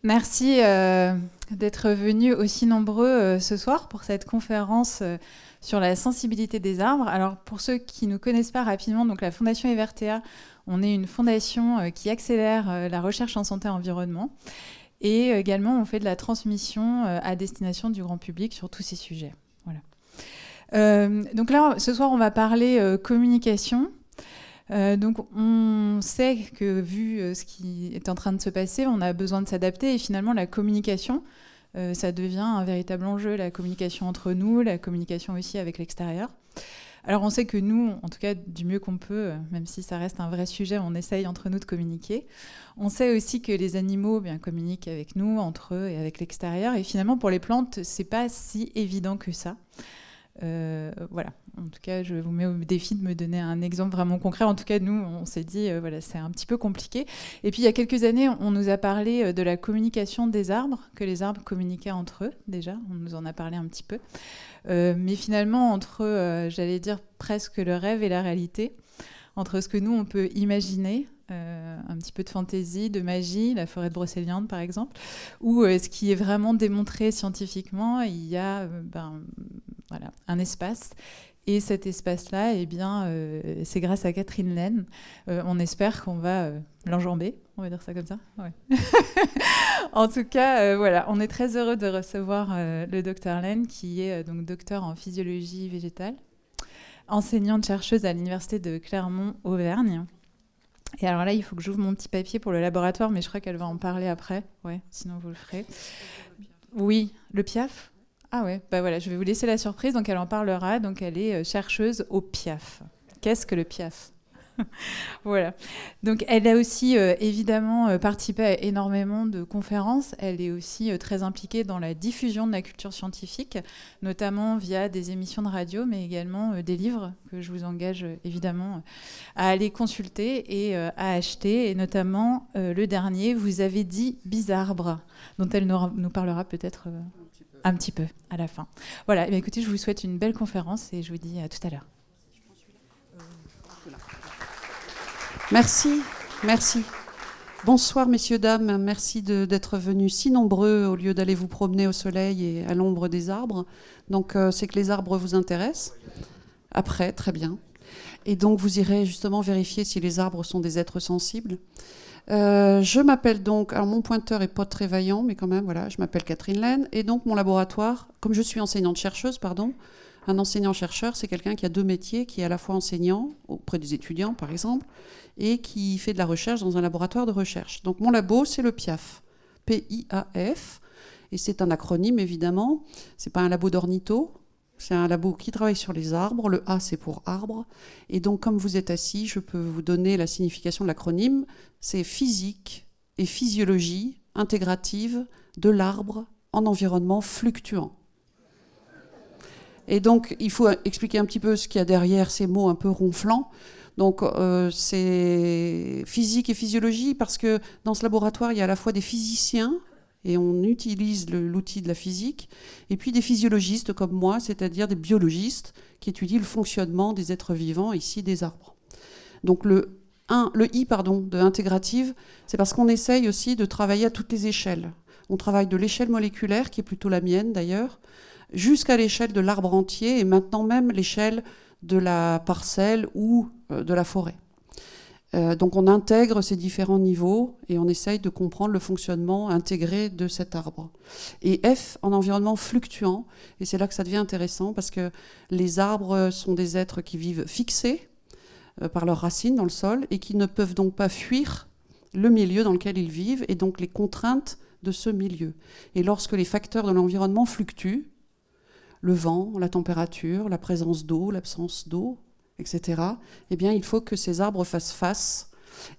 Merci d'être venus aussi nombreux ce soir pour cette conférence sur la sensibilité des arbres. Alors, pour ceux qui ne nous connaissent pas rapidement, donc la Fondation Evertea, on est une fondation qui accélère la recherche en santé et environnement. Et également, on fait de la transmission à destination du grand public sur tous ces sujets. Voilà. Donc là, ce soir, on va parler communication. Donc on sait que vu ce qui est en train de se passer, on a besoin de s'adapter et finalement la communication, ça devient un véritable enjeu, la communication entre nous, la communication aussi avec l'extérieur. Alors on sait que nous, en tout cas du mieux qu'on peut, même si ça reste un vrai sujet, on essaye entre nous de communiquer. On sait aussi que les animaux communiquent avec nous, entre eux et avec l'extérieur. Et finalement pour les plantes, c'est pas si évident que ça. Voilà. En tout cas, je vous mets au défi de me donner un exemple vraiment concret. En tout cas, nous, on s'est dit, voilà, c'est un petit peu compliqué. Et puis, il y a quelques années, on nous a parlé de la communication des arbres, que les arbres communiquaient entre eux, déjà. On nous en a parlé un petit peu. Mais finalement, entre, j'allais dire, presque le rêve et la réalité, entre ce que nous, on peut imaginer, un petit peu de fantaisie, de magie, la forêt de Brocéliande par exemple, ou ce qui est vraiment démontré scientifiquement, il y a voilà, un espace. Et cet espace-là, eh bien, c'est grâce à Catherine Laine. On espère qu'on va l'enjamber, on va dire ça comme ça. Ouais. En tout cas, voilà, on est très heureux de recevoir le docteur Laine, qui est donc docteur en physiologie végétale, enseignante-chercheuse à l'université de Clermont-Auvergne. Et alors là, il faut que j'ouvre mon petit papier pour le laboratoire, mais je crois qu'elle va en parler après. Ouais, sinon vous le ferez. Oui, le PIAF. Ah ouais, bah voilà, je vais vous laisser la surprise. Donc elle en parlera. Donc elle est chercheuse au PIAF. Qu'est-ce que le PIAF? Voilà. Donc elle a aussi évidemment participé à énormément de conférences. Elle est aussi très impliquée dans la diffusion de la culture scientifique, notamment via des émissions de radio, mais également des livres que je vous engage évidemment à aller consulter et à acheter. Et notamment le dernier, Vous avez dit Bizarbre, dont elle nous parlera peut-être un petit peu à la fin. Voilà, et bien, écoutez, je vous souhaite une belle conférence et je vous dis à tout à l'heure. Merci, merci. Bonsoir messieurs, dames, merci d'être venus si nombreux au lieu d'aller vous promener au soleil et à l'ombre des arbres. Donc c'est que les arbres vous intéressent. Après, très bien. Et donc vous irez justement vérifier si les arbres sont des êtres sensibles. Je m'appelle donc, alors mon pointeur est pas très vaillant, mais quand même, voilà, je m'appelle Catherine Laine. Et donc mon laboratoire, comme je suis enseignante-chercheuse, un enseignant-chercheur, c'est quelqu'un qui a deux métiers, qui est à la fois enseignant, auprès des étudiants par exemple, et qui fait de la recherche dans un laboratoire de recherche. Donc mon labo, c'est le PIAF, P-I-A-F, et c'est un acronyme évidemment, c'est pas un labo d'ornitho, c'est un labo qui travaille sur les arbres, le A c'est pour arbre, et donc comme vous êtes assis, je peux vous donner la signification de l'acronyme, c'est physique et physiologie intégrative de l'arbre en environnement fluctuant. Et donc, il faut expliquer un petit peu ce qu'il y a derrière ces mots un peu ronflants. Donc, c'est physique et physiologie parce que dans ce laboratoire, il y a à la fois des physiciens, et on utilise l'outil de la physique, et puis des physiologistes comme moi, c'est-à-dire des biologistes qui étudient le fonctionnement des êtres vivants, ici des arbres. Donc, le I de intégrative, c'est parce qu'on essaye aussi de travailler à toutes les échelles. On travaille de l'échelle moléculaire, qui est plutôt la mienne d'ailleurs, jusqu'à l'échelle de l'arbre entier et maintenant même l'échelle de la parcelle ou de la forêt. Donc on intègre ces différents niveaux et on essaye de comprendre le fonctionnement intégré de cet arbre. Et F en environnement fluctuant, et c'est là que ça devient intéressant parce que les arbres sont des êtres qui vivent fixés par leurs racines dans le sol et qui ne peuvent donc pas fuir le milieu dans lequel ils vivent et donc les contraintes de ce milieu. Et lorsque les facteurs de l'environnement fluctuent, le vent, la température, la présence d'eau, l'absence d'eau, etc., eh bien, il faut que ces arbres fassent face.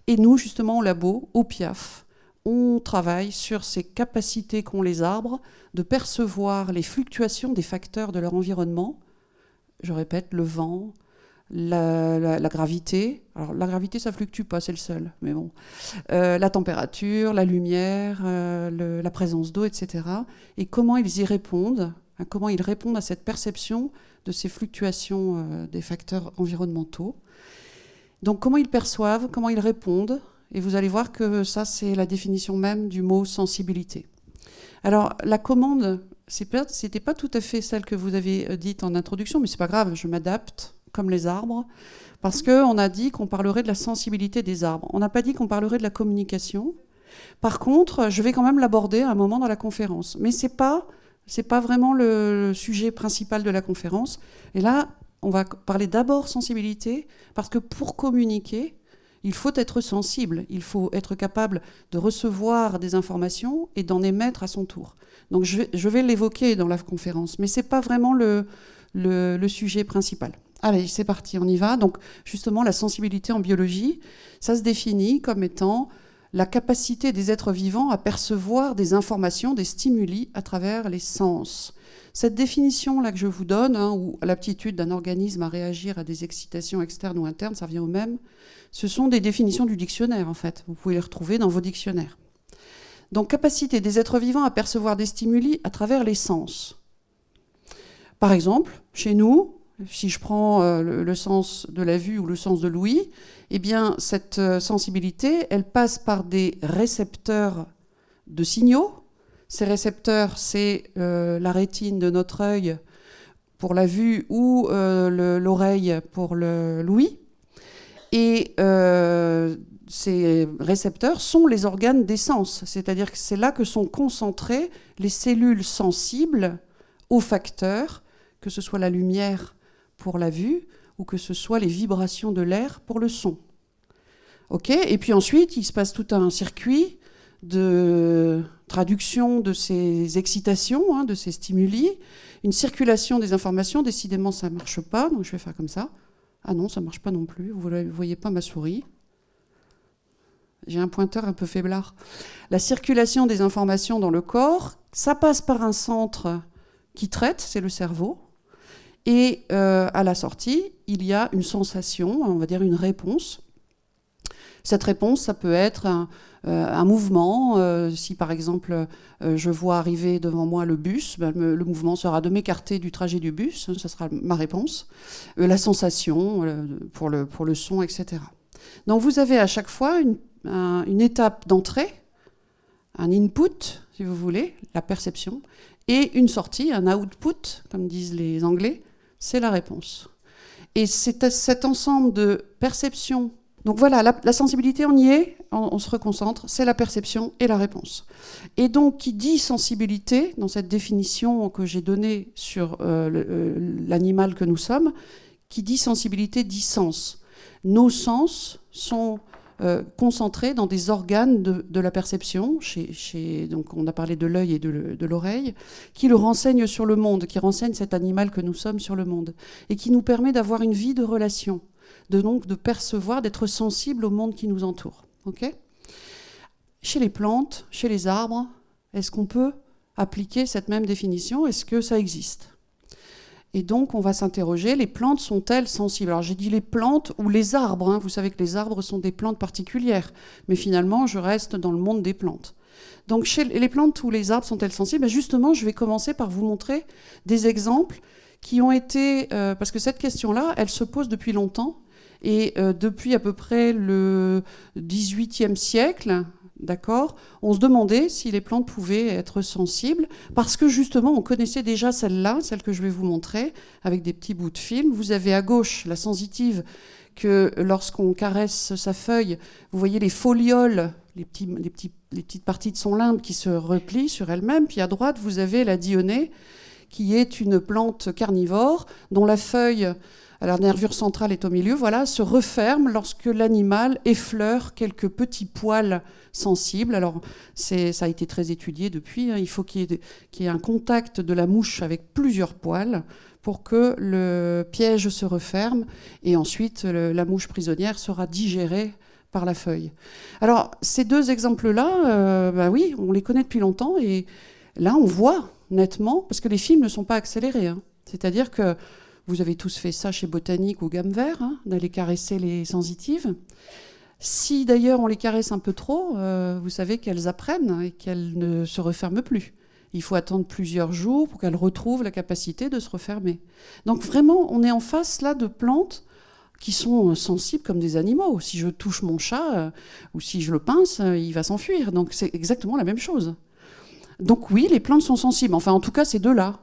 Et nous, justement, au labo, au PIAF, on travaille sur ces capacités qu'ont les arbres de percevoir les fluctuations des facteurs de leur environnement. Je répète, le vent, la gravité. Alors, la gravité, ça fluctue pas, c'est le seul, mais bon. La température, la lumière, la présence d'eau, etc. Et comment ils y répondent. Comment ils répondent à cette perception de ces fluctuations des facteurs environnementaux. Donc comment ils perçoivent, comment ils répondent, Et vous allez voir que ça, c'est la définition même du mot sensibilité. Alors, la commande, c'était pas tout à fait celle que vous avez dite en introduction, mais c'est pas grave, je m'adapte, comme les arbres, parce qu'on a dit qu'on parlerait de la sensibilité des arbres. On n'a pas dit qu'on parlerait de la communication. Par contre, je vais quand même l'aborder à un moment dans la conférence. Mais c'est pas vraiment le sujet principal de la conférence. Et là, on va parler d'abord sensibilité, parce que pour communiquer, il faut être sensible, il faut être capable de recevoir des informations et d'en émettre à son tour. Donc je vais l'évoquer dans la conférence, mais ce n'est pas vraiment le sujet principal. Allez, c'est parti, on y va. Donc justement, la sensibilité en biologie, ça se définit comme étant la capacité des êtres vivants à percevoir des informations, des stimuli à travers les sens. Cette définition-là que je vous donne, ou l'aptitude d'un organisme à réagir à des excitations externes ou internes, ça revient au même, ce sont des définitions du dictionnaire, en fait. Vous pouvez les retrouver dans vos dictionnaires. Donc, capacité des êtres vivants à percevoir des stimuli à travers les sens. Par exemple, chez nous, si je prends le sens de la vue ou le sens de l'ouïe, eh bien, cette sensibilité, elle passe par des récepteurs de signaux. Ces récepteurs, c'est la rétine de notre œil pour la vue ou l'oreille pour l'ouïe. Et ces récepteurs sont les organes des sens, c'est-à-dire que c'est là que sont concentrées les cellules sensibles aux facteurs, que ce soit la lumière pour la vue ou que ce soit les vibrations de l'air pour le son. Okay ? Et puis ensuite, il se passe tout un circuit de traduction de ces excitations, de ces stimuli, une circulation des informations. Décidément, ça ne marche pas, donc je vais faire comme ça. Ah non, ça ne marche pas non plus. Vous ne voyez pas ma souris. J'ai un pointeur un peu faiblard. La circulation des informations dans le corps, ça passe par un centre qui traite, c'est le cerveau. Et à la sortie, il y a une sensation, on va dire une réponse. Cette réponse, ça peut être un mouvement. Si par exemple, je vois arriver devant moi le bus, le mouvement sera de m'écarter du trajet du bus, ça sera ma réponse. La sensation pour le son, etc. Donc vous avez à chaque fois une étape d'entrée, un input, si vous voulez, la perception, et une sortie, un output, comme disent les Anglais, c'est la réponse. Et c'est cet ensemble de perception. Donc voilà, la sensibilité, on y est, on se reconcentre, c'est la perception et la réponse. Et donc, qui dit sensibilité, dans cette définition que j'ai donnée sur l'animal que nous sommes, qui dit sensibilité dit sens. Nos sens sont concentrés dans des organes de la perception, donc on a parlé de l'œil et de l'oreille, qui le renseignent sur le monde, qui renseignent cet animal que nous sommes sur le monde, et qui nous permet d'avoir une vie de relation. Donc de percevoir, d'être sensible au monde qui nous entoure. Okay ? Chez les plantes, chez les arbres, est-ce qu'on peut appliquer cette même définition ? Est-ce que ça existe ? Et donc on va s'interroger, les plantes sont-elles sensibles ? Alors j'ai dit les plantes ou les arbres, vous savez que les arbres sont des plantes particulières, mais finalement je reste dans le monde des plantes. Donc chez les plantes ou les arbres sont-elles sensibles ? Justement, je vais commencer par vous montrer des exemples qui ont été... parce que cette question-là, elle se pose depuis longtemps. Et depuis à peu près le XVIIIe siècle, d'accord, on se demandait si les plantes pouvaient être sensibles, parce que justement, on connaissait déjà celle-là, celle que je vais vous montrer, avec des petits bouts de film. Vous avez à gauche la sensitive, que lorsqu'on caresse sa feuille, vous voyez les folioles, les petites parties de son limbe qui se replient sur elles-mêmes. Puis à droite, vous avez la dionée, qui est une plante carnivore, dont la feuille... la nervure centrale est au milieu, voilà, se referme lorsque l'animal effleure quelques petits poils sensibles. Alors, ça a été très étudié depuis. Il faut qu'il y ait un contact de la mouche avec plusieurs poils pour que le piège se referme. Et ensuite, la mouche prisonnière sera digérée par la feuille. Alors, ces deux exemples-là, oui, on les connaît depuis longtemps. Et là, on voit nettement, parce que les films ne sont pas accélérés. C'est-à-dire que vous avez tous fait ça chez Botanique ou Gamme Vert, d'aller caresser les sensitives. Si d'ailleurs on les caresse un peu trop, vous savez qu'elles apprennent et qu'elles ne se referment plus. Il faut attendre plusieurs jours pour qu'elles retrouvent la capacité de se refermer. Donc vraiment, on est en face là de plantes qui sont sensibles comme des animaux. Si je touche mon chat ou si je le pince, il va s'enfuir. Donc c'est exactement la même chose. Donc oui, les plantes sont sensibles. Enfin, en tout cas, ces deux-là,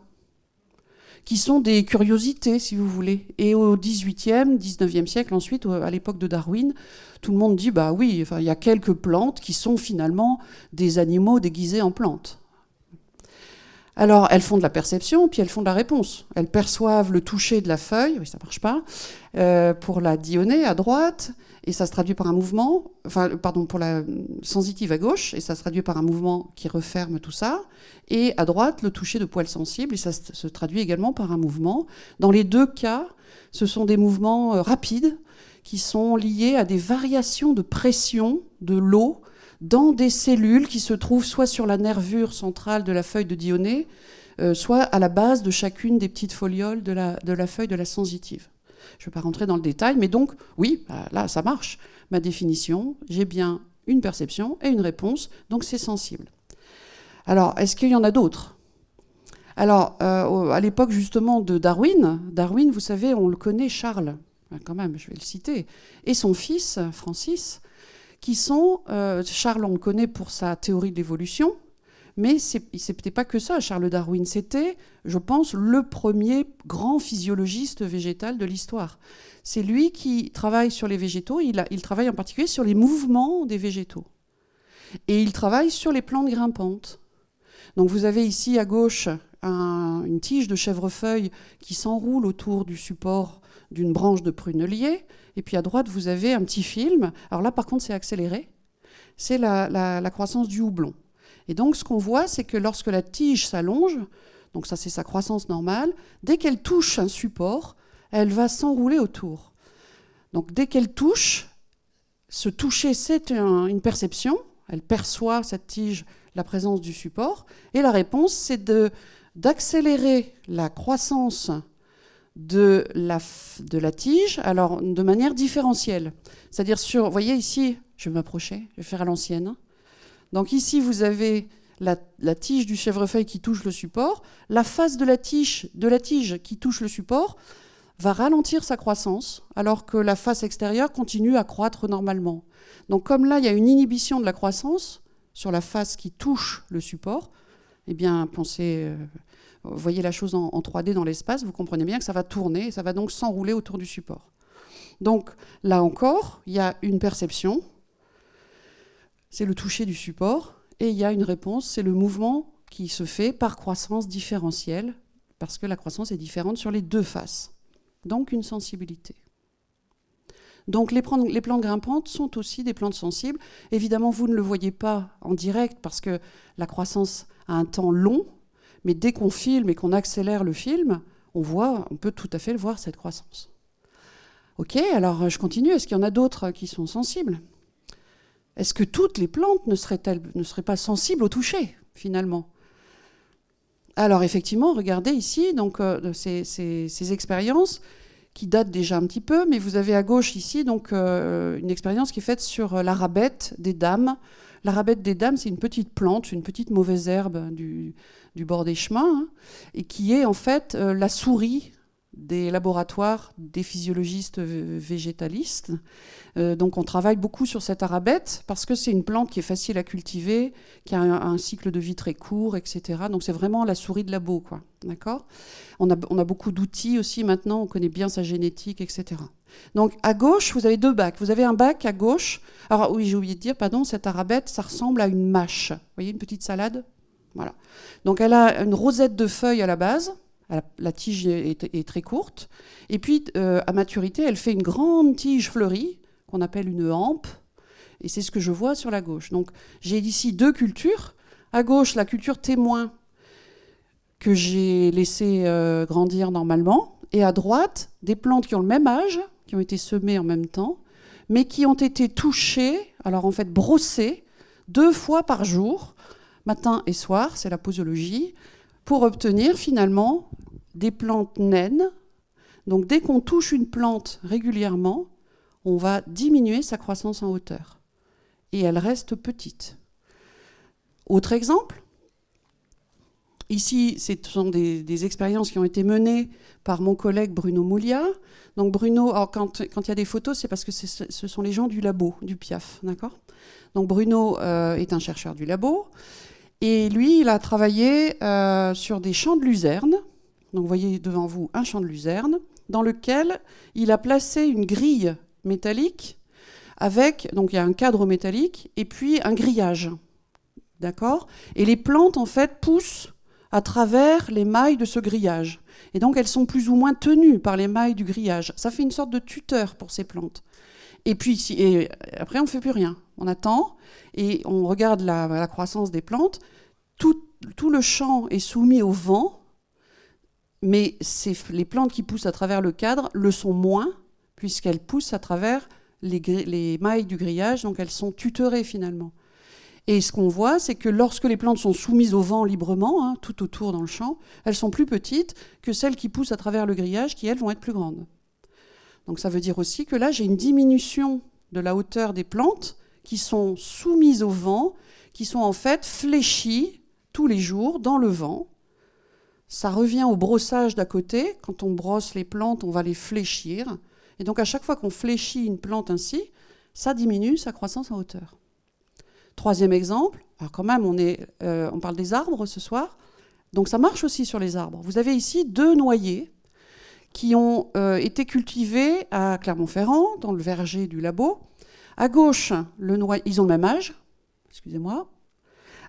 qui sont des curiosités, si vous voulez. Et au XVIIIe, XIXe siècle, ensuite, à l'époque de Darwin, tout le monde dit, bah oui, enfin, il y a quelques plantes qui sont finalement des animaux déguisés en plantes. Alors, elles font de la perception, puis elles font de la réponse. Elles perçoivent le toucher de la feuille, oui, ça marche pas, pour la dionée à droite, et ça se traduit par un mouvement, pour la sensitive à gauche, et ça se traduit par un mouvement qui referme tout ça, et à droite, le toucher de poils sensibles, et ça se traduit également par un mouvement. Dans les deux cas, ce sont des mouvements rapides qui sont liés à des variations de pression de l'eau dans des cellules qui se trouvent soit sur la nervure centrale de la feuille de dionée, soit à la base de chacune des petites folioles de la feuille de la sensitive. Je ne vais pas rentrer dans le détail, mais donc, oui, là, ça marche. Ma définition, j'ai bien une perception et une réponse, donc c'est sensible. Alors, est-ce qu'il y en a d'autres ? Alors, à l'époque, justement, de Darwin, vous savez, on le connaît, Charles, quand même, je vais le citer, et son fils, Francis, qui sont, Charles, on le connaît pour sa théorie de l'évolution, mais c'était pas que ça, Charles Darwin. C'était, je pense, le premier grand physiologiste végétal de l'histoire. C'est lui qui travaille sur les végétaux, il travaille en particulier sur les mouvements des végétaux. Et il travaille sur les plantes grimpantes. Donc vous avez ici à gauche une tige de chèvrefeuille qui s'enroule autour du support d'une branche de prunelier. Et puis à droite, vous avez un petit film. Alors là, par contre, c'est accéléré. C'est la croissance du houblon. Et donc, ce qu'on voit, c'est que lorsque la tige s'allonge, donc ça, c'est sa croissance normale, dès qu'elle touche un support, elle va s'enrouler autour. Donc, dès qu'elle touche, ce toucher, c'est une perception. Elle perçoit, cette tige, la présence du support. Et la réponse, c'est d'accélérer la croissance de la tige, alors de manière différentielle. C'est-à-dire vous voyez ici, je vais m'approcher, je vais faire à l'ancienne. Donc ici, vous avez la tige du chèvrefeuille qui touche le support. La face de la tige qui touche le support va ralentir sa croissance, alors que la face extérieure continue à croître normalement. Donc comme là, il y a une inhibition de la croissance sur la face qui touche le support, eh bien, vous voyez la chose en 3D dans l'espace, vous comprenez bien que ça va tourner, et ça va donc s'enrouler autour du support. Donc là encore, il y a une perception, c'est le toucher du support, et il y a une réponse, c'est le mouvement qui se fait par croissance différentielle, parce que la croissance est différente sur les deux faces. Donc une sensibilité. Donc les plantes grimpantes sont aussi des plantes sensibles. Évidemment, vous ne le voyez pas en direct, parce que la croissance a un temps long, mais dès qu'on filme et qu'on accélère le film, on peut tout à fait voir cette croissance. Ok, alors je continue. Est-ce qu'il y en a d'autres qui sont sensibles ? Est-ce que toutes les plantes ne seraient pas sensibles au toucher, finalement ? Alors effectivement, regardez ici donc, ces expériences qui datent déjà un petit peu, mais vous avez à gauche ici donc, une expérience qui est faite sur la rabette des dames. La rabette des dames, c'est une petite plante, une petite mauvaise herbe du bord des chemins, hein, et qui est en fait la souris des laboratoires des physiologistes végétalistes. Donc on travaille beaucoup sur cette arabette parce que c'est une plante qui est facile à cultiver, qui a un cycle de vie très court, etc. Donc c'est vraiment la souris de labo, quoi. D'accord ? On a beaucoup d'outils aussi maintenant, on connaît bien sa génétique, etc. Donc à gauche, vous avez deux bacs. Vous avez un bac à gauche. Alors oui, j'ai oublié de dire, pardon, cette arabette, ça ressemble à une mâche. Vous voyez, une petite salade ? Voilà. Donc elle a une rosette de feuilles à la base. La tige est très courte. Et puis, à maturité, elle fait une grande tige fleurie, qu'on appelle une hampe. Et c'est ce que je vois sur la gauche. Donc, j'ai ici deux cultures. À gauche, la culture témoin que j'ai laissée grandir normalement. Et à droite, des plantes qui ont le même âge, qui ont été semées en même temps, mais qui ont été touchées, alors en fait brossées, 2 fois par jour, matin et soir, c'est la posologie, pour obtenir finalement des plantes naines. Donc dès qu'on touche une plante régulièrement, on va diminuer sa croissance en hauteur. Et elle reste petite. Autre exemple, ici, ce sont des expériences qui ont été menées par mon collègue Bruno Mouliat. Donc Bruno, alors quand il y a des photos, c'est parce que ce sont les gens du labo, du Piaf, d'accord ? Donc Bruno est un chercheur du labo, et lui, il a travaillé sur des champs de luzerne. Donc vous voyez devant vous un champ de luzerne, dans lequel il a placé une grille métallique donc il y a un cadre métallique et puis un grillage, d'accord ? Et les plantes, en fait, poussent à travers les mailles de ce grillage. Et donc, elles sont plus ou moins tenues par les mailles du grillage. Ça fait une sorte de tuteur pour ces plantes. Et puis, après, on ne fait plus rien. On attend et on regarde la croissance des plantes. Tout le champ est soumis au vent, mais les plantes qui poussent à travers le cadre le sont moins, puisqu'elles poussent à travers les mailles du grillage, donc elles sont tutorées finalement. Et ce qu'on voit, c'est que lorsque les plantes sont soumises au vent librement, tout autour dans le champ, elles sont plus petites que celles qui poussent à travers le grillage, qui elles vont être plus grandes. Donc ça veut dire aussi que là, j'ai une diminution de la hauteur des plantes qui sont soumises au vent, qui sont en fait fléchies tous les jours dans le vent. Ça revient au brossage d'à côté. Quand on brosse les plantes, on va les fléchir. Et donc à chaque fois qu'on fléchit une plante ainsi, ça diminue sa croissance en hauteur. Troisième exemple, alors quand même on parle des arbres ce soir, donc ça marche aussi sur les arbres. Vous avez ici 2 noyers qui ont été cultivés à Clermont-Ferrand, dans le verger du labo. À gauche, ils ont le même âge, excusez-moi.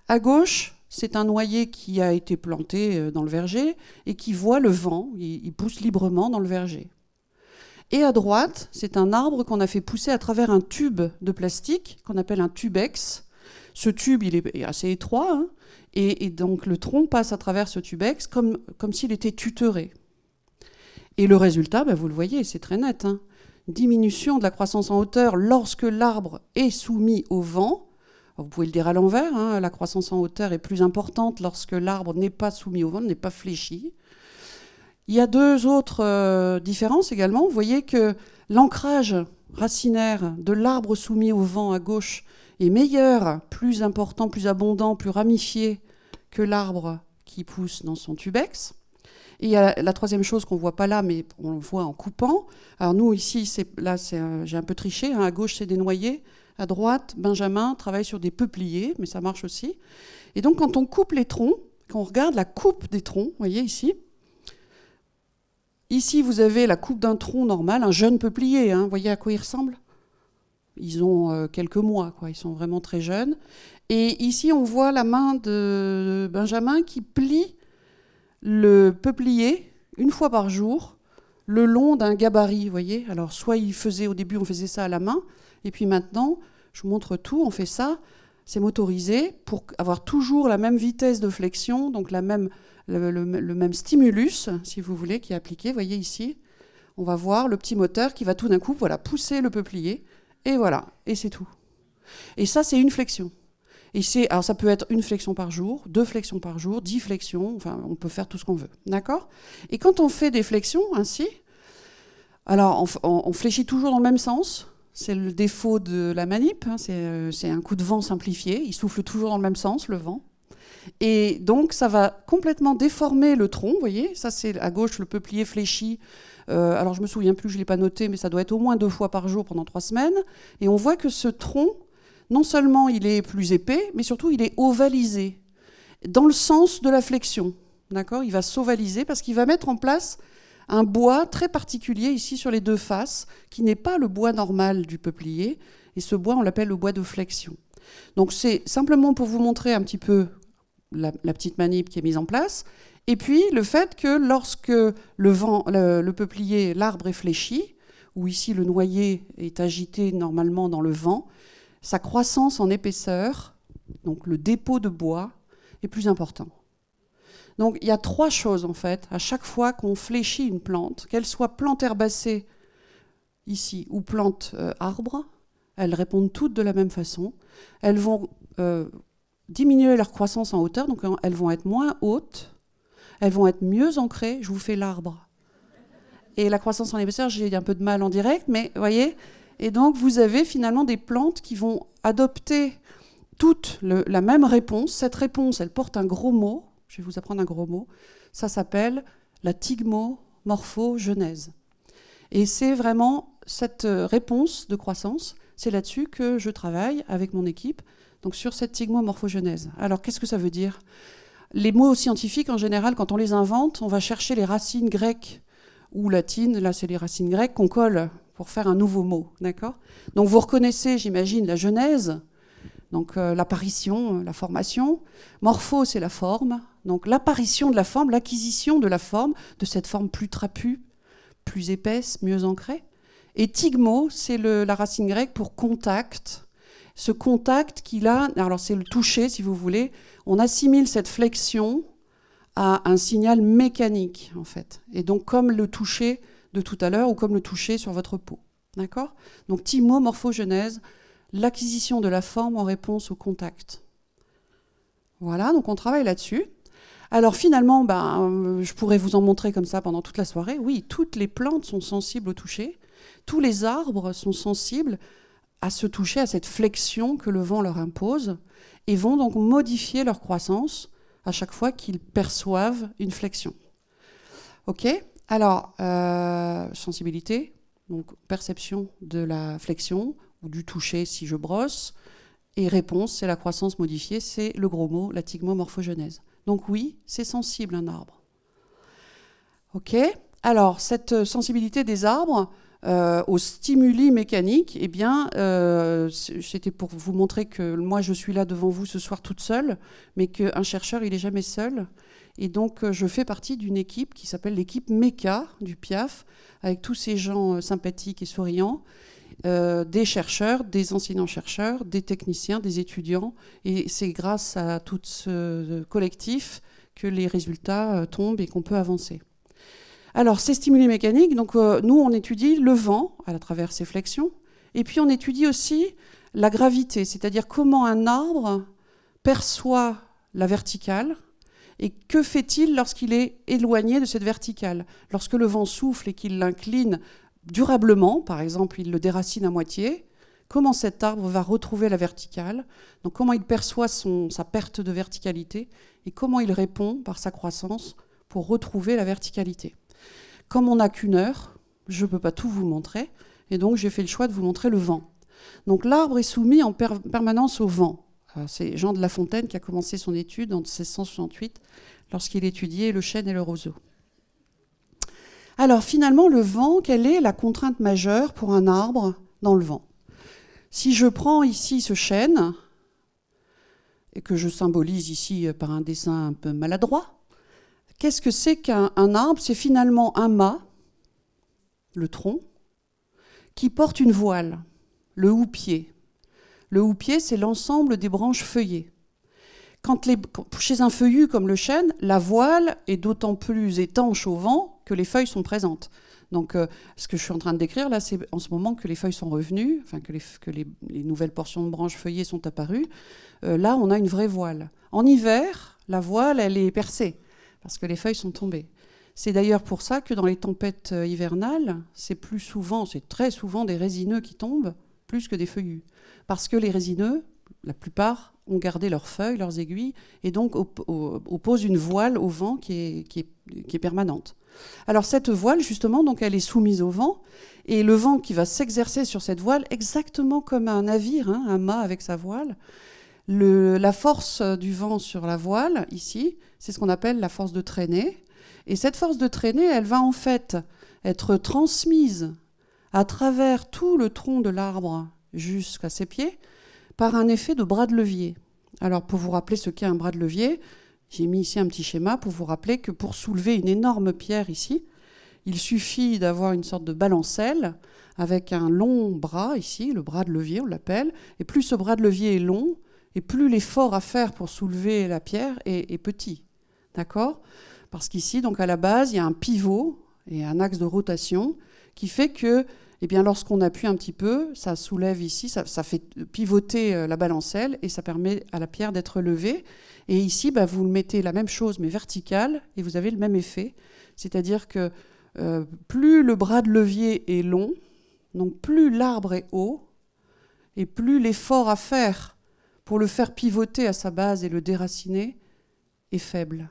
À gauche, c'est un noyer qui a été planté dans le verger et qui voit le vent, il pousse librement dans le verger. Et à droite, c'est un arbre qu'on a fait pousser à travers un tube de plastique qu'on appelle un tubex. Ce tube, il est assez étroit, et donc le tronc passe à travers ce tubex comme s'il était tutoré. Et le résultat, vous le voyez, c'est très net. Diminution de la croissance en hauteur lorsque l'arbre est soumis au vent. Vous pouvez le dire à l'envers, la croissance en hauteur est plus importante lorsque l'arbre n'est pas soumis au vent, n'est pas fléchi. Il y a 2 autres différences également. Vous voyez que l'ancrage racinaire de l'arbre soumis au vent à gauche est meilleur, plus important, plus abondant, plus ramifié que l'arbre qui pousse dans son tubex. Et il y a la troisième chose qu'on ne voit pas là, mais on le voit en coupant. Alors nous, ici, j'ai un peu triché. À gauche, c'est des noyers. À droite, Benjamin travaille sur des peupliers, mais ça marche aussi. Et donc, quand on coupe les troncs, quand on regarde la coupe des troncs, vous voyez ici, vous avez la coupe d'un tronc normal, un jeune peuplier. Vous voyez à quoi il ressemble ? Ils ont quelques mois, quoi. Ils sont vraiment très jeunes. Et ici, on voit la main de Benjamin qui plie le peuplier une fois par jour, le long d'un gabarit, vous voyez. Alors, soit au début, on faisait ça à la main, et puis maintenant, je vous montre tout, on fait ça, c'est motorisé pour avoir toujours la même vitesse de flexion, donc le même stimulus, si vous voulez, qui est appliqué. Vous voyez ici, on va voir le petit moteur qui va tout d'un coup pousser le peuplier, et voilà, et c'est tout. Et ça, c'est une flexion. Alors ça peut être 1 flexion par jour, 2 flexions par jour, 10 flexions, enfin on peut faire tout ce qu'on veut, d'accord ? Et quand on fait des flexions ainsi, alors on fléchit toujours dans le même sens, c'est le défaut de la manip, c'est un coup de vent simplifié, il souffle toujours dans le même sens, le vent. Et donc ça va complètement déformer le tronc, vous voyez, ça c'est à gauche le peuplier fléchi, alors je me souviens plus, je ne l'ai pas noté, mais ça doit être au moins 2 fois par jour pendant 3 semaines, et on voit que ce tronc, non seulement il est plus épais, mais surtout il est ovalisé, dans le sens de la flexion. D'accord ? Il va s'ovaliser parce qu'il va mettre en place un bois très particulier ici sur les 2 faces, qui n'est pas le bois normal du peuplier. Et ce bois, on l'appelle le bois de flexion. Donc c'est simplement pour vous montrer un petit peu la petite manip qui est mise en place. Et puis le fait que lorsque le peuplier, l'arbre est fléchi, ou ici le noyer est agité normalement dans le vent, sa croissance en épaisseur, donc le dépôt de bois, est plus important. Donc il y a 3 choses en fait, à chaque fois qu'on fléchit une plante, qu'elle soit plante herbacée ici ou plante arbre, elles répondent toutes de la même façon. Elles vont diminuer leur croissance en hauteur, donc elles vont être moins hautes, elles vont être mieux ancrées. Je vous fais l'arbre. Et la croissance en épaisseur, j'ai un peu de mal en direct, mais vous voyez. Et donc, vous avez finalement des plantes qui vont adopter toute la même réponse. Cette réponse, elle porte un gros mot, je vais vous apprendre un gros mot. Ça s'appelle la thigmomorphogenèse. Et c'est vraiment cette réponse de croissance, c'est là-dessus que je travaille avec mon équipe, donc sur cette thigmomorphogenèse. Alors, qu'est-ce que ça veut dire ? Les mots scientifiques, en général, quand on les invente, on va chercher les racines grecques ou latines, là c'est les racines grecques qu'on colle pour faire un nouveau mot, d'accord ? Donc vous reconnaissez, j'imagine, la genèse, donc l'apparition, la formation. Morpho, c'est la forme, donc l'apparition de la forme, l'acquisition de la forme, de cette forme plus trapue, plus épaisse, mieux ancrée. Et thigmo, c'est la racine grecque pour contact. Ce contact qu'il a, alors c'est le toucher si vous voulez, on assimile cette flexion à un signal mécanique en fait. Et donc comme le toucher de tout à l'heure ou comme le toucher sur votre peau. D'accord ? Donc thigmomorphogenèse, l'acquisition de la forme en réponse au contact. Voilà, donc on travaille là-dessus. Alors finalement, je pourrais vous en montrer comme ça pendant toute la soirée. Oui, toutes les plantes sont sensibles au toucher. Tous les arbres sont sensibles à se toucher, à cette flexion que le vent leur impose, et vont donc modifier leur croissance à chaque fois qu'ils perçoivent une flexion. Ok ? Alors, sensibilité, donc perception de la flexion, ou du toucher si je brosse, et réponse, c'est la croissance modifiée, c'est le gros mot, la thigmomorphogenèse. Donc oui, c'est sensible un arbre. Ok ? Alors, cette sensibilité des arbres, aux stimuli mécaniques, eh bien, c'était pour vous montrer que moi, je suis là devant vous ce soir toute seule, mais qu'un chercheur, il n'est jamais seul. Et donc, je fais partie d'une équipe qui s'appelle l'équipe MECA du PIAF, avec tous ces gens sympathiques et souriants, des chercheurs, des enseignants-chercheurs, des techniciens, des étudiants. Et c'est grâce à tout ce collectif que les résultats tombent et qu'on peut avancer. Alors, ces stimuli mécaniques, donc, nous, on étudie le vent à travers ses flexions, et puis on étudie aussi la gravité, c'est-à-dire comment un arbre perçoit la verticale, et que fait-il lorsqu'il est éloigné de cette verticale ? Lorsque le vent souffle et qu'il l'incline durablement, par exemple, il le déracine à moitié, comment cet arbre va retrouver la verticale ? Donc, comment il perçoit sa perte de verticalité, et comment il répond par sa croissance pour retrouver la verticalité. Comme on n'a qu'une heure, je ne peux pas tout vous montrer, et donc j'ai fait le choix de vous montrer le vent. Donc l'arbre est soumis en permanence au vent. C'est Jean de La Fontaine qui a commencé son étude en 1668, lorsqu'il étudiait le chêne et le roseau. Alors finalement, le vent, quelle est la contrainte majeure pour un arbre dans le vent ? Si je prends ici ce chêne, et que je symbolise ici par un dessin un peu maladroit, qu'est-ce que c'est qu'un arbre ? C'est finalement un mât, le tronc, qui porte une voile, le houppier. Le houppier, c'est l'ensemble des branches feuillées. Chez un feuillu comme le chêne, la voile est d'autant plus étanche au vent que les feuilles sont présentes. Donc, ce que je suis en train de décrire, là, c'est en ce moment que les feuilles sont revenues, enfin que les nouvelles portions de branches feuillées sont apparues. Là, on a une vraie voile. En hiver, la voile, elle est percée, parce que les feuilles sont tombées. C'est d'ailleurs pour ça que dans les tempêtes hivernales, c'est très souvent des résineux qui tombent, plus que des feuillus. Parce que les résineux, la plupart, ont gardé leurs feuilles, leurs aiguilles, et donc opposent une voile au vent qui est permanente. Alors cette voile, justement, donc elle est soumise au vent, et le vent qui va s'exercer sur cette voile, exactement comme un navire, un mât avec sa voile, la force du vent sur la voile, ici, c'est ce qu'on appelle la force de traînée. Et cette force de traînée, elle va en fait être transmise à travers tout le tronc de l'arbre jusqu'à ses pieds par un effet de bras de levier. Alors pour vous rappeler ce qu'est un bras de levier, j'ai mis ici un petit schéma pour vous rappeler que pour soulever une énorme pierre ici, il suffit d'avoir une sorte de balancelle avec un long bras ici, le bras de levier on l'appelle, et plus ce bras de levier est long, et plus l'effort à faire pour soulever la pierre est petit. D'accord ? Parce qu'ici, donc à la base, il y a un pivot et un axe de rotation qui fait que, eh bien, lorsqu'on appuie un petit peu, ça soulève ici, ça fait pivoter la balancelle et ça permet à la pierre d'être levée. Et ici, vous mettez la même chose mais verticale et vous avez le même effet. C'est-à-dire que plus le bras de levier est long, donc plus l'arbre est haut et plus l'effort à faire pour le faire pivoter à sa base et le déraciner est faible.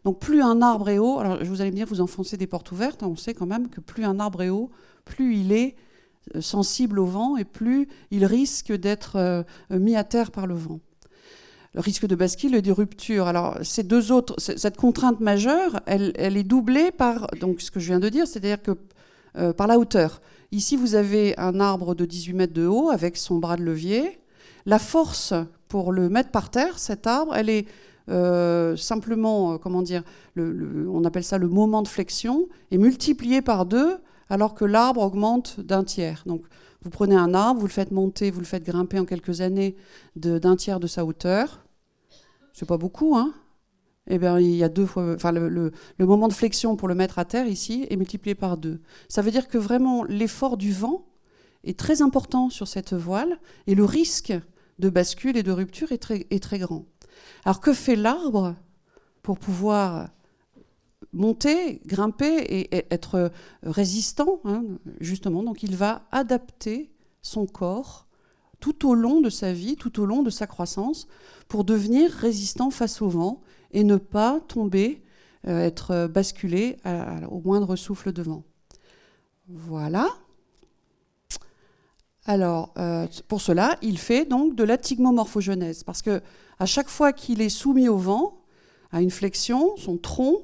Donc plus un arbre est haut, alors vous allez me dire, vous enfoncez des portes ouvertes, hein, on sait quand même que plus un arbre est haut, plus il est sensible au vent et plus il risque d'être mis à terre par le vent. Le risque de bascule et de rupture. Alors, cette contrainte majeure, elle est doublée par donc, ce que je viens de dire, c'est-à-dire que par la hauteur. Ici, vous avez un arbre de 18 mètres de haut avec son bras de levier. La force pour le mettre par terre, cet arbre, elle est simplement, comment dire, on appelle ça le moment de flexion, est multiplié par 2 alors que l'arbre augmente d'un tiers. Donc, vous prenez un arbre, vous le faites monter, vous le faites grimper en quelques années d'un tiers de sa hauteur. C'est pas beaucoup, hein. Eh bien, il y a 2 fois, enfin, le moment de flexion pour le mettre à terre ici est multiplié par 2. Ça veut dire que vraiment l'effort du vent est très important sur cette voile et le risque de bascule et de rupture est très grand. Alors que fait l'arbre pour pouvoir monter, grimper et être résistant, hein, justement. Donc il va adapter son corps tout au long de sa vie, tout au long de sa croissance, pour devenir résistant face au vent et ne pas tomber, être basculé au moindre souffle de vent. Voilà. Alors, pour cela, il fait donc de la thigmomorphogenèse, parce que à chaque fois qu'il est soumis au vent, à une flexion, son tronc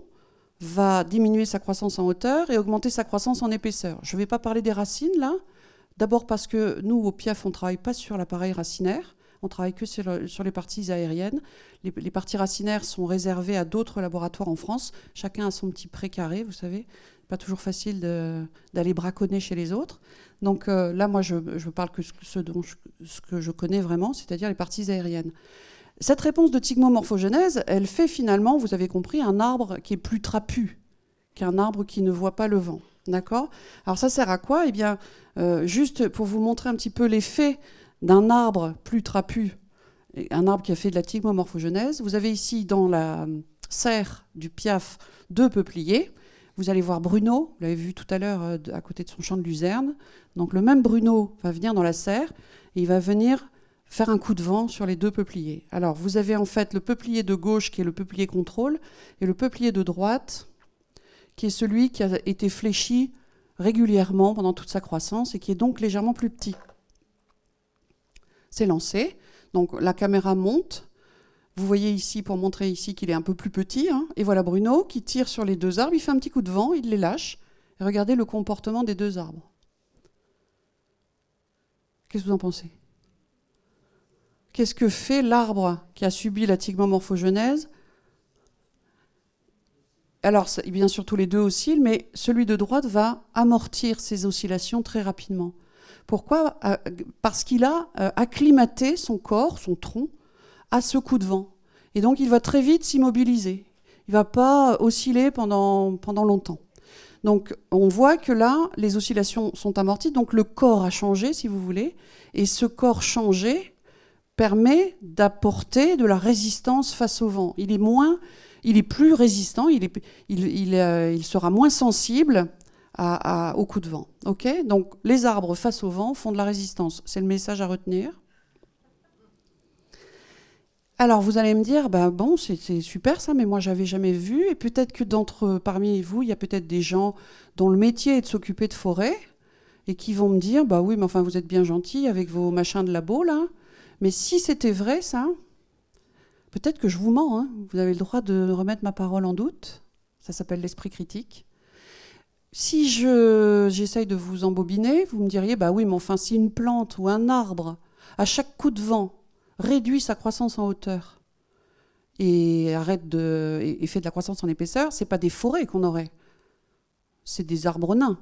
va diminuer sa croissance en hauteur et augmenter sa croissance en épaisseur. Je ne vais pas parler des racines, là. D'abord parce que nous, au PIAF, on ne travaille pas sur l'appareil racinaire, on travaille que sur les parties aériennes. Les parties racinaires sont réservées à d'autres laboratoires en France. Chacun a son petit précaré, vous savez. Pas toujours facile d'aller braconner chez les autres. Donc là, moi, je parle que ce que je connais vraiment, c'est-à-dire les parties aériennes. Cette réponse de thigmomorphogenèse, elle fait finalement, vous avez compris, un arbre qui est plus trapu qu'un arbre qui ne voit pas le vent. D'accord ? Alors ça sert à quoi ? Eh bien, juste pour vous montrer un petit peu l'effet d'un arbre plus trapu, un arbre qui a fait de la thigmomorphogenèse. Vous avez ici dans la serre du PIAF 2 peupliers. Vous allez voir Bruno, vous l'avez vu tout à l'heure à côté de son champ de luzerne. Donc le même Bruno va venir dans la serre et il va venir faire un coup de vent sur les 2 peupliers. Alors vous avez en fait le peuplier de gauche qui est le peuplier contrôle et le peuplier de droite qui est celui qui a été fléchi régulièrement pendant toute sa croissance et qui est donc légèrement plus petit. C'est lancé, donc la caméra monte. Vous voyez ici, pour montrer ici qu'il est un peu plus petit, hein, et voilà Bruno qui tire sur les 2 arbres, il fait un petit coup de vent, il les lâche. Et regardez le comportement des 2 arbres. Qu'est-ce que vous en pensez ? Qu'est-ce que fait l'arbre qui a subi la thigmomorphogenèse ? Alors, bien sûr, tous les 2 oscillent, mais celui de droite va amortir ces oscillations très rapidement. Pourquoi ? Parce qu'il a acclimaté son corps, son tronc, à ce coup de vent. Et donc, il va très vite s'immobiliser. Il ne va pas osciller pendant longtemps. Donc, on voit que là, les oscillations sont amorties. Donc, le corps a changé, si vous voulez. Et ce corps changé permet d'apporter de la résistance face au vent. Il est plus résistant, il sera moins sensible au coup de vent. Okay ? Donc, les arbres face au vent font de la résistance. C'est le message à retenir. Alors, vous allez me dire, bon, c'est super ça, mais moi, j'avais jamais vu. Et peut-être que parmi vous, il y a peut-être des gens dont le métier est de s'occuper de forêt et qui vont me dire, oui, mais enfin, vous êtes bien gentils avec vos machins de labo, là. Mais si c'était vrai, ça, peut-être que je vous mens. Hein. Vous avez le droit de remettre ma parole en doute. Ça s'appelle l'esprit critique. Si j'essaye de vous embobiner, vous me diriez, oui, mais enfin, si une plante ou un arbre, à chaque coup de vent, réduit sa croissance en hauteur et fait de la croissance en épaisseur, c'est pas des forêts qu'on aurait. C'est des arbres nains.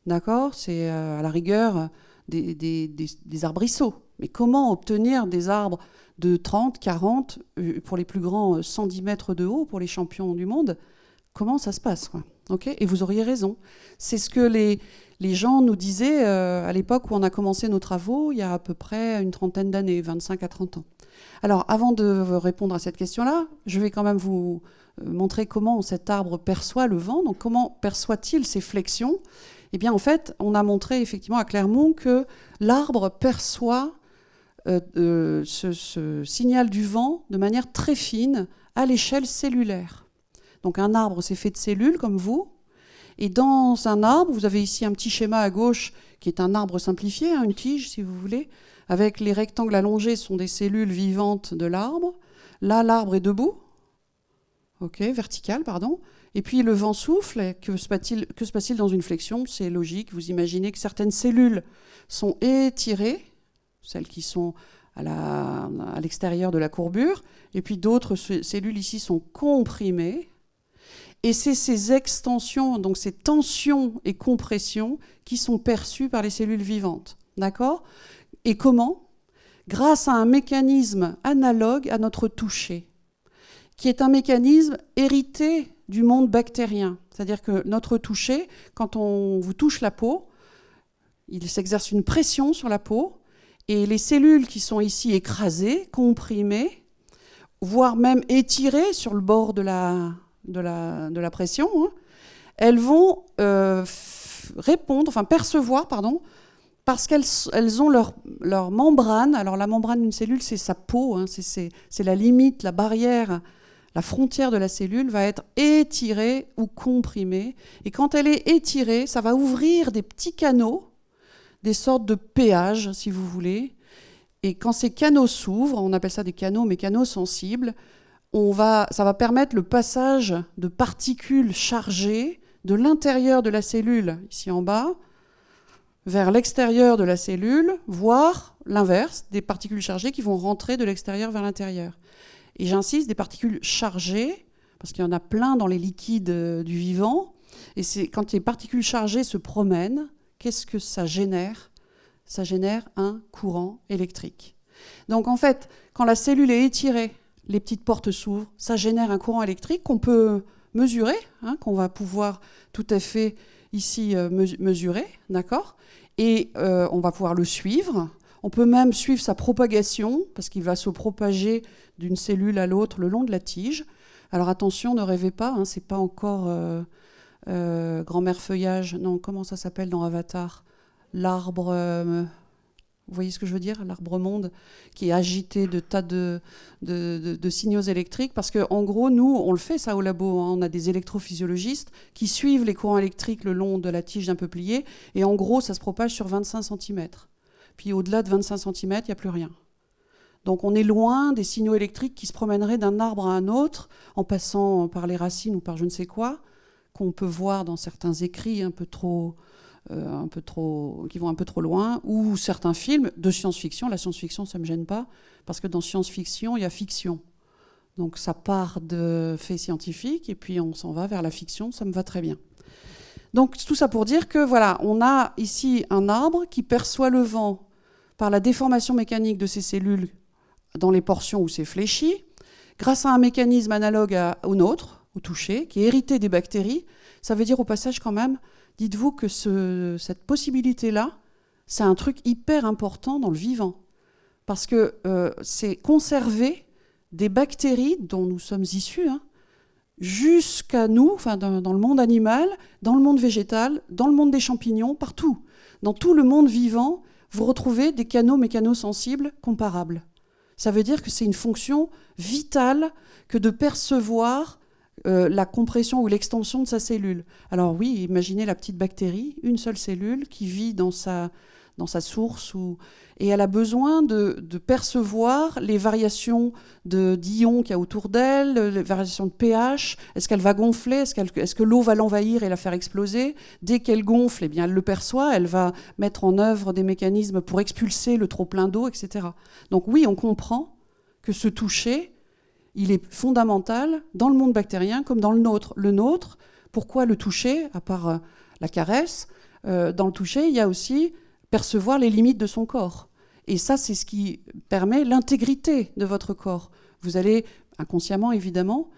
D'accord ? C'est à la rigueur des arbrisseaux. Mais comment obtenir des arbres de 30, 40, pour les plus grands 110 mètres de haut, pour les champions du monde ? Comment ça se passe, quoi ? Okay ? Et vous auriez raison. C'est ce que les gens nous disaient à l'époque où on a commencé nos travaux, il y a à peu près une trentaine d'années, 25 à 30 ans. Alors, avant de répondre à cette question-là, je vais quand même vous montrer comment cet arbre perçoit le vent. Donc, comment perçoit-il ces flexions ? Eh bien, en fait, on a montré effectivement à Clermont que l'arbre perçoit ce signal du vent de manière très fine à l'échelle cellulaire. Donc un arbre, c'est fait de cellules comme vous. Et dans un arbre, vous avez ici un petit schéma à gauche qui est un arbre simplifié, hein, une tige si vous voulez, avec les rectangles allongés sont des cellules vivantes de l'arbre. Là, l'arbre est debout, vertical, pardon. Et puis le vent souffle, que se passe-t-il dans une flexion? C'est logique, vous imaginez que certaines cellules sont étirées, celles qui sont à l'extérieur de la courbure, et puis d'autres cellules ici sont comprimées. Et c'est ces extensions, donc ces tensions et compressions qui sont perçues par les cellules vivantes. D'accord? Et comment? Grâce à un mécanisme analogue à notre toucher, qui est un mécanisme hérité du monde bactérien. C'est-à-dire que notre toucher, quand on vous touche la peau, il s'exerce une pression sur la peau, et les cellules qui sont ici écrasées, comprimées, voire même étirées sur le bord de la pression, hein, elles vont percevoir, parce qu'elles ont leur membrane. Alors la membrane d'une cellule, c'est sa peau, hein, c'est la limite, la barrière, la frontière de la cellule va être étirée ou comprimée. Et quand elle est étirée, ça va ouvrir des petits canaux, des sortes de péages, si vous voulez. Et quand ces canaux s'ouvrent, on appelle ça des canaux, mais canaux sensibles, ça va permettre le passage de particules chargées de l'intérieur de la cellule, ici en bas, vers l'extérieur de la cellule, voire l'inverse, des particules chargées qui vont rentrer de l'extérieur vers l'intérieur. Et j'insiste, des particules chargées, parce qu'il y en a plein dans les liquides du vivant, et c'est quand les particules chargées se promènent, qu'est-ce que ça génère? Ça génère un courant électrique. Donc en fait, quand la cellule est étirée, les petites portes s'ouvrent, ça génère un courant électrique qu'on peut mesurer, hein, qu'on va pouvoir tout à fait ici mesurer, d'accord? Et on va pouvoir le suivre. On peut même suivre sa propagation, parce qu'il va se propager d'une cellule à l'autre le long de la tige. Alors attention, ne rêvez pas, hein, c'est pas encore grand-mère feuillage, non, comment ça s'appelle dans Avatar? L'arbre, vous voyez ce que je veux dire? L'arbre monde qui est agité de tas de signaux électriques, parce qu'en gros, nous, on le fait ça au labo, hein, on a des électrophysiologistes qui suivent les courants électriques le long de la tige d'un peuplier, et en gros, ça se propage sur 25 cm. Puis au-delà de 25 cm, il n'y a plus rien. Donc on est loin des signaux électriques qui se promèneraient d'un arbre à un autre, en passant par les racines ou par je ne sais quoi, qu'on peut voir dans certains écrits qui vont un peu trop loin, ou certains films de science-fiction. La science-fiction, ça ne me gêne pas, parce que dans science-fiction, il y a fiction. Donc ça part de faits scientifiques, et puis on s'en va vers la fiction, ça me va très bien. Donc tout ça pour dire que voilà, on a ici un arbre qui perçoit le vent par la déformation mécanique de ses cellules dans les portions où c'est fléchi, grâce à un mécanisme analogue au nôtre, au toucher, qui est hérité des bactéries. Ça veut dire au passage quand même, dites-vous que cette possibilité-là, c'est un truc hyper important dans le vivant. Parce que c'est conserver des bactéries dont nous sommes issus, hein, jusqu'à nous, enfin dans le monde animal, dans le monde végétal, dans le monde des champignons, partout. Dans tout le monde vivant, vous retrouvez des canaux mécanosensibles comparables. Ça veut dire que c'est une fonction vitale que de percevoir la compression ou l'extension de sa cellule. Alors oui, imaginez la petite bactérie, une seule cellule qui vit dans sa source, et elle a besoin de percevoir les variations d'ions qu'il y a autour d'elle, les variations de pH. Est-ce qu'elle va gonfler? Est-ce que l'eau va l'envahir et la faire exploser? Dès qu'elle gonfle, eh bien, elle le perçoit, elle va mettre en œuvre des mécanismes pour expulser le trop-plein d'eau, etc. Donc oui, on comprend que ce toucher, il est fondamental dans le monde bactérien comme dans le nôtre. Le nôtre, pourquoi le toucher, à part la caresse? Dans le toucher, il y a aussi percevoir les limites de son corps. Et ça, c'est ce qui permet l'intégrité de votre corps. Vous allez, inconsciemment évidemment,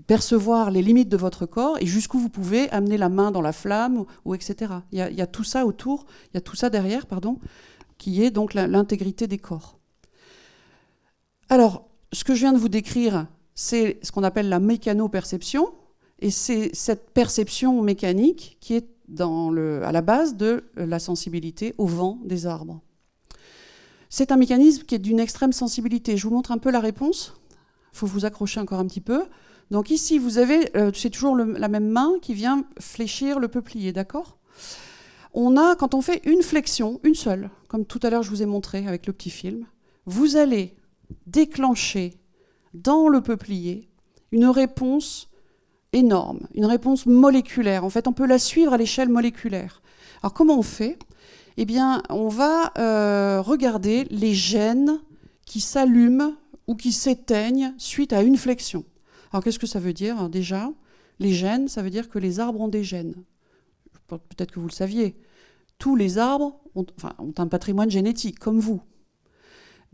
percevoir les limites de votre corps et jusqu'où vous pouvez amener la main dans la flamme, ou etc. Il y a tout ça autour, il y a tout ça derrière, qui est donc l'intégrité des corps. Alors, ce que je viens de vous décrire, c'est ce qu'on appelle la mécanoperception, et c'est cette perception mécanique qui est à la base de la sensibilité au vent des arbres. C'est un mécanisme qui est d'une extrême sensibilité. Je vous montre un peu la réponse. Il faut vous accrocher encore un petit peu. Donc ici, vous avez, c'est toujours la même main qui vient fléchir le peuplier, d'accord ? Quand on fait une flexion, une seule, comme tout à l'heure je vous ai montré avec le petit film, vous allez déclencher dans le peuplier une réponse énorme, une réponse moléculaire. En fait, on peut la suivre à l'échelle moléculaire. Alors comment on fait ? Eh bien, on va regarder les gènes qui s'allument ou qui s'éteignent suite à une flexion. Alors qu'est-ce que ça veut dire déjà ? Les gènes, ça veut dire que les arbres ont des gènes. Peut-être que vous le saviez. Tous les arbres ont un patrimoine génétique, comme vous.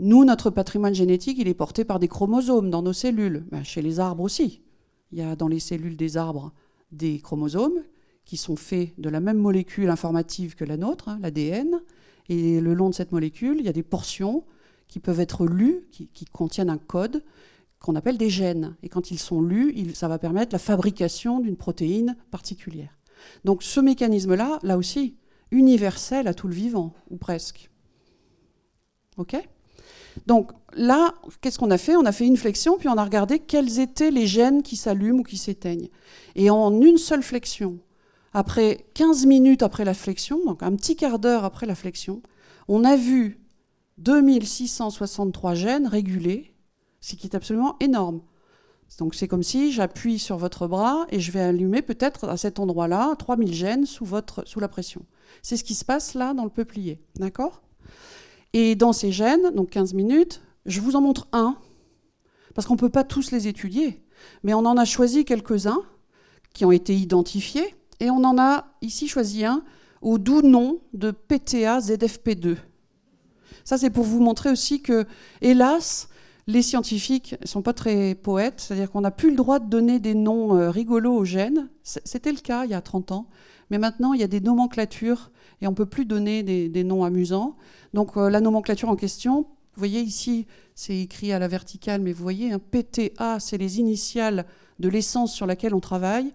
Nous, notre patrimoine génétique, il est porté par des chromosomes dans nos cellules. Ben, chez les arbres aussi. Il y a dans les cellules des arbres des chromosomes qui sont faits de la même molécule informative que la nôtre, l'ADN. Et le long de cette molécule, il y a des portions qui peuvent être lues, qui contiennent un code qu'on appelle des gènes. Et quand ils sont lus, ça va permettre la fabrication d'une protéine particulière. Donc ce mécanisme-là, là aussi, universel à tout le vivant, ou presque. OK ? Donc là, qu'est-ce qu'on a fait ? On a fait une flexion, puis on a regardé quels étaient les gènes qui s'allument ou qui s'éteignent. Et en une seule flexion, après 15 minutes après la flexion, donc un petit quart d'heure après la flexion, on a vu 2663 gènes régulés, ce qui est absolument énorme. Donc c'est comme si j'appuie sur votre bras et je vais allumer peut-être à cet endroit-là 3000 gènes sous la pression. C'est ce qui se passe là dans le peuplier, d'accord ? Et dans ces gènes, donc 15 minutes, je vous en montre un, parce qu'on ne peut pas tous les étudier, mais on en a choisi quelques-uns qui ont été identifiés, et on en a ici choisi un au doux nom de PTA-ZFP2. Ça, c'est pour vous montrer aussi que, hélas, les scientifiques ne sont pas très poètes, c'est-à-dire qu'on n'a plus le droit de donner des noms rigolos aux gènes. C'était le cas il y a 30 ans, mais maintenant, il y a des nomenclatures et on ne peut plus donner des noms amusants. Donc la nomenclature en question, vous voyez ici, c'est écrit à la verticale, mais vous voyez, PTA, c'est les initiales de l'essence sur laquelle on travaille.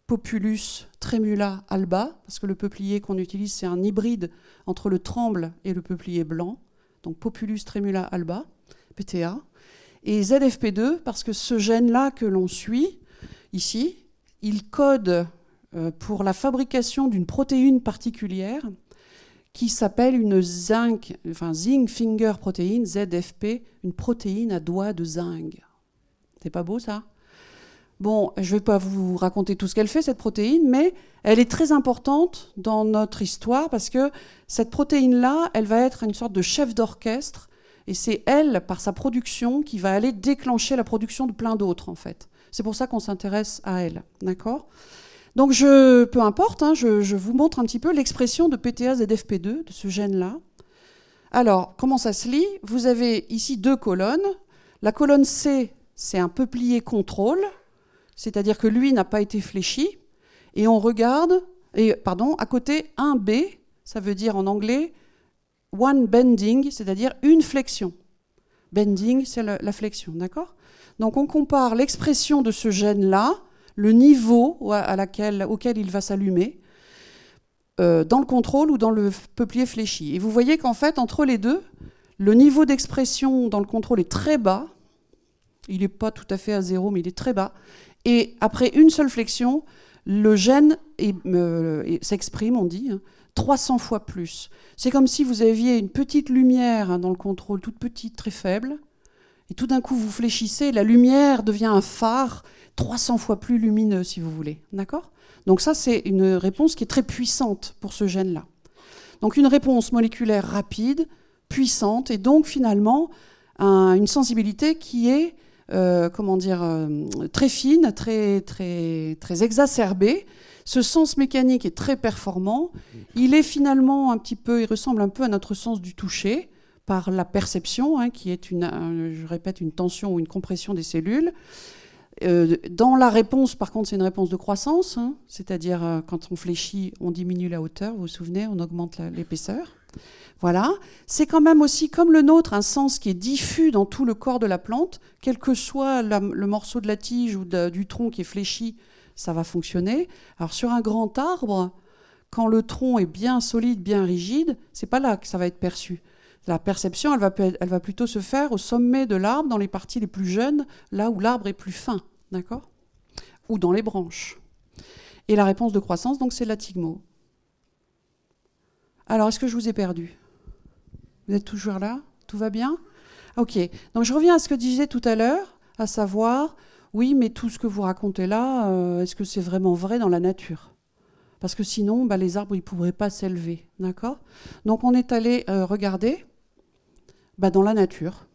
Populus tremula alba, parce que le peuplier qu'on utilise, c'est un hybride entre le tremble et le peuplier blanc. Donc Populus tremula alba, PTA. Et ZFP2, parce que ce gène-là que l'on suit, ici, il code pour la fabrication d'une protéine particulière qui s'appelle une zinc finger protein, ZFP, une protéine à doigt de zinc. C'est pas beau ça ? Bon, je ne vais pas vous raconter tout ce qu'elle fait, cette protéine, mais elle est très importante dans notre histoire parce que cette protéine-là, elle va être une sorte de chef d'orchestre et c'est elle, par sa production, qui va aller déclencher la production de plein d'autres, en fait. C'est pour ça qu'on s'intéresse à elle, d'accord ? Donc, peu importe, je vous montre un petit peu l'expression de PTA-ZFP2, de ce gène-là. Alors, comment ça se lit ? Vous avez ici 2 colonnes. La colonne C, c'est un peuplier contrôle, c'est-à-dire que lui n'a pas été fléchi. Et on regarde, à côté, 1B, ça veut dire en anglais one bending, c'est-à-dire une flexion. Bending, c'est la flexion, d'accord ? Donc, on compare l'expression de ce gène-là, le niveau auquel il va s'allumer, dans le contrôle ou dans le peuplier fléchi. Et vous voyez qu'en fait, entre les deux, le niveau d'expression dans le contrôle est très bas. Il n'est pas tout à fait à 0, mais il est très bas. Et après une seule flexion, le gène s'exprime, on dit, 300 fois plus. C'est comme si vous aviez une petite lumière dans le contrôle, toute petite, très faible, et tout d'un coup, vous fléchissez, la lumière devient un phare 300 fois plus lumineux, si vous voulez. D'accord ? Donc ça, c'est une réponse qui est très puissante pour ce gène-là. Donc une réponse moléculaire rapide, puissante, et donc finalement, une sensibilité qui est très fine, très, très, très exacerbée. Ce sens mécanique est très performant. Il est finalement il ressemble un peu à notre sens du toucher, par la perception, qui est une tension ou une compression des cellules. Dans la réponse, par contre, c'est une réponse de croissance, c'est-à-dire quand on fléchit, on diminue la hauteur, vous vous souvenez, on augmente l'épaisseur. Voilà. C'est quand même aussi, comme le nôtre, un sens qui est diffus dans tout le corps de la plante, quel que soit le morceau de la tige ou du tronc qui est fléchi, ça va fonctionner. Alors sur un grand arbre, quand le tronc est bien solide, bien rigide, c'est pas là que ça va être perçu. La perception, elle va plutôt se faire au sommet de l'arbre, dans les parties les plus jeunes, là où l'arbre est plus fin. d'accord? Ou dans les branches. Et la réponse de croissance, donc, c'est l'atigmo. Alors, est-ce que je vous ai perdu? Vous êtes toujours là? Tout va bien? Ok. Donc, je reviens à ce que disais tout à l'heure, à savoir, oui, mais tout ce que vous racontez là, est-ce que c'est vraiment vrai dans la nature? Parce que sinon, les arbres, ils ne pourraient pas s'élever, d'accord? Donc, on est allé regarder dans la nature.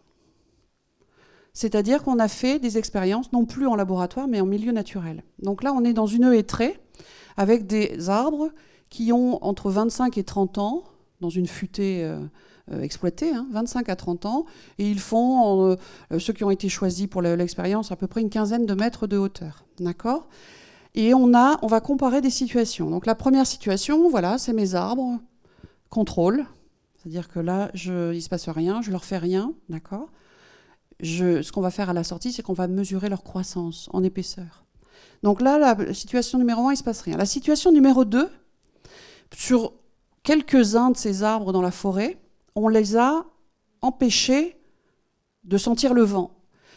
C'est-à-dire qu'on a fait des expériences, non plus en laboratoire, mais en milieu naturel. Donc là, on est dans une hêtraie avec des arbres qui ont entre 25 et 30 ans, dans une futée exploitée, 25 à 30 ans, et ils font, ceux qui ont été choisis pour l'expérience, à peu près une quinzaine de mètres de hauteur. D'accord ? Et on va comparer des situations. Donc la première situation, voilà, c'est mes arbres, contrôle, c'est-à-dire que là, il ne se passe rien, je ne leur fais rien, d'accord ? Ce qu'on va faire à la sortie, c'est qu'on va mesurer leur croissance en épaisseur. Donc là, la situation numéro 1, il ne se passe rien. La situation numéro 2, sur quelques-uns de ces arbres dans la forêt, on les a empêchés de sentir le vent.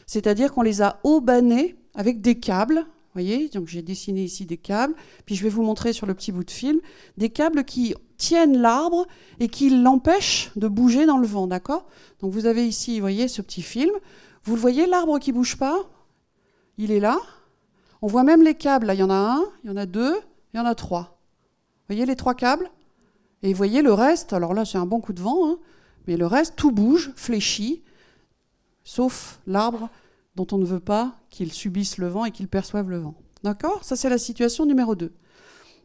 C'est-à-dire qu'on les a aubanés avec des câbles. Vous voyez, donc j'ai dessiné ici des câbles, puis je vais vous montrer sur le petit bout de film, des câbles qui tiennent l'arbre et qui l'empêchent de bouger dans le vent, d'accord ? Donc vous avez ici, vous voyez, ce petit film. Vous le voyez, l'arbre qui ne bouge pas, il est là. On voit même les câbles, là, il y en a un, il y en a deux, il y en a trois. Vous voyez les 3 câbles ? Et vous voyez le reste, alors là c'est un bon coup de vent, mais le reste, tout bouge, fléchit, sauf l'arbre dont on ne veut pas qu'il subisse le vent et qu'il perçoive le vent. D'accord ? Ça, c'est la situation numéro 2.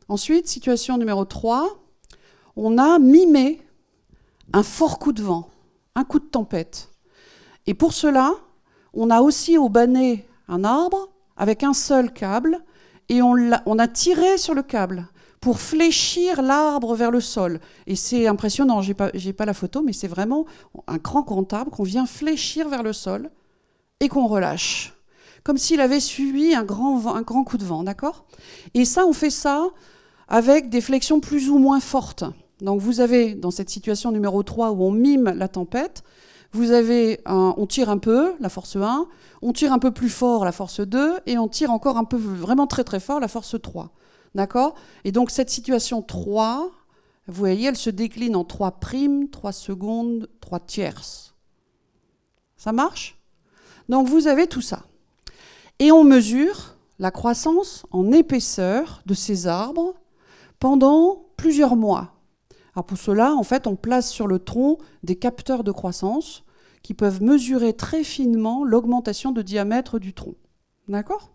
Ensuite, situation numéro 3, on a mimé un fort coup de vent, un coup de tempête. Et pour cela, on a aussi aubané un arbre avec un seul câble et on a tiré sur le câble pour fléchir l'arbre vers le sol. Et c'est impressionnant, j'ai pas la photo, mais c'est vraiment un grand arbre qu'on vient fléchir vers le sol et qu'on relâche, comme s'il avait subi un grand coup de vent, d'accord ? Et ça, on fait ça avec des flexions plus ou moins fortes. Donc vous avez, dans cette situation numéro 3 où on mime la tempête, on tire un peu, la force 1, on tire un peu plus fort, la force 2, et on tire encore un peu, vraiment très très fort, la force 3. D'accord ? Et donc cette situation 3, vous voyez, elle se décline en 3 primes, 3 secondes, 3 tierces. Ça marche ? Donc vous avez tout ça. Et on mesure la croissance en épaisseur de ces arbres pendant plusieurs mois. Alors pour cela, en fait, on place sur le tronc des capteurs de croissance qui peuvent mesurer très finement l'augmentation de diamètre du tronc. D'accord ?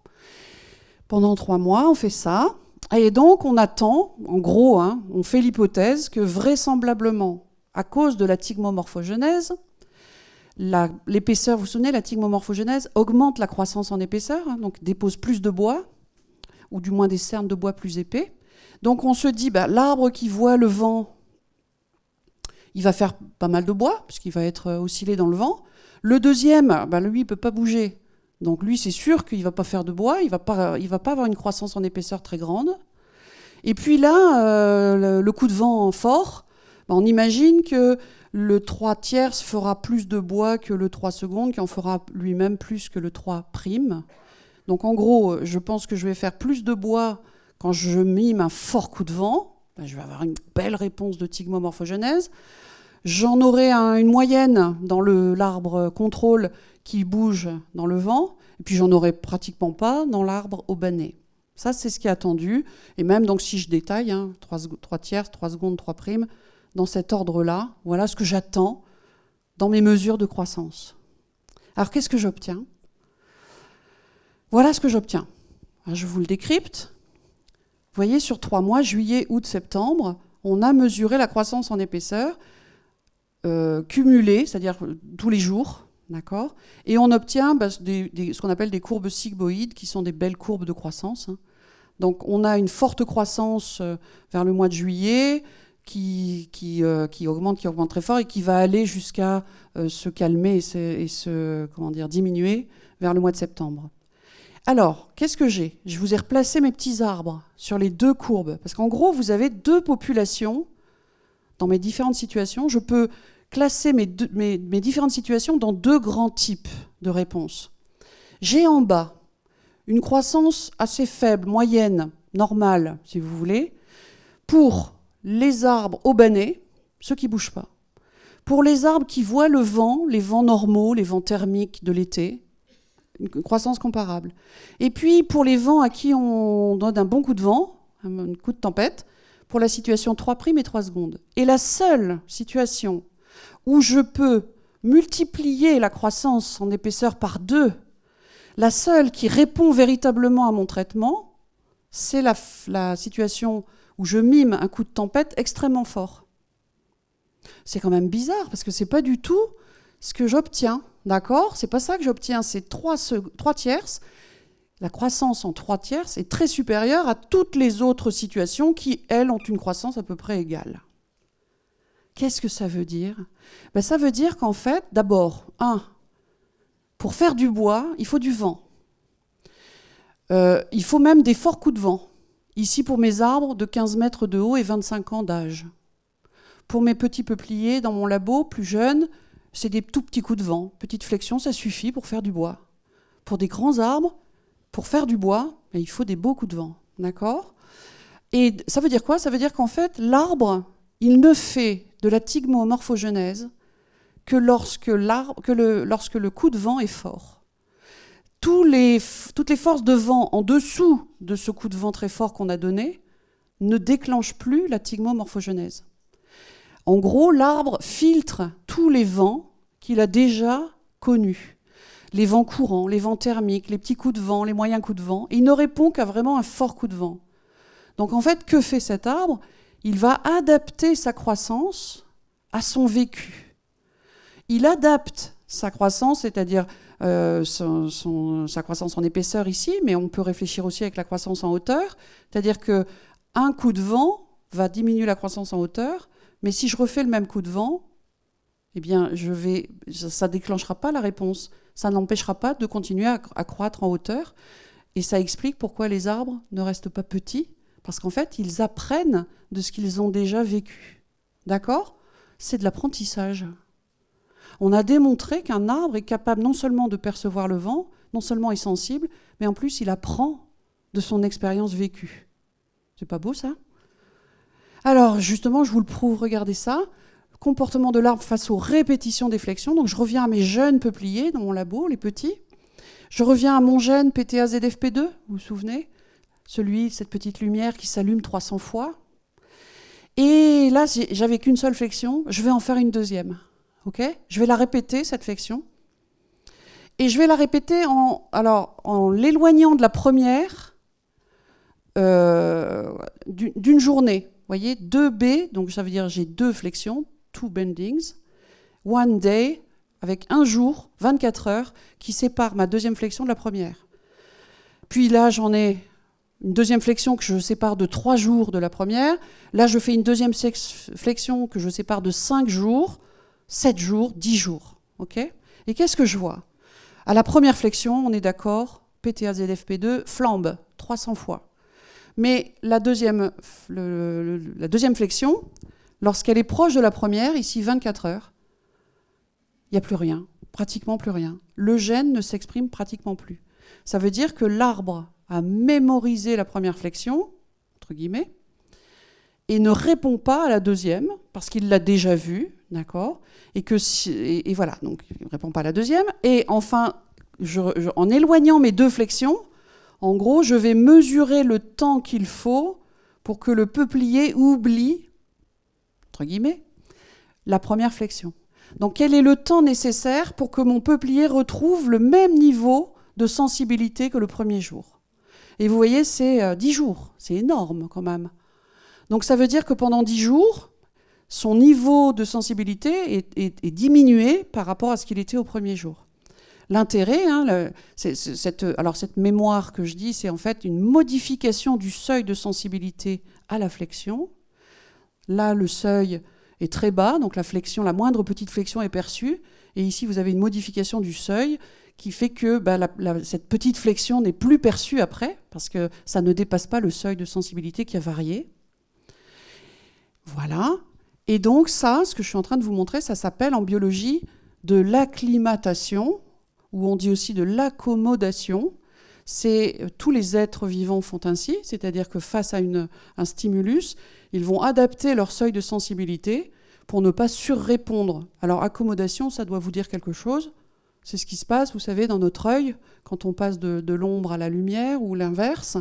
Pendant 3 mois, on fait ça. Et donc, on attend, en gros, on fait l'hypothèse que vraisemblablement, à cause de la thigmomorphogenèse, l'épaisseur, vous vous souvenez, la thigmomorphogenèse augmente la croissance en épaisseur, donc dépose plus de bois, ou du moins des cernes de bois plus épais. Donc on se dit, l'arbre qui voit le vent, il va faire pas mal de bois, puisqu'il va être oscillé dans le vent. Le deuxième, lui, il ne peut pas bouger. Donc lui, c'est sûr qu'il ne va pas faire de bois, il ne va pas avoir une croissance en épaisseur très grande. Et puis là, le coup de vent fort, on imagine que le 3 tierces fera plus de bois que le 3 secondes, qui en fera lui-même plus que le 3 prime. Donc en gros, je pense que je vais faire plus de bois quand je mime un fort coup de vent. Je vais avoir une belle réponse de thigmomorphogenèse. J'en aurai une moyenne dans l'arbre contrôle qui bouge dans le vent, et puis j'en aurai pratiquement pas dans l'arbre aubané. Ça, c'est ce qui est attendu. Et même donc si je détaille, 3 tierces, 3 secondes, 3 primes, dans cet ordre-là, voilà ce que j'attends dans mes mesures de croissance. Alors qu'est-ce que j'obtiens ? Voilà ce que j'obtiens. Alors, je vous le décrypte. Vous voyez, sur 3 mois, juillet, août, septembre, on a mesuré la croissance en épaisseur cumulée, c'est-à-dire tous les jours, d'accord ? Et on obtient ce qu'on appelle des courbes sigmoïdes, qui sont des belles courbes de croissance. Donc on a une forte croissance vers le mois de juillet, qui augmente très fort et qui va aller jusqu'à se calmer et diminuer vers le mois de septembre. Alors, qu'est-ce que j'ai ? Je vous ai replacé mes petits arbres sur les 2 courbes. Parce qu'en gros, vous avez 2 populations dans mes différentes situations. Je peux classer mes différentes situations dans 2 grands types de réponses. J'ai en bas une croissance assez faible, moyenne, normale, si vous voulez, pour les arbres aubanais, ceux qui ne bougent pas. Pour les arbres qui voient le vent, les vents normaux, les vents thermiques de l'été, une croissance comparable. Et puis pour les vents à qui on donne un bon coup de vent, un coup de tempête, pour la situation 3 primes et 3 secondes. Et la seule situation où je peux multiplier la croissance en épaisseur par 2, la seule qui répond véritablement à mon traitement, c'est la situation où je mime un coup de tempête extrêmement fort. C'est quand même bizarre, parce que c'est pas du tout ce que j'obtiens, d'accord ? C'est pas ça que j'obtiens, c'est 3 tierces. La croissance en 3 tierces est très supérieure à toutes les autres situations qui, elles, ont une croissance à peu près égale. Qu'est-ce que ça veut dire ? Ben, ça veut dire qu'en fait, d'abord, pour faire du bois, il faut du vent. Il faut même des forts coups de vent. Ici, pour mes arbres, de 15 mètres de haut et 25 ans d'âge. Pour mes petits peupliers, dans mon labo, plus jeunes, c'est des tout petits coups de vent. Petite flexion, ça suffit pour faire du bois. Pour des grands arbres, pour faire du bois, il faut des beaux coups de vent. D'accord ? Et ça veut dire quoi ? Ça veut dire qu'en fait, l'arbre, il ne fait de la thigmomorphogenèse que lorsque le coup de vent est fort. Toutes les forces de vent en dessous de ce coup de vent très fort qu'on a donné ne déclenchent plus la thigmomorphogenèse. En gros, l'arbre filtre tous les vents qu'il a déjà connus. Les vents courants, les vents thermiques, les petits coups de vent, les moyens coups de vent. Il ne répond qu'à vraiment un fort coup de vent. Donc en fait, que fait cet arbre ? Il va adapter sa croissance à son vécu. Il adapte sa croissance, c'est-à-dire sa croissance en épaisseur ici, mais on peut réfléchir aussi avec la croissance en hauteur. C'est-à-dire qu'un coup de vent va diminuer la croissance en hauteur, mais si je refais le même coup de vent, eh bien, ça ne déclenchera pas la réponse. Ça n'empêchera pas de continuer à croître en hauteur. Et ça explique pourquoi les arbres ne restent pas petits, parce qu'en fait, ils apprennent de ce qu'ils ont déjà vécu. D'accord ? C'est de l'apprentissage. On a démontré qu'un arbre est capable non seulement de percevoir le vent, non seulement est sensible, mais en plus, il apprend de son expérience vécue. C'est pas beau, ça ? Alors, justement, je vous le prouve, regardez ça. Comportement de l'arbre face aux répétitions des flexions. Donc, je reviens à mes jeunes peupliers dans mon labo, les petits. Je reviens à mon gène PTA-ZFP2, vous vous souvenez ? Cette petite lumière qui s'allume 300 fois. Et là, j'avais qu'une seule flexion. Je vais en faire une deuxième. Ok ? Je vais la répéter, cette flexion. Et je vais la répéter en l'éloignant de la première d'une journée. Vous voyez, 2B, donc ça veut dire j'ai 2 flexions, 2 bendings, 1 day, avec un jour, 24 heures, qui sépare ma deuxième flexion de la première. Puis là, j'en ai une deuxième flexion que je sépare de 3 jours de la première. Là, je fais une deuxième flexion que je sépare de 5 jours, 7 jours, 10 jours. Okay ? Et qu'est-ce que je vois ? À la première flexion, on est d'accord, PTA-ZFP2 flambe 300 fois. Mais la deuxième flexion, lorsqu'elle est proche de la première, ici 24 heures, il n'y a plus rien, pratiquement plus rien. Le gène ne s'exprime pratiquement plus. Ça veut dire que l'arbre a mémorisé la première flexion, entre guillemets, et ne répond pas à la deuxième, parce qu'il l'a déjà vue, d'accord ? Et voilà, donc il ne répond pas à la deuxième. Et enfin, en éloignant mes 2 flexions, en gros, je vais mesurer le temps qu'il faut pour que le peuplier oublie, entre guillemets, la première flexion. Donc, quel est le temps nécessaire pour que mon peuplier retrouve le même niveau de sensibilité que le premier jour ? Et vous voyez, c'est 10 jours. C'est énorme, quand même. Donc, ça veut dire que pendant 10 jours, son niveau de sensibilité est diminué par rapport à ce qu'il était au premier jour. L'intérêt, cette mémoire que je dis, c'est en fait une modification du seuil de sensibilité à la flexion. Là, le seuil est très bas, donc la moindre petite flexion est perçue. Et ici, vous avez une modification du seuil qui fait que cette petite flexion n'est plus perçue après, parce que ça ne dépasse pas le seuil de sensibilité qui a varié. Voilà. Et donc ça, ce que je suis en train de vous montrer, ça s'appelle en biologie de l'acclimatation, ou on dit aussi de l'accommodation. tous les êtres vivants font ainsi, c'est-à-dire que face à un stimulus, ils vont adapter leur seuil de sensibilité pour ne pas surrépondre. Alors, accommodation, ça doit vous dire quelque chose. C'est ce qui se passe, vous savez, dans notre œil, quand on passe de l'ombre à la lumière ou l'inverse.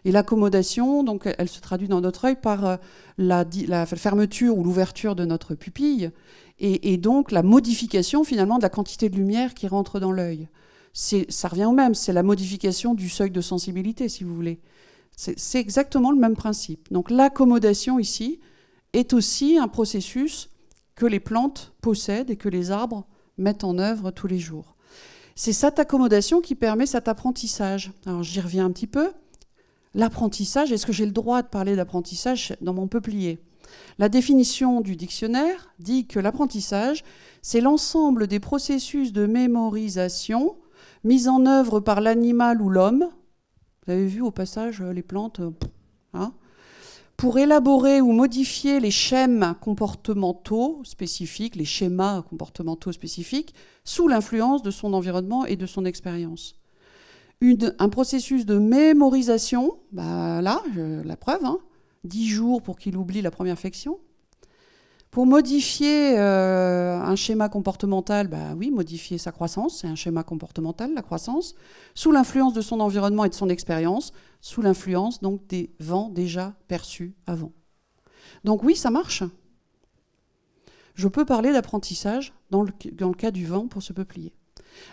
Et l'accommodation, donc, elle se traduit dans notre œil par la fermeture ou l'ouverture de notre pupille et donc la modification, finalement, de la quantité de lumière qui rentre dans l'œil. Ça revient au même, c'est la modification du seuil de sensibilité, si vous voulez. C'est exactement le même principe. Donc l'accommodation ici est aussi un processus que les plantes possèdent et que les arbres mettent en œuvre tous les jours. C'est cette accommodation qui permet cet apprentissage. Alors j'y reviens un petit peu. L'apprentissage, est-ce que j'ai le droit de parler d'apprentissage dans mon peuplier ? La définition du dictionnaire dit que l'apprentissage, c'est l'ensemble des processus de mémorisation mis en œuvre par l'animal ou l'homme. Vous avez vu au passage les plantes, hein, pour élaborer ou modifier les schèmes comportementaux spécifiques, les schémas comportementaux spécifiques, sous l'influence de son environnement et de son expérience. Un processus de mémorisation, là, la preuve, 10 jours pour qu'il oublie la première flexion. Pour modifier un schéma comportemental, oui, modifier sa croissance, c'est un schéma comportemental, la croissance, sous l'influence de son environnement et de son expérience, sous l'influence donc des vents déjà perçus avant. Donc oui, ça marche. Je peux parler d'apprentissage dans le cas du vent pour ce peuplier.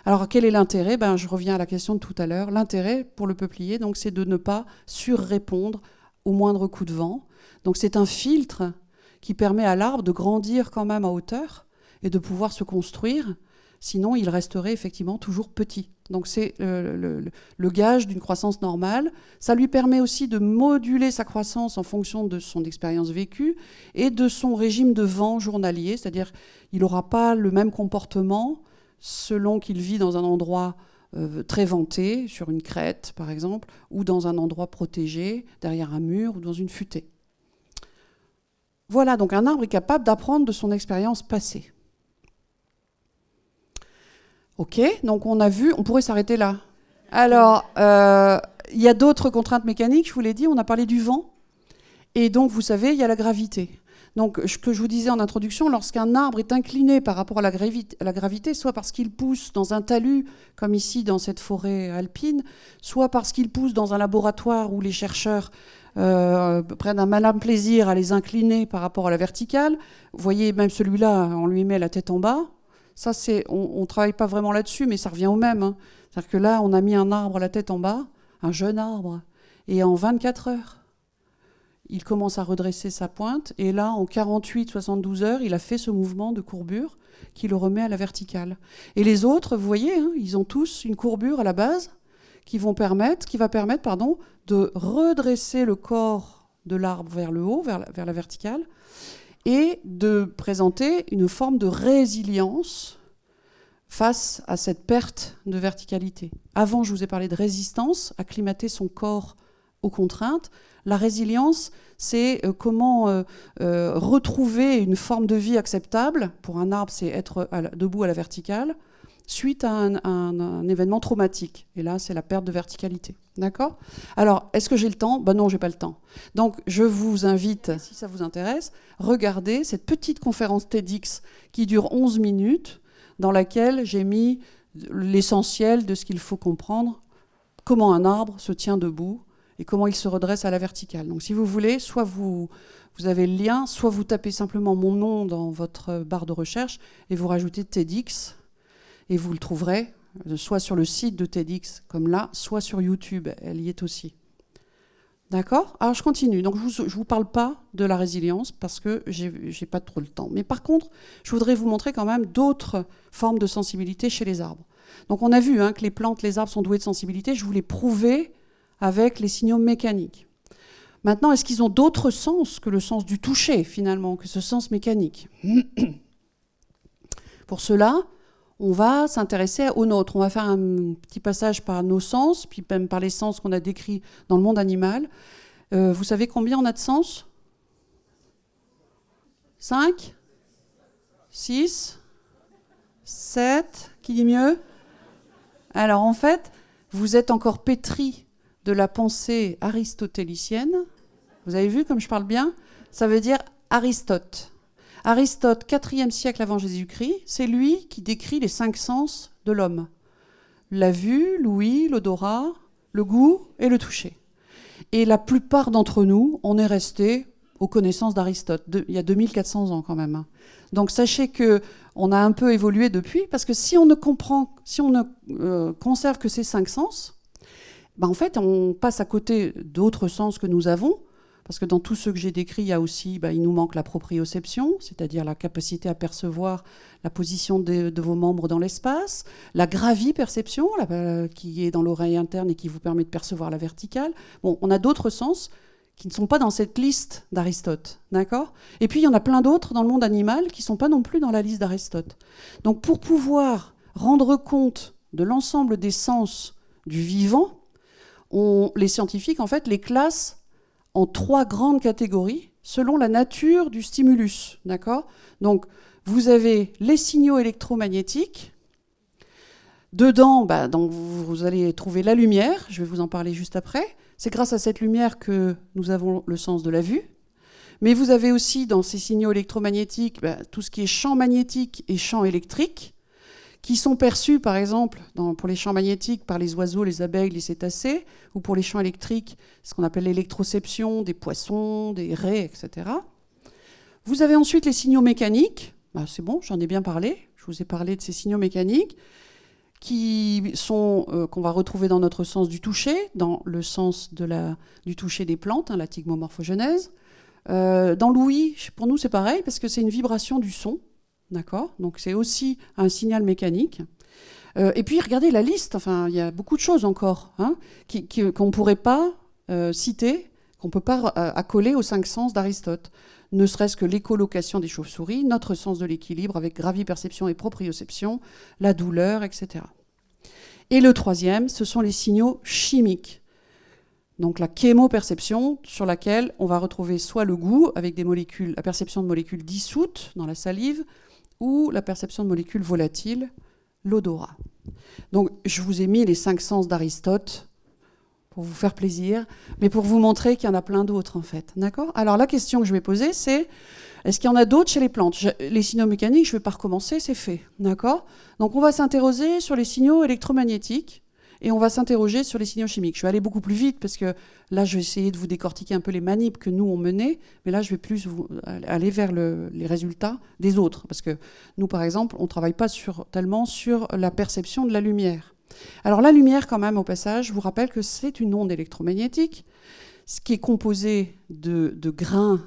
Alors quel est l'intérêt ? Je reviens à la question de tout à l'heure. L'intérêt pour le peuplier, donc, c'est de ne pas surrépondre au moindre coup de vent. Donc c'est un filtre qui permet à l'arbre de grandir quand même à hauteur et de pouvoir se construire, sinon il resterait effectivement toujours petit. Donc c'est le gage d'une croissance normale. Ça lui permet aussi de moduler sa croissance en fonction de son expérience vécue et de son régime de vent journalier, c'est-à-dire qu'il n'aura pas le même comportement selon qu'il vit dans un endroit très venté, sur une crête par exemple, ou dans un endroit protégé, derrière un mur ou dans une futaie. Voilà, donc un arbre est capable d'apprendre de son expérience passée. Ok, donc on a vu, on pourrait s'arrêter là. Alors, il y a d'autres contraintes mécaniques, je vous l'ai dit, on a parlé du vent. Et donc, vous savez, il y a la gravité. Donc, ce que je vous disais en introduction, lorsqu'un arbre est incliné par rapport à la gravité, soit parce qu'il pousse dans un talus, comme ici dans cette forêt alpine, soit parce qu'il pousse dans un laboratoire où les chercheurs prennent un malin plaisir à les incliner par rapport à la verticale. Vous voyez, même celui-là, on lui met la tête en bas. Ça, on ne travaille pas vraiment là-dessus, mais ça revient au même. C'est-à-dire que là, on a mis un arbre la tête en bas, un jeune arbre, et en 24 heures, il commence à redresser sa pointe, et là, en 48-72 heures, il a fait ce mouvement de courbure qui le remet à la verticale. Et les autres, vous voyez, ils ont tous une courbure à la base qui va permettre de redresser le corps de l'arbre vers le haut, vers la verticale, et de présenter une forme de résilience face à cette perte de verticalité. Avant, je vous ai parlé de résistance, acclimater son corps aux contraintes. La résilience, c'est comment retrouver une forme de vie acceptable. Pour un arbre, c'est être debout à la verticale, suite à un événement traumatique. Et là, c'est la perte de verticalité. D'accord ? Alors, est-ce que j'ai le temps ? Non, j'ai pas le temps. Donc, je vous invite, si ça vous intéresse, regardez cette petite conférence TEDx qui dure 11 minutes, dans laquelle j'ai mis l'essentiel de ce qu'il faut comprendre, comment un arbre se tient debout et comment il se redresse à la verticale. Donc, si vous voulez, soit vous avez le lien, soit vous tapez simplement mon nom dans votre barre de recherche et vous rajoutez TEDx, et vous le trouverez soit sur le site de TEDx, comme là, soit sur YouTube, elle y est aussi. D'accord ? Alors je continue. Donc je ne vous parle pas de la résilience parce que je n'ai pas trop le temps. Mais par contre, je voudrais vous montrer quand même d'autres formes de sensibilité chez les arbres. Donc on a vu que les plantes, les arbres sont doués de sensibilité. Je vous l'ai prouvé avec les signaux mécaniques. Maintenant, est-ce qu'ils ont d'autres sens que le sens du toucher, finalement, que ce sens mécanique ? Pour cela, on va s'intéresser aux nôtres. On va faire un petit passage par nos sens, puis même par les sens qu'on a décrits dans le monde animal. Vous savez combien on a de sens ? 5 ? 6 ? 7 ? Qui dit mieux ? Alors en fait, vous êtes encore pétri de la pensée aristotélicienne. Vous avez vu comme je parle bien? Ça veut dire Aristote. Aristote, 4e siècle avant Jésus-Christ, c'est lui qui décrit les 5 sens de l'homme. La vue, l'ouïe, l'odorat, le goût et le toucher. Et la plupart d'entre nous, on est restés aux connaissances d'Aristote, il y a 2400 ans quand même. Donc sachez qu'on a un peu évolué depuis, parce que si on ne conserve que ces 5 sens, ben en fait on passe à côté d'autres sens que nous avons, parce que dans tous ceux que j'ai décrits, il y a aussi, il nous manque la proprioception, c'est-à-dire la capacité à percevoir la position de vos membres dans l'espace, la graviperception, qui est dans l'oreille interne et qui vous permet de percevoir la verticale. Bon, on a d'autres sens qui ne sont pas dans cette liste d'Aristote, d'accord ? Et puis il y en a plein d'autres dans le monde animal qui ne sont pas non plus dans la liste d'Aristote. Donc pour pouvoir rendre compte de l'ensemble des sens du vivant, les scientifiques en fait les classent en 3 grandes catégories selon la nature du stimulus, d'accord ? Donc vous avez les signaux électromagnétiques. Dedans, donc vous allez trouver la lumière, je vais vous en parler juste après. C'est grâce à cette lumière que nous avons le sens de la vue. Mais vous avez aussi dans ces signaux électromagnétiques tout ce qui est champ magnétique et champ électrique, qui sont perçus par exemple pour les champs magnétiques par les oiseaux, les abeilles, les cétacés, ou pour les champs électriques, ce qu'on appelle l'électroception des poissons, des raies, etc. Vous avez ensuite les signaux mécaniques. C'est bon, j'en ai bien parlé. Je vous ai parlé de ces signaux mécaniques qu'on va retrouver dans notre sens du toucher, dans le sens du toucher des plantes, la thigmomorphogenèse. Dans l'ouïe, pour nous, c'est pareil, parce que c'est une vibration du son. D'accord ? Donc c'est aussi un signal mécanique. Et puis regardez la liste, il y a beaucoup de choses encore qu'on ne pourrait pas citer, qu'on ne peut pas accoler aux 5 sens d'Aristote. Ne serait-ce que l'écholocation des chauves-souris, notre sens de l'équilibre avec graviperception et proprioception, la douleur, etc. Et le 3e, ce sont les signaux chimiques. Donc la chémoperception, sur laquelle on va retrouver soit le goût, avec la perception de molécules dissoutes dans la salive, ou la perception de molécules volatiles, l'odorat. Donc je vous ai mis les 5 sens d'Aristote pour vous faire plaisir, mais pour vous montrer qu'il y en a plein d'autres en fait. D'accord ? Alors la question que je vais poser, c'est est-ce qu'il y en a d'autres chez les plantes ? Les signaux mécaniques, je ne vais pas recommencer, c'est fait. D'accord ? Donc on va s'interroger sur les signaux électromagnétiques et on va s'interroger sur les signaux chimiques. Je vais aller beaucoup plus vite parce que là, je vais essayer de vous décortiquer un peu les manips que nous, on menait, mais là, je vais plus aller vers les résultats des autres. Parce que nous, par exemple, on ne travaille pas tellement sur la perception de la lumière. Alors la lumière, quand même, au passage, je vous rappelle que c'est une onde électromagnétique, ce qui est composé de grains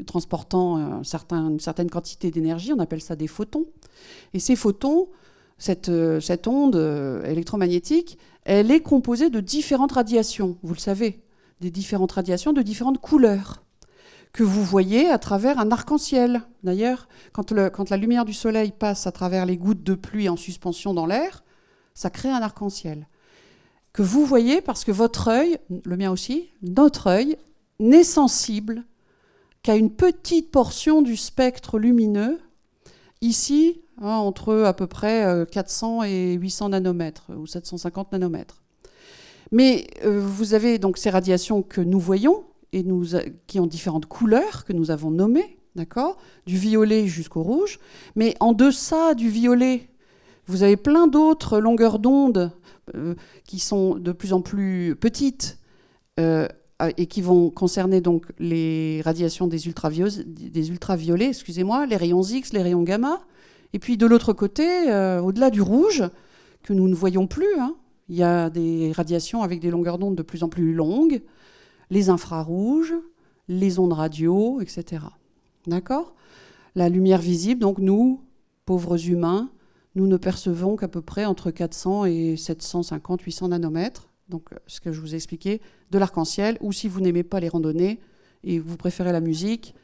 transportant une certaine quantité d'énergie, on appelle ça des photons. Et ces photons, cette onde électromagnétique, elle est composée de différentes radiations, vous le savez, des différentes radiations de différentes couleurs, que vous voyez à travers un arc-en-ciel. D'ailleurs, quand la lumière du soleil passe à travers les gouttes de pluie en suspension dans l'air, ça crée un arc-en-ciel. Que vous voyez parce que votre œil, le mien aussi, notre œil, n'est sensible qu'à une petite portion du spectre lumineux, ici, entre à peu près 400 et 800 nanomètres, ou 750 nanomètres. Mais vous avez donc ces radiations que nous voyons, et qui ont différentes couleurs, que nous avons nommées, d'accord, du violet jusqu'au rouge. Mais en deçà du violet, vous avez plein d'autres longueurs d'onde qui sont de plus en plus petites, et qui vont concerner donc les radiations des ultraviolets, excusez-moi, les rayons X, les rayons gamma. Et puis de l'autre côté, au-delà du rouge, que nous ne voyons plus, il y a des radiations avec des longueurs d'onde de plus en plus longues, les infrarouges, les ondes radio, etc. D'accord ? La lumière visible, donc nous, pauvres humains, nous ne percevons qu'à peu près entre 400 et 750, 800 nanomètres. Donc, ce que je vous ai expliqué, de l'arc-en-ciel, ou si vous n'aimez pas les randonnées et vous préférez la musique,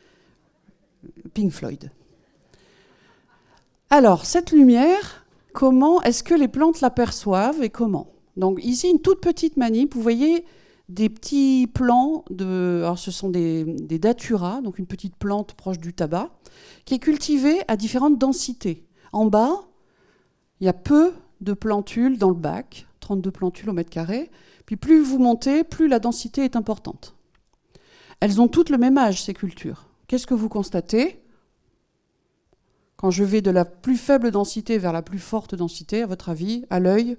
Pink Floyd. Alors, cette lumière, comment est-ce que les plantes l'aperçoivent et comment ? Donc, ici, une toute petite manip, vous voyez des petits plants alors ce sont des datura, donc une petite plante proche du tabac, qui est cultivée à différentes densités. En bas, il y a peu de plantules dans le bac, 32 plantules au mètre carré. Puis plus vous montez, plus la densité est importante. Elles ont toutes le même âge, ces cultures. Qu'est-ce que vous constatez quand je vais de la plus faible densité vers la plus forte densité, à votre avis, à l'œil?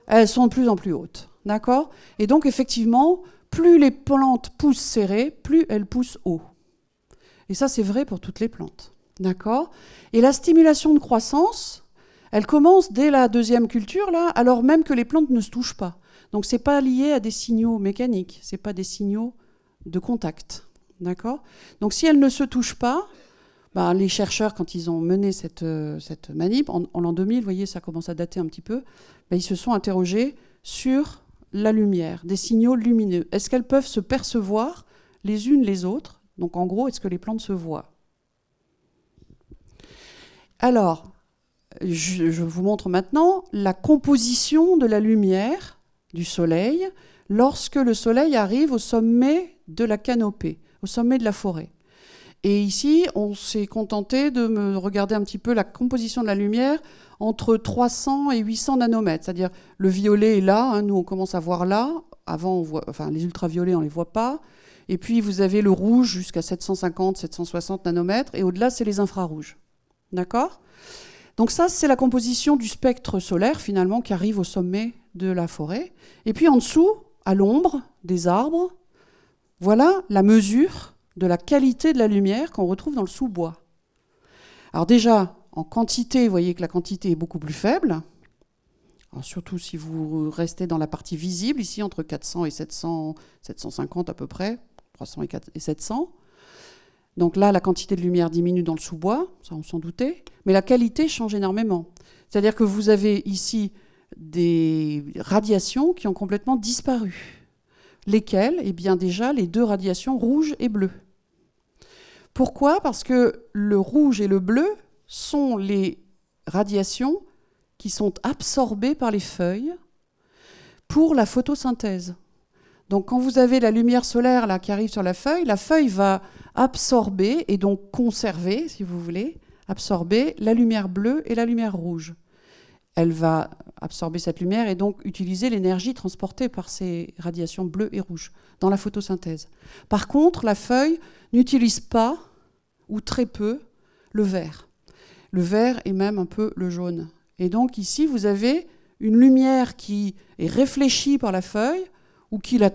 Elles sont de plus en plus hautes. D'accord? Et donc, effectivement, plus les plantes poussent serrées, plus elles poussent haut. Et ça, c'est vrai pour toutes les plantes. D'accord? Et la stimulation de croissance, elle commence dès la deuxième culture, là, alors même que les plantes ne se touchent pas. Donc, ce n'est pas lié à des signaux mécaniques, ce n'est pas des signaux de contact. D'accord? Donc, si elles ne se touchent pas, les chercheurs, quand ils ont mené cette manip, en l'an 2000, vous voyez, ça commence à dater un petit peu, ils se sont interrogés sur la lumière, des signaux lumineux. Est-ce qu'elles peuvent se percevoir les unes les autres? Donc en gros, est-ce que les plantes se voient? Alors, je vous montre maintenant la composition de la lumière du soleil lorsque le soleil arrive au sommet de la canopée, au sommet de la forêt. Et ici, on s'est contenté de me regarder un petit peu la composition de la lumière entre 300 et 800 nanomètres. C'est-à-dire, le violet est là, nous on commence à voir là. Avant, les ultraviolets, on ne les voit pas. Et puis, vous avez le rouge jusqu'à 750, 760 nanomètres. Et au-delà, c'est les infrarouges. D'accord? Donc ça, c'est la composition du spectre solaire, finalement, qui arrive au sommet de la forêt. Et puis, en dessous, à l'ombre des arbres, voilà la mesure de la qualité de la lumière qu'on retrouve dans le sous-bois. Alors déjà, en quantité, vous voyez que la quantité est beaucoup plus faible. Alors surtout si vous restez dans la partie visible, ici entre 400 et 700, 750 à peu près, 300 et 700. Donc là, la quantité de lumière diminue dans le sous-bois, ça on s'en doutait, mais la qualité change énormément. C'est-à-dire que vous avez ici des radiations qui ont complètement disparu. Lesquelles? Eh bien déjà, les deux radiations rouge et bleu. Pourquoi? Parce que le rouge et le bleu sont les radiations qui sont absorbées par les feuilles pour la photosynthèse. Donc quand vous avez la lumière solaire là, qui arrive sur la feuille va absorber et donc conserver, si vous voulez, absorber la lumière bleue et la lumière rouge. Elle va absorber cette lumière et donc utiliser l'énergie transportée par ces radiations bleues et rouges dans la photosynthèse. Par contre, la feuille n'utilise pas, ou très peu, le vert. Le vert et même un peu le jaune. Et donc ici, vous avez une lumière qui est réfléchie par la feuille ou qui la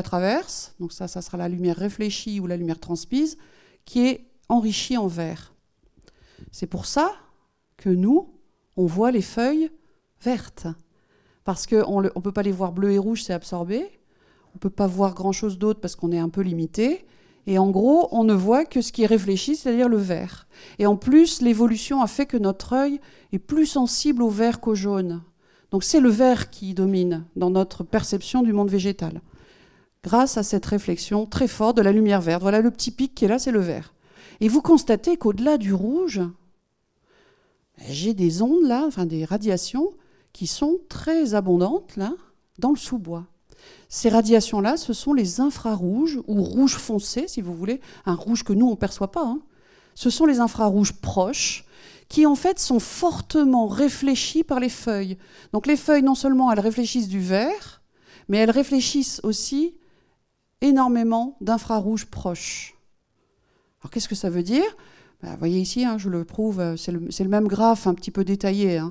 traverse. Donc ça sera la lumière réfléchie ou la lumière transmise qui est enrichie en vert. C'est pour ça que nous, on voit les feuilles vertes. Parce qu'on ne peut pas les voir bleues et rouges, c'est absorbé. On ne peut pas voir grand-chose d'autre parce qu'on est un peu limité. Et en gros, on ne voit que ce qui est réfléchi, c'est-à-dire le vert. Et en plus, l'évolution a fait que notre œil est plus sensible au vert qu'au jaune. Donc c'est le vert qui domine dans notre perception du monde végétal. Grâce à cette réflexion très forte de la lumière verte. Voilà le petit pic qui est là, c'est le vert. Et vous constatez qu'au-delà du rouge, j'ai des ondes là, des radiations qui sont très abondantes là, dans le sous-bois. Ces radiations-là, ce sont les infrarouges, ou rouges foncés, si vous voulez, un rouge que nous, on ne perçoit pas. Ce sont les infrarouges proches, qui en fait sont fortement réfléchis par les feuilles. Donc les feuilles, non seulement elles réfléchissent du vert, mais elles réfléchissent aussi énormément d'infrarouges proches. Alors qu'est-ce que ça veut dire? Vous voyez ici, je le prouve, c'est le même graphe un petit peu détaillé,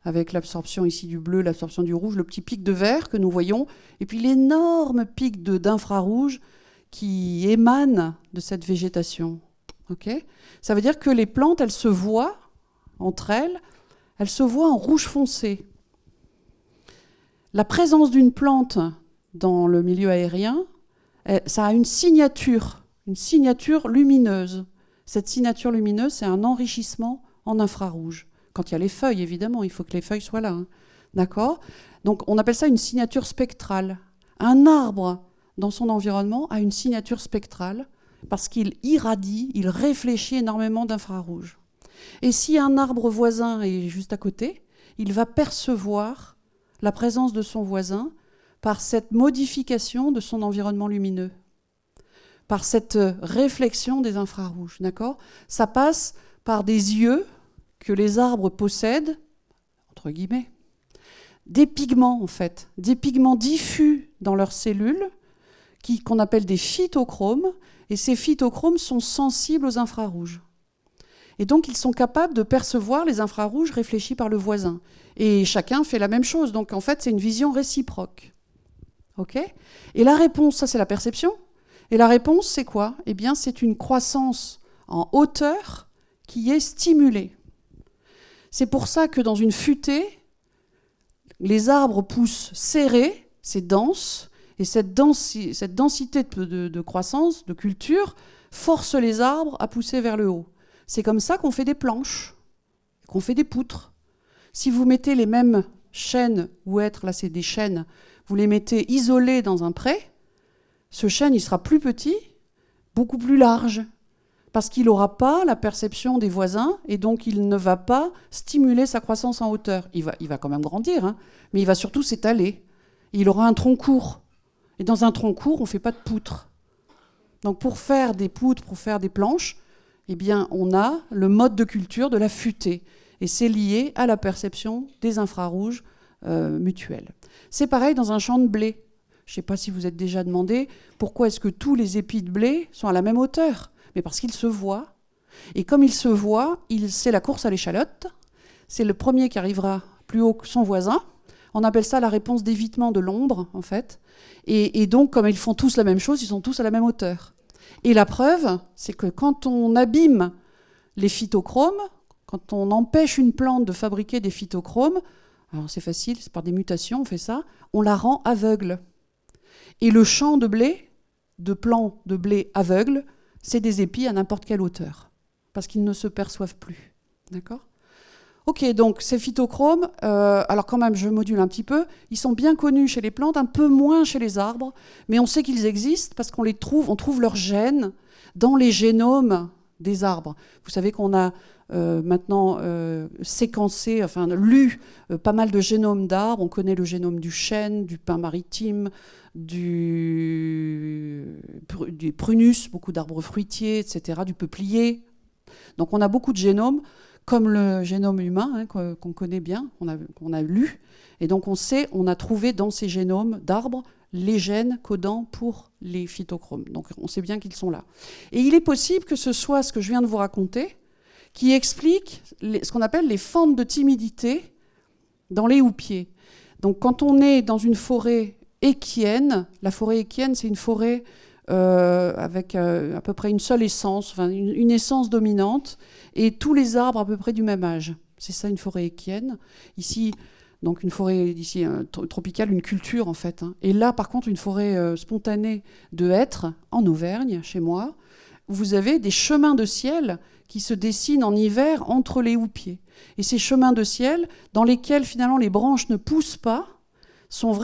avec l'absorption ici du bleu, l'absorption du rouge, le petit pic de vert que nous voyons, et puis l'énorme pic d'infrarouge qui émane de cette végétation. Okay? Ça veut dire que les plantes, elles se voient entre elles se voient en rouge foncé. La présence d'une plante dans le milieu aérien, ça a une signature lumineuse. Cette signature lumineuse, c'est un enrichissement en infrarouge. Quand il y a les feuilles, évidemment, il faut que les feuilles soient là. D'accord? Donc, on appelle ça une signature spectrale. Un arbre, dans son environnement, a une signature spectrale parce qu'il irradie, il réfléchit énormément d'infrarouge. Et si un arbre voisin est juste à côté, il va percevoir la présence de son voisin par cette modification de son environnement lumineux, par cette réflexion des infrarouges. D'accord? Ça passe par des yeux que les arbres possèdent, entre guillemets, des pigments, en fait, des pigments diffus dans leurs cellules, qu'on appelle des phytochromes, et ces phytochromes sont sensibles aux infrarouges. Et donc, ils sont capables de percevoir les infrarouges réfléchis par le voisin. Et chacun fait la même chose. Donc, en fait, c'est une vision réciproque. OK ? Et la réponse, ça, c'est la perception. Et la réponse, c'est quoi ? Eh bien, c'est une croissance en hauteur qui est stimulée. C'est pour ça que dans une futaie, les arbres poussent serrés, c'est dense, et cette densité de croissance, de culture, force les arbres à pousser vers le haut. C'est comme ça qu'on fait des planches, qu'on fait des poutres. Si vous mettez les mêmes chênes ou hêtres, là c'est des chênes, vous les mettez isolés dans un pré, ce chêne il sera plus petit, beaucoup plus large, parce qu'il n'aura pas la perception des voisins et donc il ne va pas stimuler sa croissance en hauteur. Il va quand même grandir, hein, mais il va surtout s'étaler. Il aura un tronc court. Et dans un tronc court, on ne fait pas de poutres. Donc pour faire des poutres, pour faire des planches, eh bien, on a le mode de culture de la futaie. Et c'est lié à la perception des infrarouges mutuels. C'est pareil dans un champ de blé. Je ne sais pas si vous êtes déjà demandé pourquoi est-ce que tous les épis de blé sont à la même hauteur. Mais parce qu'ils se voient. Et comme ils se voient, c'est la course à l'échalote. C'est le premier qui arrivera plus haut que son voisin. On appelle ça la réponse d'évitement de l'ombre, en fait. Et donc, comme ils font tous la même chose, ils sont tous à la même hauteur. Et la preuve, c'est que quand on abîme les phytochromes, quand on empêche une plante de fabriquer des phytochromes, alors c'est facile, c'est par des mutations, on fait ça, on la rend aveugle. Et le champ de blé, de plants de blé aveugles, c'est des épis à n'importe quelle hauteur, parce qu'ils ne se perçoivent plus. D'accord ? Ok, donc ces phytochromes, alors quand même je module un petit peu, ils sont bien connus chez les plantes, un peu moins chez les arbres, mais on sait qu'ils existent parce qu'on on trouve leurs gènes dans les génomes des arbres. Vous savez qu'on a maintenant séquencé, enfin lu pas mal de génomes d'arbres. On connaît le génome du chêne, du pin maritime, du prunus, beaucoup d'arbres fruitiers, etc., du peuplier. Donc on a beaucoup de génomes, comme le génome humain, hein, qu'on connaît bien, qu'on a lu. Et donc on a trouvé dans ces génomes d'arbres les gènes codants pour les phytochromes. Donc on sait bien qu'ils sont là. Et il est possible que ce soit ce que je viens de vous raconter qui explique ce qu'on appelle les fentes de timidité dans les houppiers. Donc quand on est dans une forêt équienne, la forêt équienne, c'est une forêt avec à peu près une seule essence, enfin une essence dominante, et tous les arbres à peu près du même âge. C'est ça une forêt équienne. Ici, donc une forêt ici, tropicale, une culture en fait. Hein. Et là, par contre, une forêt spontanée de hêtres, en Auvergne, chez moi, vous avez des chemins de ciel qui se dessinent en hiver entre les houppiers. Et ces chemins de ciel, dans lesquels finalement les branches ne poussent pas, sont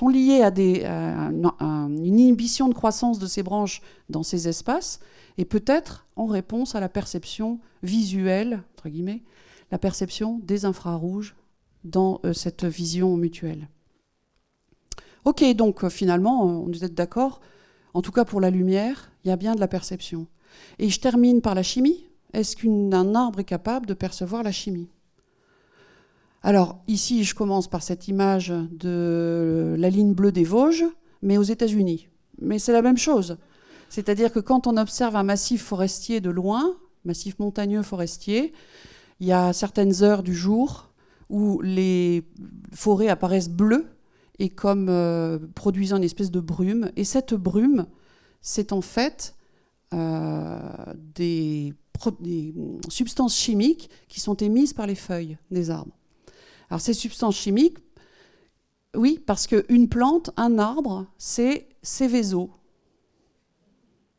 liés à une inhibition de croissance de ces branches dans ces espaces, et peut-être en réponse à la perception visuelle, entre guillemets, la perception des infrarouges dans cette vision mutuelle. Ok, donc finalement, on est d'accord, en tout cas pour la lumière, il y a bien de la perception. Et je termine par la chimie. Est-ce qu'un arbre est capable de percevoir la chimie ? Alors, ici, je commence par cette image de la ligne bleue des Vosges, mais aux États-Unis. Mais c'est la même chose. C'est-à-dire que quand on observe un massif forestier de loin, massif montagneux forestier, il y a certaines heures du jour où les forêts apparaissent bleues et comme produisant une espèce de brume. Et cette brume, c'est en fait des substances chimiques qui sont émises par les feuilles des arbres. Alors ces substances chimiques, oui, parce qu'une plante, un arbre, c'est Céveso.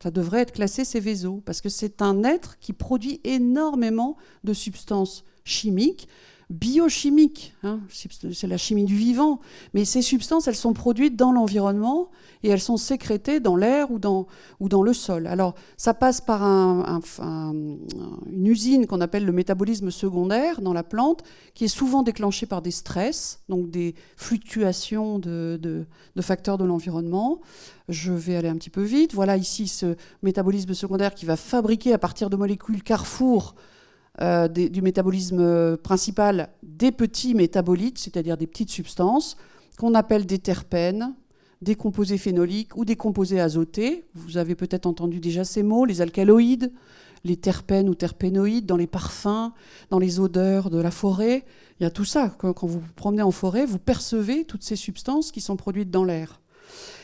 Ça devrait être classé Céveso, parce que c'est un être qui produit énormément de substances chimiques, biochimiques, hein, c'est la chimie du vivant, mais ces substances, elles sont produites dans l'environnement et elles sont sécrétées dans l'air ou dans le sol. Alors, ça passe par une usine qu'on appelle le métabolisme secondaire dans la plante, qui est souvent déclenchée par des stress, donc des fluctuations de facteurs de l'environnement. Je vais aller un petit peu vite. Voilà ici ce métabolisme secondaire qui va fabriquer à partir de molécules carrefour du métabolisme principal des petits métabolites, c'est-à-dire des petites substances qu'on appelle des terpènes, des composés phénoliques ou des composés azotés. Vous avez peut-être entendu déjà ces mots, les alcaloïdes, les terpènes ou terpénoïdes dans les parfums, dans les odeurs de la forêt. Il y a tout ça. Quand vous vous promenez en forêt, vous percevez toutes ces substances qui sont produites dans l'air.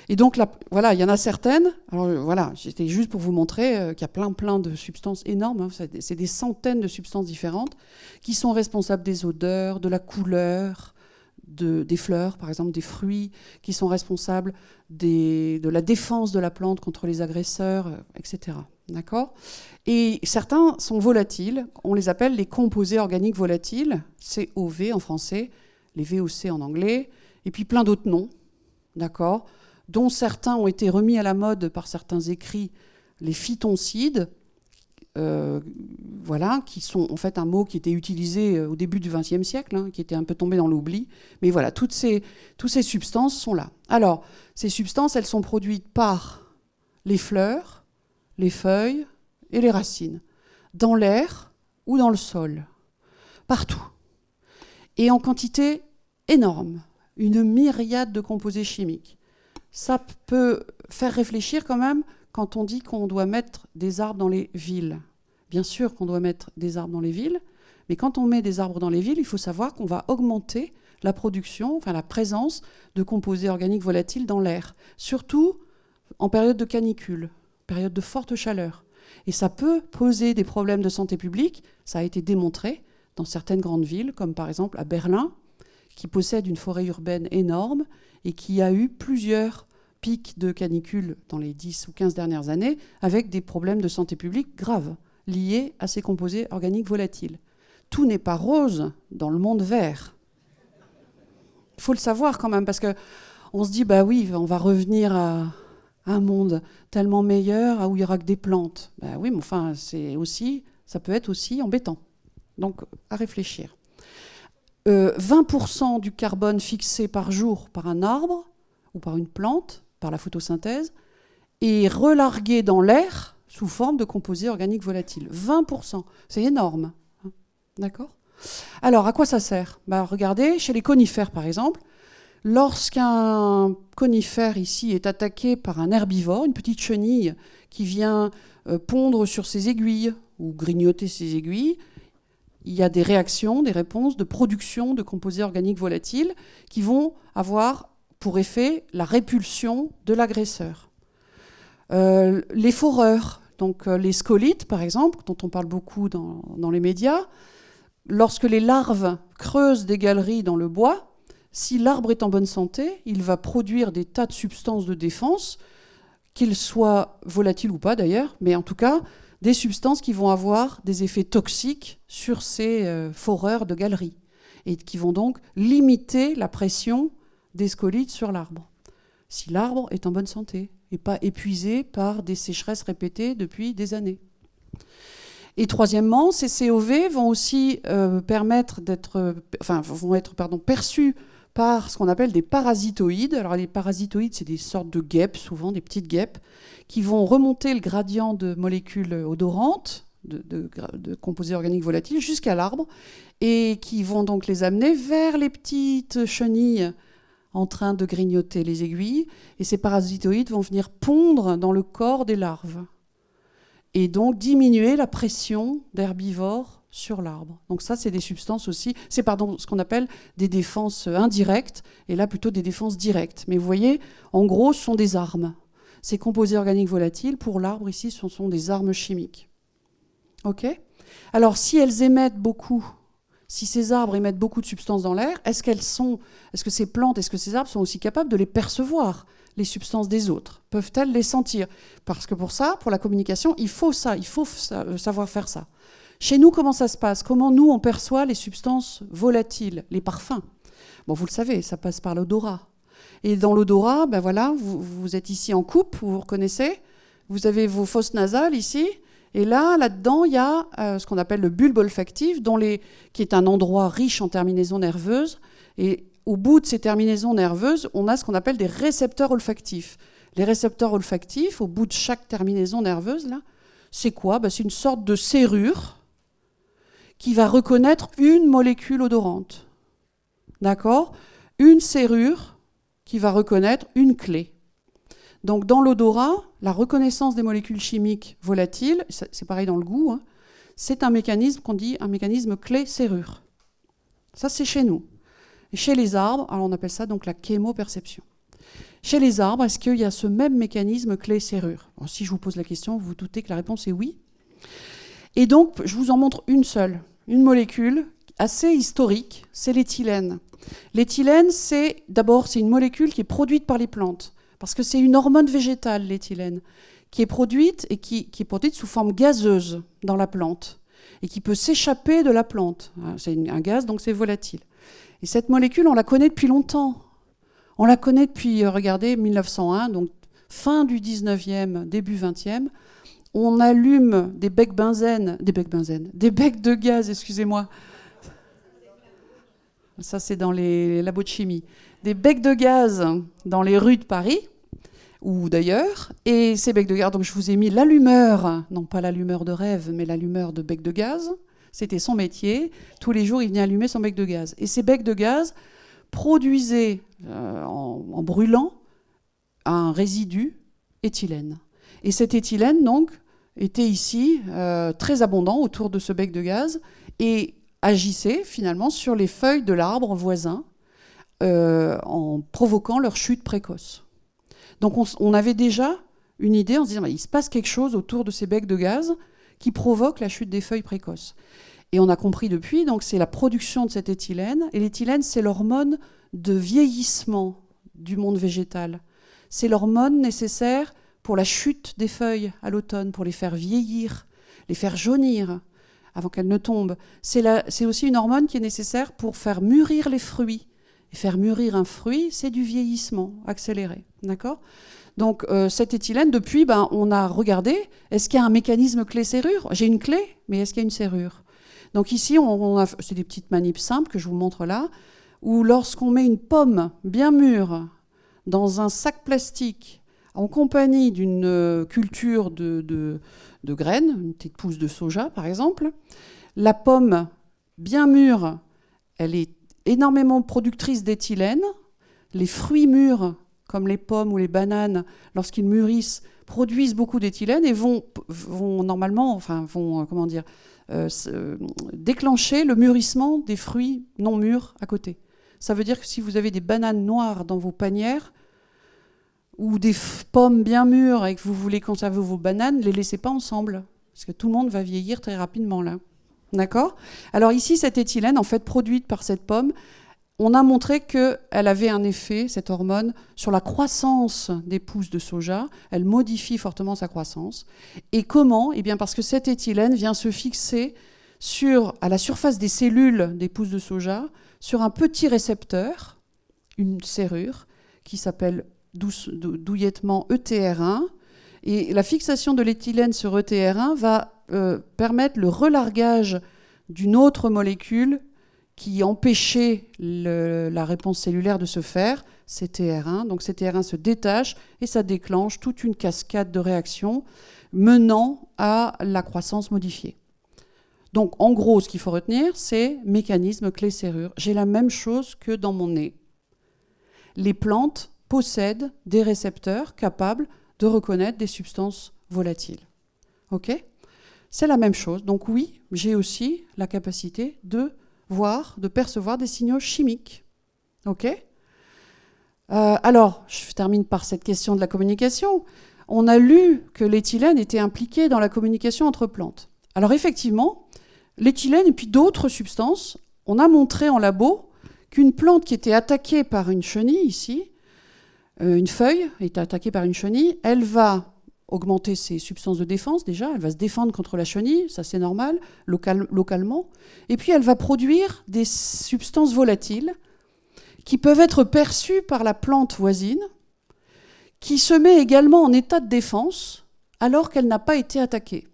Et donc, là, voilà, il y en a certaines. Alors voilà, c'était juste pour vous montrer qu'il y a plein de substances énormes. Hein. C'est des centaines de substances différentes qui sont responsables des odeurs, de la couleur, des fleurs, par exemple, des fruits, qui sont responsables de la défense de la plante contre les agresseurs, etc. D'accord ? Et certains sont volatiles. On les appelle les composés organiques volatiles, COV en français, les VOC en anglais, et puis plein d'autres noms. D'accord ? Dont certains ont été remis à la mode par certains écrits, les phytoncides, voilà, qui sont en fait un mot qui était utilisé au début du XXe siècle, hein, qui était un peu tombé dans l'oubli. Mais voilà, toutes ces substances sont là. Alors, ces substances, elles sont produites par les fleurs, les feuilles et les racines, dans l'air ou dans le sol, partout. Et en quantité énorme, une myriade de composés chimiques. Ça peut faire réfléchir quand même quand on dit qu'on doit mettre des arbres dans les villes. Bien sûr qu'on doit mettre des arbres dans les villes, mais quand on met des arbres dans les villes, il faut savoir qu'on va augmenter la production, enfin la présence de composés organiques volatiles dans l'air, surtout en période de canicule, période de forte chaleur. Et ça peut poser des problèmes de santé publique, ça a été démontré dans certaines grandes villes, comme par exemple à Berlin, qui possède une forêt urbaine énorme et qui a eu plusieurs pics de canicule dans les 10 ou 15 dernières années, avec des problèmes de santé publique graves liés à ces composés organiques volatiles. Tout n'est pas rose dans le monde vert. Il faut le savoir quand même, parce qu'on se dit, bah oui, on va revenir à un monde tellement meilleur où il n'y aura que des plantes. Bah oui, mais enfin, ça peut être aussi embêtant. Donc, à réfléchir. 20% du carbone fixé par jour par un arbre ou par une plante, par la photosynthèse, est relargué dans l'air sous forme de composés organiques volatiles. 20%, c'est énorme. D'accord ? Alors, à quoi ça sert ? Regardez, chez les conifères, par exemple, lorsqu'un conifère ici est attaqué par un herbivore, une petite chenille qui vient pondre sur ses aiguilles ou grignoter ses aiguilles, il y a des réactions, des réponses de production de composés organiques volatiles qui vont avoir pour effet la répulsion de l'agresseur. Les foreurs, donc les scolites par exemple, dont on parle beaucoup dans les médias, lorsque les larves creusent des galeries dans le bois, si l'arbre est en bonne santé, il va produire des tas de substances de défense, qu'ils soient volatiles ou pas d'ailleurs, mais en tout cas des substances qui vont avoir des effets toxiques sur ces foreurs de galeries et qui vont donc limiter la pression des scolites sur l'arbre, si l'arbre est en bonne santé et pas épuisé par des sécheresses répétées depuis des années. Et troisièmement, ces COV vont aussi vont être perçus par ce qu'on appelle des parasitoïdes. Alors les parasitoïdes, c'est des sortes de guêpes, souvent des petites guêpes, qui vont remonter le gradient de molécules odorantes, de composés organiques volatiles, jusqu'à l'arbre, et qui vont donc les amener vers les petites chenilles en train de grignoter les aiguilles. Et ces parasitoïdes vont venir pondre dans le corps des larves, et donc diminuer la pression d'herbivores sur l'arbre. Donc ça, c'est des substances aussi, c'est ce qu'on appelle des défenses indirectes, et là plutôt des défenses directes. Mais vous voyez, en gros, ce sont des armes. Ces composés organiques volatiles, pour l'arbre ici, ce sont des armes chimiques. Ok ? Alors, si elles émettent beaucoup, si ces arbres émettent beaucoup de substances dans l'air, est-ce que ces plantes, est-ce que ces arbres sont aussi capables de les percevoir, les substances des autres ? Peuvent-elles les sentir ? Parce que pour ça, pour la communication, il faut savoir faire ça. Chez nous, comment ça se passe ? Comment nous, on perçoit les substances volatiles, les parfums ? Bon, vous le savez, ça passe par l'odorat. Et dans l'odorat, vous êtes ici en coupe, vous reconnaissez ? Vous avez vos fosses nasales ici. Et là-dedans, il y a ce qu'on appelle le bulbe olfactif, qui est un endroit riche en terminaisons nerveuses. Et au bout de ces terminaisons nerveuses, on a ce qu'on appelle des récepteurs olfactifs. Les récepteurs olfactifs, au bout de chaque terminaison nerveuse, là, c'est quoi ? C'est une sorte de serrure qui va reconnaître une molécule odorante. D'accord? Une serrure qui va reconnaître une clé. Donc dans l'odorat, la reconnaissance des molécules chimiques volatiles, c'est pareil dans le goût, hein, c'est un mécanisme qu'on dit un mécanisme clé-serrure. Ça, c'est chez nous. Et chez les arbres, alors on appelle ça donc la chémoperception. Chez les arbres, est-ce qu'il y a ce même mécanisme clé-serrure? Si je vous pose la question, vous vous doutez que la réponse est oui. Et donc, je vous en montre une seule, une molécule assez historique, c'est l'éthylène. L'éthylène, c'est une molécule qui est produite par les plantes, parce que c'est une hormone végétale, l'éthylène, qui est produite et qui est produite sous forme gazeuse dans la plante et qui peut s'échapper de la plante. C'est un gaz, donc c'est volatile. Et cette molécule, on la connaît depuis longtemps. On la connaît depuis, regardez, 1901, donc fin du 19e, début 20e. On allume des becs de gaz, excusez-moi. Ça, c'est dans les labos de chimie. Des becs de gaz dans les rues de Paris, ou d'ailleurs. Et ces becs de gaz, donc je vous ai mis l'allumeur, non pas l'allumeur de rêve, mais l'allumeur de becs de gaz. C'était son métier. Tous les jours, il venait allumer son bec de gaz. Et ces becs de gaz produisaient, en brûlant, un résidu éthylène. Et cet éthylène, donc, était ici très abondant autour de ce bec de gaz et agissait finalement sur les feuilles de l'arbre voisin en provoquant leur chute précoce. Donc on avait déjà une idée en se disant il se passe quelque chose autour de ces becs de gaz qui provoque la chute des feuilles précoces. Et on a compris depuis, donc c'est la production de cet éthylène. Et l'éthylène, c'est l'hormone de vieillissement du monde végétal. C'est l'hormone nécessaire pour la chute des feuilles à l'automne, pour les faire vieillir, les faire jaunir avant qu'elles ne tombent. C'est aussi une hormone qui est nécessaire pour faire mûrir les fruits. Et faire mûrir un fruit, c'est du vieillissement accéléré. D'accord ? Donc cet éthylène, depuis, on a regardé, est-ce qu'il y a un mécanisme clé-serrure ? J'ai une clé, mais est-ce qu'il y a une serrure ? Donc ici, c'est des petites manips simples que je vous montre là, où lorsqu'on met une pomme bien mûre dans un sac plastique en compagnie d'une culture de graines, une petite pousse de soja par exemple, la pomme bien mûre, elle est énormément productrice d'éthylène. Les fruits mûrs, comme les pommes ou les bananes, lorsqu'ils mûrissent, produisent beaucoup d'éthylène et vont déclencher le mûrissement des fruits non mûrs à côté. Ça veut dire que si vous avez des bananes noires dans vos panières ou des pommes bien mûres et que vous voulez conserver vos bananes, ne les laissez pas ensemble, parce que tout le monde va vieillir très rapidement là. D'accord ? Alors ici, cette éthylène, en fait, produite par cette pomme, on a montré qu'elle avait un effet, cette hormone, sur la croissance des pousses de soja. Elle modifie fortement sa croissance. Et comment ? Eh bien, parce que cette éthylène vient se fixer à la surface des cellules des pousses de soja, sur un petit récepteur, une serrure, qui s'appelle douillettement ETR1. Et la fixation de l'éthylène sur ETR1 va permettre le relargage d'une autre molécule qui empêchait la réponse cellulaire de se faire, CTR1. Donc CTR1 se détache et ça déclenche toute une cascade de réactions menant à la croissance modifiée. Donc en gros, ce qu'il faut retenir, c'est mécanisme clé-serrure. J'ai la même chose que dans mon nez. Les plantes possèdent des récepteurs capables de reconnaître des substances volatiles. OK ? C'est la même chose. Donc oui, j'ai aussi la capacité de percevoir des signaux chimiques. OK ? Alors, je termine par cette question de la communication. On a lu que l'éthylène était impliqué dans la communication entre plantes. Alors effectivement, l'éthylène et puis d'autres substances, on a montré en labo qu'une plante qui était attaquée par une chenille ici, une feuille est attaquée par une chenille, elle va augmenter ses substances de défense déjà, elle va se défendre contre la chenille, ça c'est normal, localement, et puis elle va produire des substances volatiles qui peuvent être perçues par la plante voisine, qui se met également en état de défense alors qu'elle n'a pas été attaquée.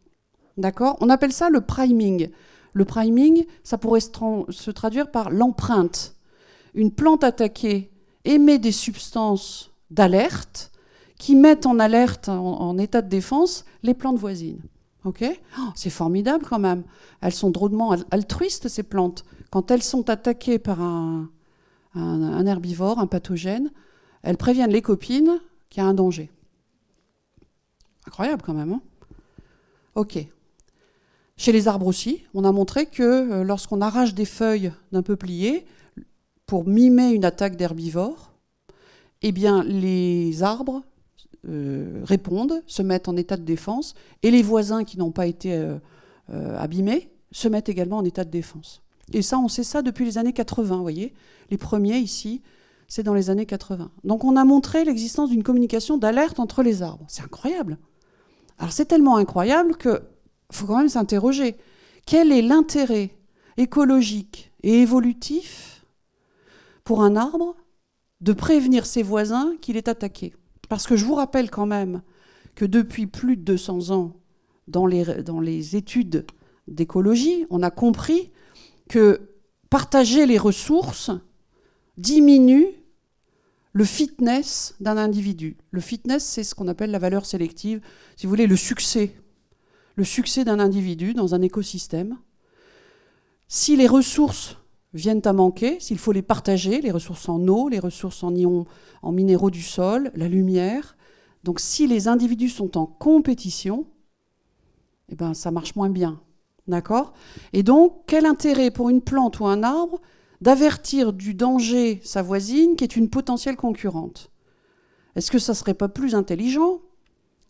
D'accord ? On appelle ça le priming. Le priming, ça pourrait se traduire par l'empreinte. Une plante attaquée émet des substances d'alerte qui mettent en alerte, en état de défense, les plantes voisines. Ok. Oh, c'est formidable quand même. Elles sont drôlement altruistes, ces plantes. Quand elles sont attaquées par un herbivore, un pathogène, elles préviennent les copines qu'il y a un danger. Incroyable quand même. Hein. Ok. Chez les arbres aussi, on a montré que lorsqu'on arrache des feuilles d'un peuplier pour mimer une attaque d'herbivore, eh bien les arbres répondent, se mettent en état de défense, et les voisins qui n'ont pas été abîmés se mettent également en état de défense. Et ça, on sait ça depuis les années 80, vous voyez. Les premiers ici, c'est dans les années 80. Donc on a montré l'existence d'une communication d'alerte entre les arbres. C'est incroyable. Alors c'est tellement incroyable qu'il faut quand même s'interroger. Quel est l'intérêt écologique et évolutif pour un arbre de prévenir ses voisins qu'il est attaqué? Parce que je vous rappelle quand même que depuis plus de 200 ans, dans les études d'écologie, on a compris que partager les ressources diminue le fitness d'un individu. Le fitness, c'est ce qu'on appelle la valeur sélective, si vous voulez, le succès d'un individu dans un écosystème. Si les ressources viennent à manquer, s'il faut les partager, les ressources en eau, les ressources en ions, en minéraux du sol, la lumière, donc si les individus sont en compétition, eh ben, ça marche moins bien. D'accord ? Et donc, quel intérêt pour une plante ou un arbre d'avertir du danger sa voisine qui est une potentielle concurrente? Est-ce que ça ne serait pas plus intelligent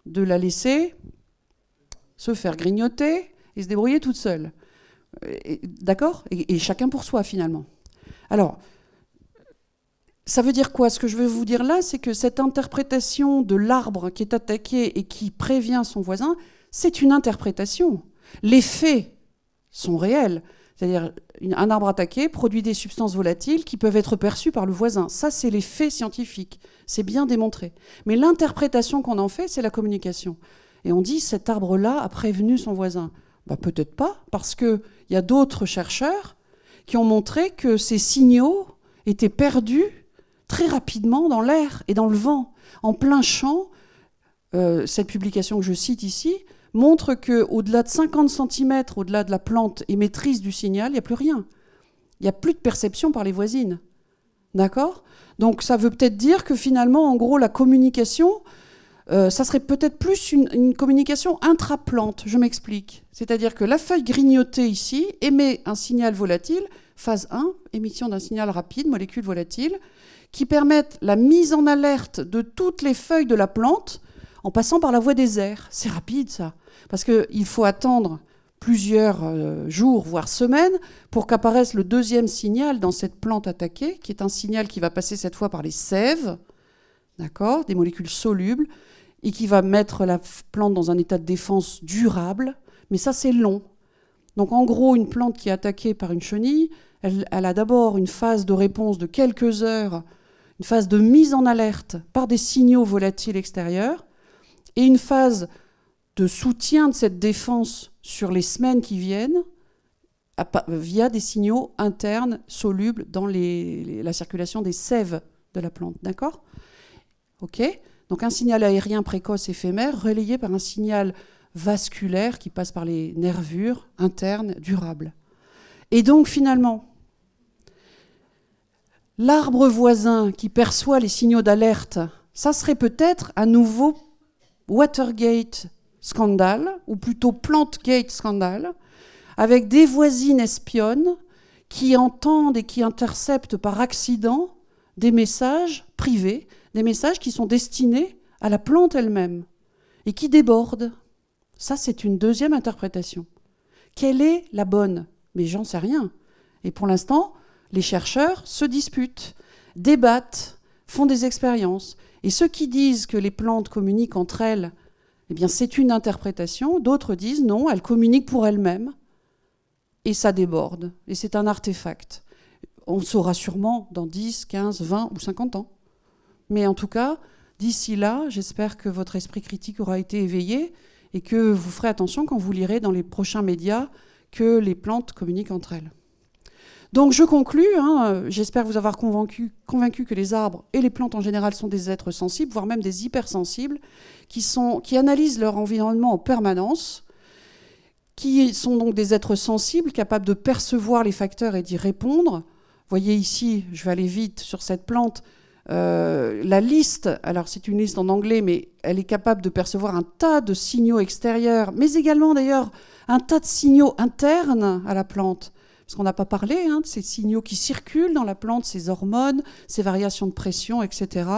de la laisser se faire grignoter et se débrouiller toute seule? D'accord ? Et chacun pour soi, finalement. Alors, ça veut dire quoi? Ce que je veux vous dire là, c'est que cette interprétation de l'arbre qui est attaqué et qui prévient son voisin, c'est une interprétation. Les faits sont réels. C'est-à-dire, un arbre attaqué produit des substances volatiles qui peuvent être perçues par le voisin. Ça, c'est les faits scientifiques. C'est bien démontré. Mais l'interprétation qu'on en fait, c'est la communication. Et on dit, cet arbre-là a prévenu son voisin. Bah, peut-être pas, parce qu'il y a d'autres chercheurs qui ont montré que ces signaux étaient perdus très rapidement dans l'air et dans le vent. En plein champ, cette publication que je cite ici montre qu'au-delà de 50 cm, au-delà de la plante émettrice du signal, il n'y a plus rien. Il n'y a plus de perception par les voisines. D'accord ? Donc ça veut peut-être dire que finalement, en gros, la communication, ça serait peut-être plus une communication intraplante. Je m'explique. C'est-à-dire que la feuille grignotée ici émet un signal volatile, phase 1, émission d'un signal rapide, molécule volatile, qui permettent la mise en alerte de toutes les feuilles de la plante en passant par la voie des airs. C'est rapide, ça. Parce qu'il faut attendre plusieurs jours, voire semaines, pour qu'apparaisse le deuxième signal dans cette plante attaquée, qui est un signal qui va passer cette fois par les sèves, d'accord, des molécules solubles, et qui va mettre la plante dans un état de défense durable. Mais ça, c'est long. Donc, en gros, une plante qui est attaquée par une chenille, elle a d'abord une phase de réponse de quelques heures, une phase de mise en alerte par des signaux volatiles extérieurs, et une phase de soutien de cette défense sur les semaines qui viennent via des signaux internes solubles dans la circulation des sèves de la plante. D'accord ? Ok ? Donc un signal aérien précoce éphémère relayé par un signal vasculaire qui passe par les nervures internes durables. Et donc finalement, l'arbre voisin qui perçoit les signaux d'alerte, ça serait peut-être un nouveau Watergate scandale, ou plutôt Plantgate scandale, avec des voisines espionnes qui entendent et qui interceptent par accident des messages privés, des messages qui sont destinés à la plante elle-même et qui débordent. Ça, c'est une deuxième interprétation. Quelle est la bonne ? Mais j'en sais rien. Et pour l'instant, les chercheurs se disputent, débattent, font des expériences. Et ceux qui disent que les plantes communiquent entre elles, eh bien, c'est une interprétation. D'autres disent non, elles communiquent pour elles-mêmes. Et ça déborde. Et c'est un artefact. On le saura sûrement dans 10, 15, 20 ou 50 ans. Mais en tout cas, d'ici là, j'espère que votre esprit critique aura été éveillé et que vous ferez attention quand vous lirez dans les prochains médias que les plantes communiquent entre elles. Donc je conclus, j'espère vous avoir convaincu que les arbres et les plantes en général sont des êtres sensibles, voire même des hypersensibles, qui analysent leur environnement en permanence, qui sont donc des êtres sensibles, capables de percevoir les facteurs et d'y répondre. Vous voyez ici, je vais aller vite sur cette plante, la liste, alors c'est une liste en anglais, mais elle est capable de percevoir un tas de signaux extérieurs, mais également d'ailleurs un tas de signaux internes à la plante. Parce qu'on n'a pas parlé de ces signaux qui circulent dans la plante, ces hormones, ces variations de pression, etc.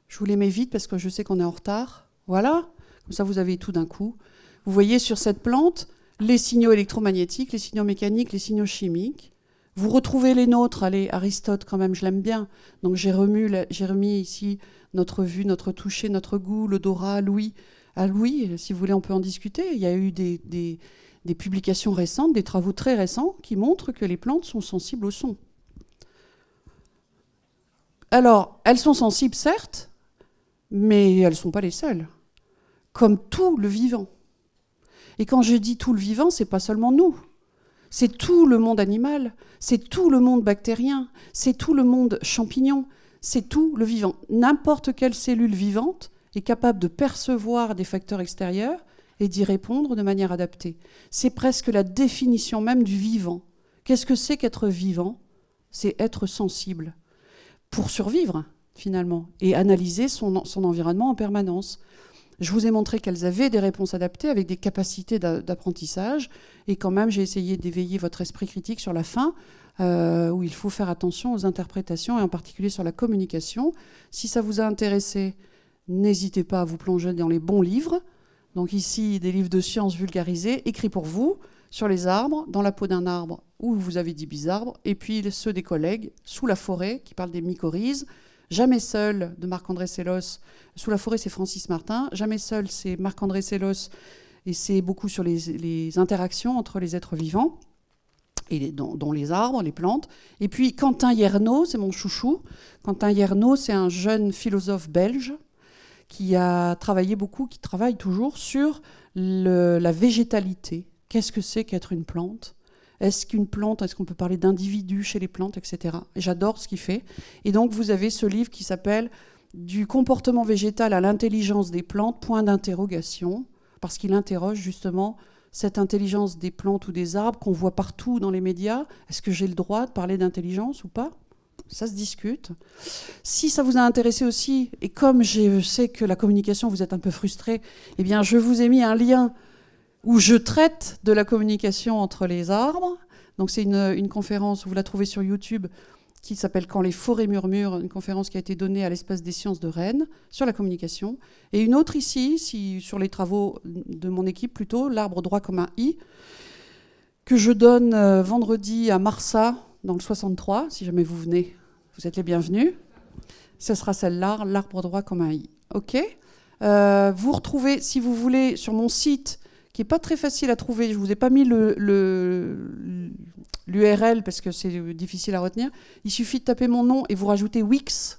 Je vous les mets vite parce que je sais qu'on est en retard. Voilà, comme ça vous avez tout d'un coup. Vous voyez sur cette plante les signaux électromagnétiques, les signaux mécaniques, les signaux chimiques. Vous retrouvez les nôtres, allez, Aristote quand même, je l'aime bien. Donc j'ai remis ici notre vue, notre toucher, notre goût, l'odorat, l'ouïe. À l'ouïe, si vous voulez, on peut en discuter. Il y a eu des publications récentes, des travaux très récents qui montrent que les plantes sont sensibles au son. Alors, elles sont sensibles, certes, mais elles ne sont pas les seules. Comme tout le vivant. Et quand je dis tout le vivant, ce n'est pas seulement nous. C'est tout le monde animal, c'est tout le monde bactérien, c'est tout le monde champignon, c'est tout le vivant. N'importe quelle cellule vivante est capable de percevoir des facteurs extérieurs et d'y répondre de manière adaptée. C'est presque la définition même du vivant. Qu'est-ce que c'est qu'être vivant ? C'est être sensible pour survivre, finalement, et analyser son environnement en permanence. Je vous ai montré qu'elles avaient des réponses adaptées avec des capacités d'apprentissage. Et quand même, j'ai essayé d'éveiller votre esprit critique sur la fin, où il faut faire attention aux interprétations, et en particulier sur la communication. Si ça vous a intéressé, n'hésitez pas à vous plonger dans les bons livres. Donc ici, des livres de sciences vulgarisés, écrits pour vous, sur les arbres, dans la peau d'un arbre, où vous avez 10 bisarbres, et puis ceux des collègues, Sous la forêt, qui parlent des mycorhizes, Jamais seul, de Marc-André Sellos. Sous la forêt, c'est Francis Martin. Jamais seul, c'est Marc-André Sellos. Et c'est beaucoup sur les interactions entre les êtres vivants, et dont les arbres, les plantes. Et puis Quentin Yernaud, c'est mon chouchou. Quentin Yernaud, c'est un jeune philosophe belge qui a travaillé beaucoup, qui travaille toujours sur la végétalité. Qu'est-ce que c'est qu'être une plante ? Est-ce qu'on peut parler d'individus chez les plantes, etc. Et j'adore ce qu'il fait. Et donc, vous avez ce livre qui s'appelle « Du comportement végétal à l'intelligence des plantes, point d'interrogation », parce qu'il interroge justement cette intelligence des plantes ou des arbres qu'on voit partout dans les médias. Est-ce que j'ai le droit de parler d'intelligence ou pas ? Ça se discute. Si ça vous a intéressé aussi, et comme je sais que la communication, vous êtes un peu frustré, eh bien, je vous ai mis un lien où je traite de la communication entre les arbres. Donc c'est une conférence, vous la trouvez sur YouTube, qui s'appelle « Quand les forêts murmurent », une conférence qui a été donnée à l'Espace des sciences de Rennes sur la communication. Et une autre ici, sur les travaux de mon équipe plutôt, « L'arbre droit comme un i », que je donne vendredi à Marsa, dans le 63. Si jamais vous venez, vous êtes les bienvenus. Ce sera celle-là, « L'arbre droit comme un i ». OK. Vous retrouvez, si vous voulez, sur mon site, qui n'est pas très facile à trouver. Je ne vous ai pas mis l'URL parce que c'est difficile à retenir. Il suffit de taper mon nom et vous rajoutez Wix,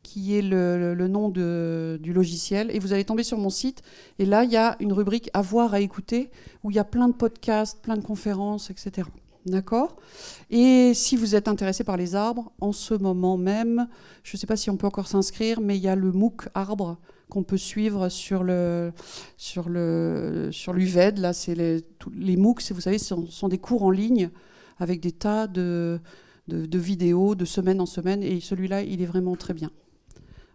qui est le nom du logiciel, et vous allez tomber sur mon site. Et là, il y a une rubrique « À voir, à écouter » où il y a plein de podcasts, plein de conférences, etc. D'accord ? Et si vous êtes intéressé par les arbres, en ce moment même, je ne sais pas si on peut encore s'inscrire, mais il y a le MOOC arbre qu'on peut suivre sur l'UVED. Là, c'est les MOOC, vous savez, sont des cours en ligne avec des tas de vidéos de semaine en semaine. Et celui-là, il est vraiment très bien.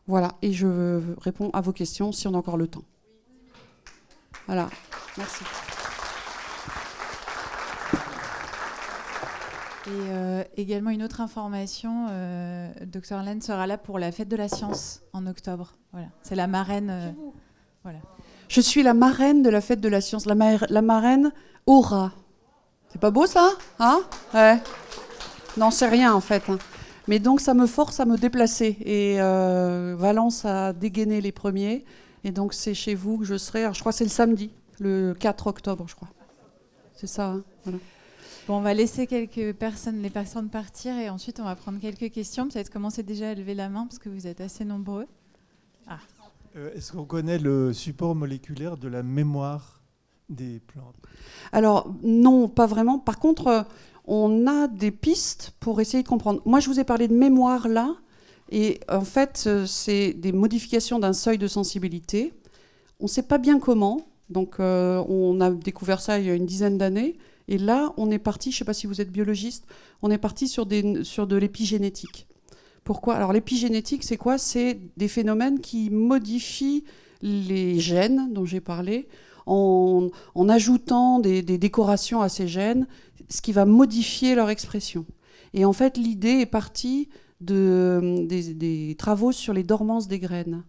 Voilà, et je réponds à vos questions si on a encore le temps. Voilà, merci. Et également une autre information, Dr Laine sera là pour la fête de la science en octobre. Voilà. C'est la marraine. Voilà. Je suis la marraine de la fête de la science, la marraine Aura. C'est pas beau ça, hein? Ouais. Non, c'est rien en fait. Hein. Mais donc ça me force à me déplacer. Et Valence a dégainé les premiers. Et donc c'est chez vous que je serai. Alors, je crois que c'est le samedi, le 4 octobre, je crois. C'est ça, hein, voilà. Bon, on va laisser les personnes partir et ensuite on va prendre quelques questions. Peut-être commencer déjà à lever la main parce que vous êtes assez nombreux. Ah. Est-ce qu'on connaît le support moléculaire de la mémoire des plantes ? Alors non, pas vraiment. Par contre, on a des pistes pour essayer de comprendre. Moi, je vous ai parlé de mémoire là, et en fait, c'est des modifications d'un seuil de sensibilité. On ne sait pas bien comment. Donc on a découvert ça il y a une dizaine d'années. Et là, on est parti, je ne sais pas si vous êtes biologiste, on est parti sur de l'épigénétique. Pourquoi ? Alors l'épigénétique, c'est quoi ? C'est des phénomènes qui modifient les gènes dont j'ai parlé en ajoutant des décorations à ces gènes, ce qui va modifier leur expression. Et en fait, l'idée est partie des travaux sur les dormances des graines.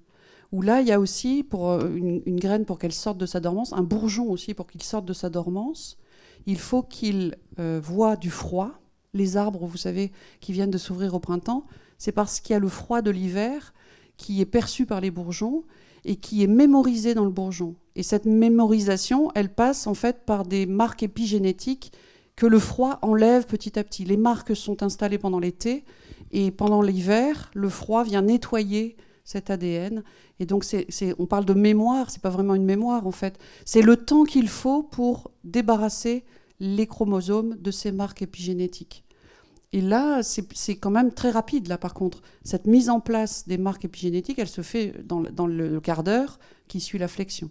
Où là, il y a aussi, pour une graine, pour qu'elle sorte de sa dormance, un bourgeon aussi, pour qu'il sorte de sa dormance, il faut qu'il voie du froid. Les arbres, vous savez, qui viennent de s'ouvrir au printemps, c'est parce qu'il y a le froid de l'hiver qui est perçu par les bourgeons et qui est mémorisé dans le bourgeon. Et cette mémorisation, elle passe en fait par des marques épigénétiques que le froid enlève petit à petit. Les marques sont installées pendant l'été et pendant l'hiver, le froid vient nettoyer cet ADN. Et donc, on parle de mémoire, c'est pas vraiment une mémoire en fait. C'est le temps qu'il faut pour débarrasser les chromosomes de ces marques épigénétiques. Et là, c'est quand même très rapide, là, par contre. Cette mise en place des marques épigénétiques, elle se fait dans le quart d'heure qui suit la flexion.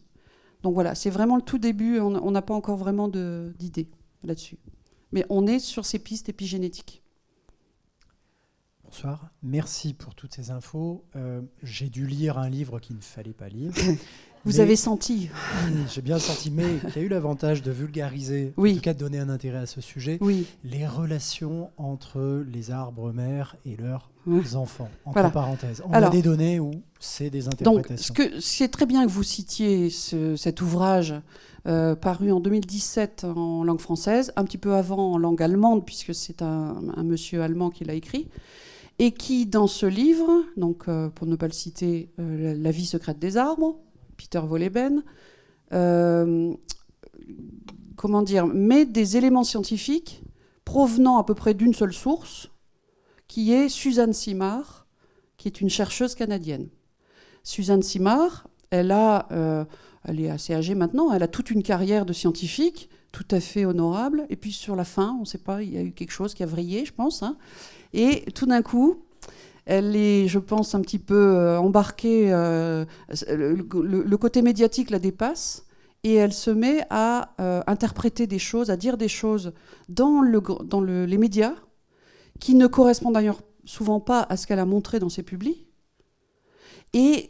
Donc voilà, c'est vraiment le tout début. On n'a pas encore vraiment d'idées là-dessus. Mais on est sur ces pistes épigénétiques. Bonsoir, merci pour toutes ces infos. J'ai dû lire un livre qu'il ne fallait pas lire. Vous avez senti. J'ai bien senti, mais qui a eu l'avantage de vulgariser, oui. en tout cas de donner un intérêt à ce sujet, oui. les relations entre les arbres mères et leurs enfants, entre voilà. parenthèses. On a des données où c'est des interprétations. Donc, c'est très bien que vous citiez cet ouvrage paru en 2017 en langue française, un petit peu avant en langue allemande, puisque c'est un monsieur allemand qui l'a écrit, et qui, dans ce livre, donc, pour ne pas le citer, La vie secrète des arbres, Peter Wolleben, met des éléments scientifiques provenant à peu près d'une seule source, qui est Suzanne Simard, qui est une chercheuse canadienne. Suzanne Simard, elle est assez âgée maintenant, elle a toute une carrière de scientifique, tout à fait honorable, et puis sur la fin, on ne sait pas, il y a eu quelque chose qui a vrillé, je pense, hein, et tout d'un coup, elle est, je pense, un petit peu embarquée, le côté médiatique la dépasse, et elle se met à interpréter des choses, à dire des choses dans les médias, qui ne correspondent d'ailleurs souvent pas à ce qu'elle a montré dans ses publis, et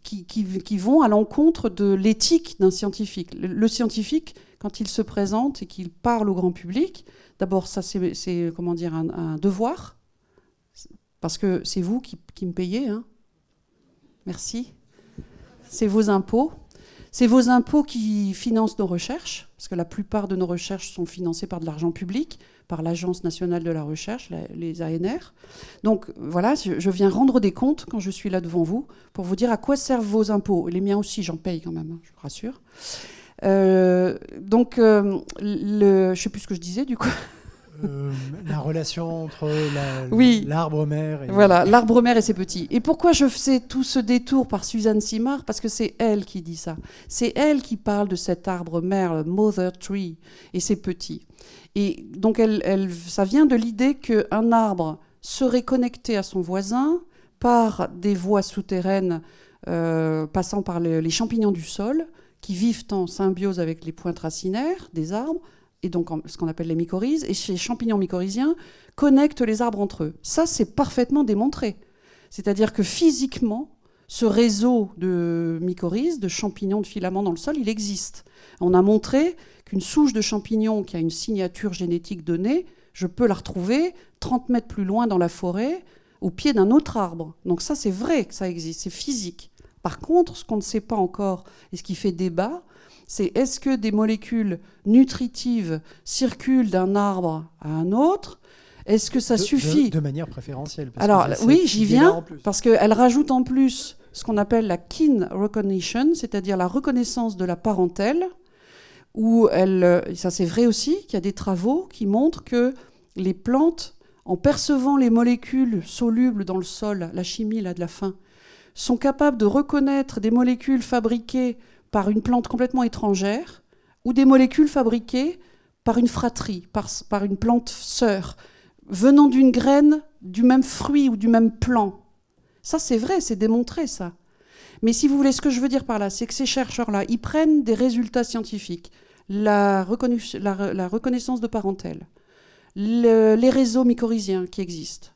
qui vont à l'encontre de l'éthique d'un scientifique. Le scientifique, quand il se présente et qu'il parle au grand public, d'abord, ça c'est un devoir, parce que c'est vous qui me payez, hein. Merci. C'est vos impôts. C'est vos impôts qui financent nos recherches, parce que la plupart de nos recherches sont financées par de l'argent public, par l'Agence nationale de la recherche, les ANR. Donc voilà, je viens rendre des comptes quand je suis là devant vous, pour vous dire à quoi servent vos impôts. Les miens aussi, j'en paye quand même, hein, je vous rassure. Je ne sais plus ce que je disais du coup. La relation entre l'arbre mère et... Voilà, l'arbre mère et ses petits. Et pourquoi je fais tout ce détour par Suzanne Simard ? Parce que c'est elle qui dit ça. C'est elle qui parle de cet arbre mère, le mother tree, et ses petits. Et donc ça vient de l'idée qu'un arbre serait connecté à son voisin par des voies souterraines passant par les champignons du sol, qui vivent en symbiose avec les pointes racinaires des arbres, et donc ce qu'on appelle les mycorhizes, et ces champignons mycorhiziens connectent les arbres entre eux. Ça, c'est parfaitement démontré. C'est-à-dire que physiquement, ce réseau de mycorhizes, de champignons, de filaments dans le sol, il existe. On a montré qu'une souche de champignons qui a une signature génétique donnée, je peux la retrouver 30 mètres plus loin dans la forêt, au pied d'un autre arbre. Donc ça, c'est vrai que ça existe, c'est physique. Par contre, ce qu'on ne sait pas encore, et ce qui fait débat, c'est est-ce que des molécules nutritives circulent d'un arbre à un autre ? Est-ce que ça suffit ? De manière préférentielle. Alors oui, j'y viens, parce qu'elle rajoute en plus ce qu'on appelle la kin recognition, c'est-à-dire la reconnaissance de la parentèle, où ça c'est vrai aussi, qu'il y a des travaux qui montrent que les plantes, en percevant les molécules solubles dans le sol, la chimie là, de la fin, sont capables de reconnaître des molécules fabriquées par une plante complètement étrangère ou des molécules fabriquées par une fratrie, par une plante sœur, venant d'une graine, du même fruit ou du même plant. Ça, c'est vrai, c'est démontré, ça. Mais si vous voulez, ce que je veux dire par là, c'est que ces chercheurs-là, ils prennent des résultats scientifiques, la reconnaissance de parentèle, les réseaux mycorhiziens qui existent,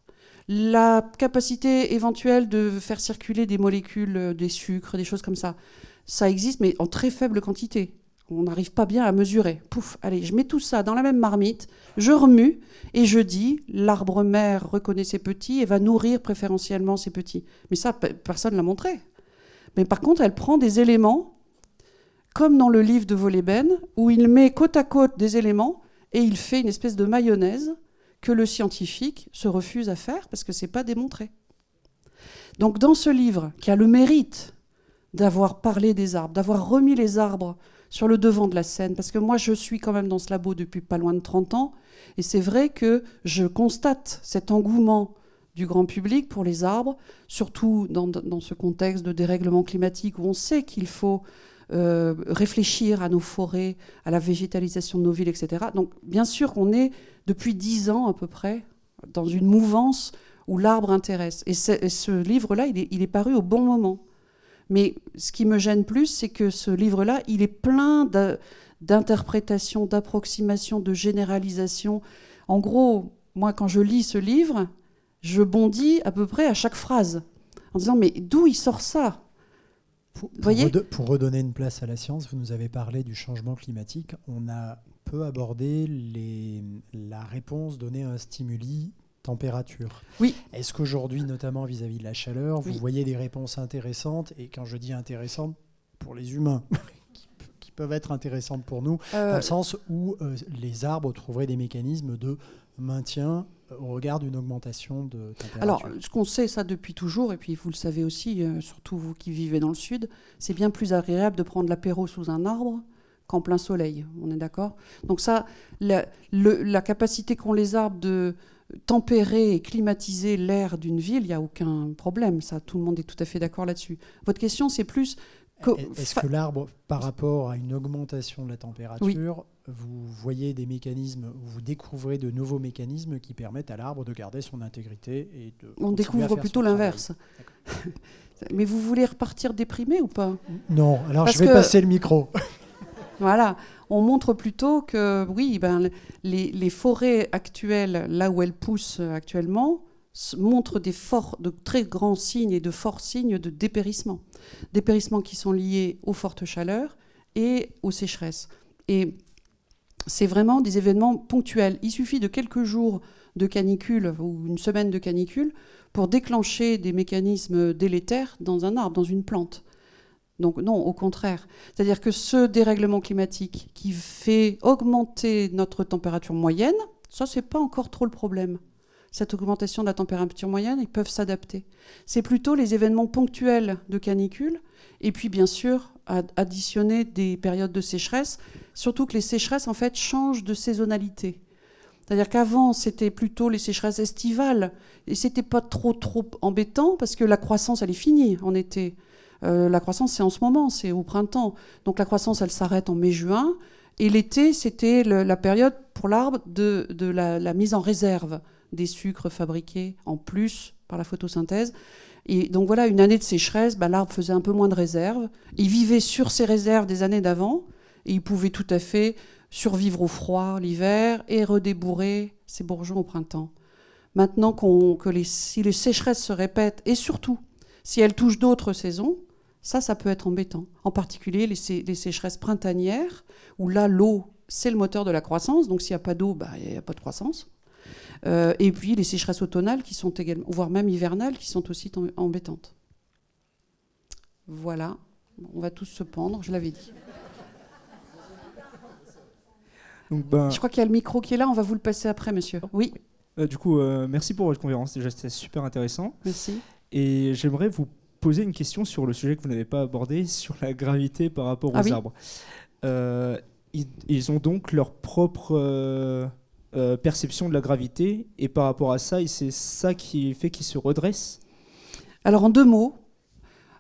la capacité éventuelle de faire circuler des molécules, des sucres, des choses comme ça. Ça existe, mais en très faible quantité. On n'arrive pas bien à mesurer. Pouf, allez, je mets tout ça dans la même marmite, je remue et je dis, l'arbre mère reconnaît ses petits et va nourrir préférentiellement ses petits. Mais ça, personne ne l'a montré. Mais par contre, elle prend des éléments, comme dans le livre de Wolleben, où il met côte à côte des éléments et il fait une espèce de mayonnaise que le scientifique se refuse à faire parce que ce n'est pas démontré. Donc dans ce livre, qui a le mérite d'avoir parlé des arbres, d'avoir remis les arbres sur le devant de la scène, parce que moi je suis quand même dans ce labo depuis pas loin de 30 ans, et c'est vrai que je constate cet engouement du grand public pour les arbres, surtout dans ce contexte de dérèglement climatique où on sait qu'il faut réfléchir à nos forêts, à la végétalisation de nos villes, etc. Donc bien sûr qu'on est depuis 10 ans à peu près dans une mouvance où l'arbre intéresse. Et ce livre-là, il est paru au bon moment. Mais ce qui me gêne plus, c'est que ce livre-là, il est plein d'interprétations, d'approximations, de généralisations. En gros, moi, quand je lis ce livre, je bondis à peu près à chaque phrase, en disant « Mais d'où il sort ça ?» Pour redonner une place à la science, vous nous avez parlé du changement climatique. On a peu abordé la réponse donnée à un stimuli température. Oui. Est-ce qu'aujourd'hui, notamment vis-à-vis de la chaleur, vous voyez des réponses intéressantes? Et quand je dis intéressantes, pour les humains, qui peuvent être intéressantes pour nous, dans le sens où les arbres trouveraient des mécanismes de maintien au regard d'une augmentation de température. Alors, ce qu'on sait, ça, depuis toujours, et puis vous le savez aussi, surtout vous qui vivez dans le sud, c'est bien plus agréable de prendre l'apéro sous un arbre qu'en plein soleil, on est d'accord? Donc ça, la capacité qu'ont les arbres de tempérer et climatiser l'air d'une ville, il n'y a aucun problème, ça, tout le monde est tout à fait d'accord là-dessus. Votre question, c'est plus... Est-ce que l'arbre, par rapport à une augmentation de la température, oui, vous voyez des mécanismes, vous découvrez de nouveaux mécanismes qui permettent à l'arbre de garder son intégrité et de... On découvre plutôt l'inverse. Mais vous voulez repartir déprimé ou pas? Non, alors je vais passer le micro. Voilà, on montre plutôt que, oui, les forêts actuelles, là où elles poussent actuellement, montrent de très grands signes et de forts signes de dépérissement. Dépérissement qui sont liés aux fortes chaleurs et aux sécheresses. Et c'est vraiment des événements ponctuels. Il suffit de quelques jours de canicule ou une semaine de canicule pour déclencher des mécanismes délétères dans un arbre, dans une plante. Donc non, au contraire. C'est-à-dire que ce dérèglement climatique qui fait augmenter notre température moyenne, ça, c'est pas encore trop le problème. Cette augmentation de la température moyenne, ils peuvent s'adapter. C'est plutôt les événements ponctuels de canicule, et puis bien sûr, additionner des périodes de sécheresse, surtout que les sécheresses, en fait, changent de saisonnalité. C'est-à-dire qu'avant, c'était plutôt les sécheresses estivales, et c'était pas trop embêtant, parce que la croissance, elle est finie en été. La croissance, c'est en ce moment, c'est au printemps. Donc la croissance, elle s'arrête en mai-juin, et l'été, c'était la période pour l'arbre de la mise en réserve des sucres fabriqués en plus par la photosynthèse. Et donc voilà, une année de sécheresse, l'arbre faisait un peu moins de réserves. Il vivait sur ses réserves des années d'avant, et il pouvait tout à fait survivre au froid l'hiver et redébourrer ses bourgeons au printemps. Maintenant si les sécheresses se répètent, et surtout si elles touchent d'autres saisons, ça peut être embêtant. En particulier les sécheresses printanières, où là, l'eau, c'est le moteur de la croissance, donc s'il n'y a pas d'eau, il n'y a pas de croissance. Et puis les sécheresses automnales, qui sont également, voire même hivernales, qui sont aussi embêtantes. Voilà, on va tous se pendre, je l'avais dit. Donc, je crois qu'il y a le micro qui est là, on va vous le passer après, monsieur. Oui. Du coup, merci pour votre conférence, déjà c'était super intéressant. Merci. Et j'aimerais vous poser une question sur le sujet que vous n'avez pas abordé, sur la gravité par rapport aux arbres. Ils ont donc leur propre perception de la gravité, et par rapport à ça, c'est ça qui fait qu'ils se redressent? Alors en 2 mots,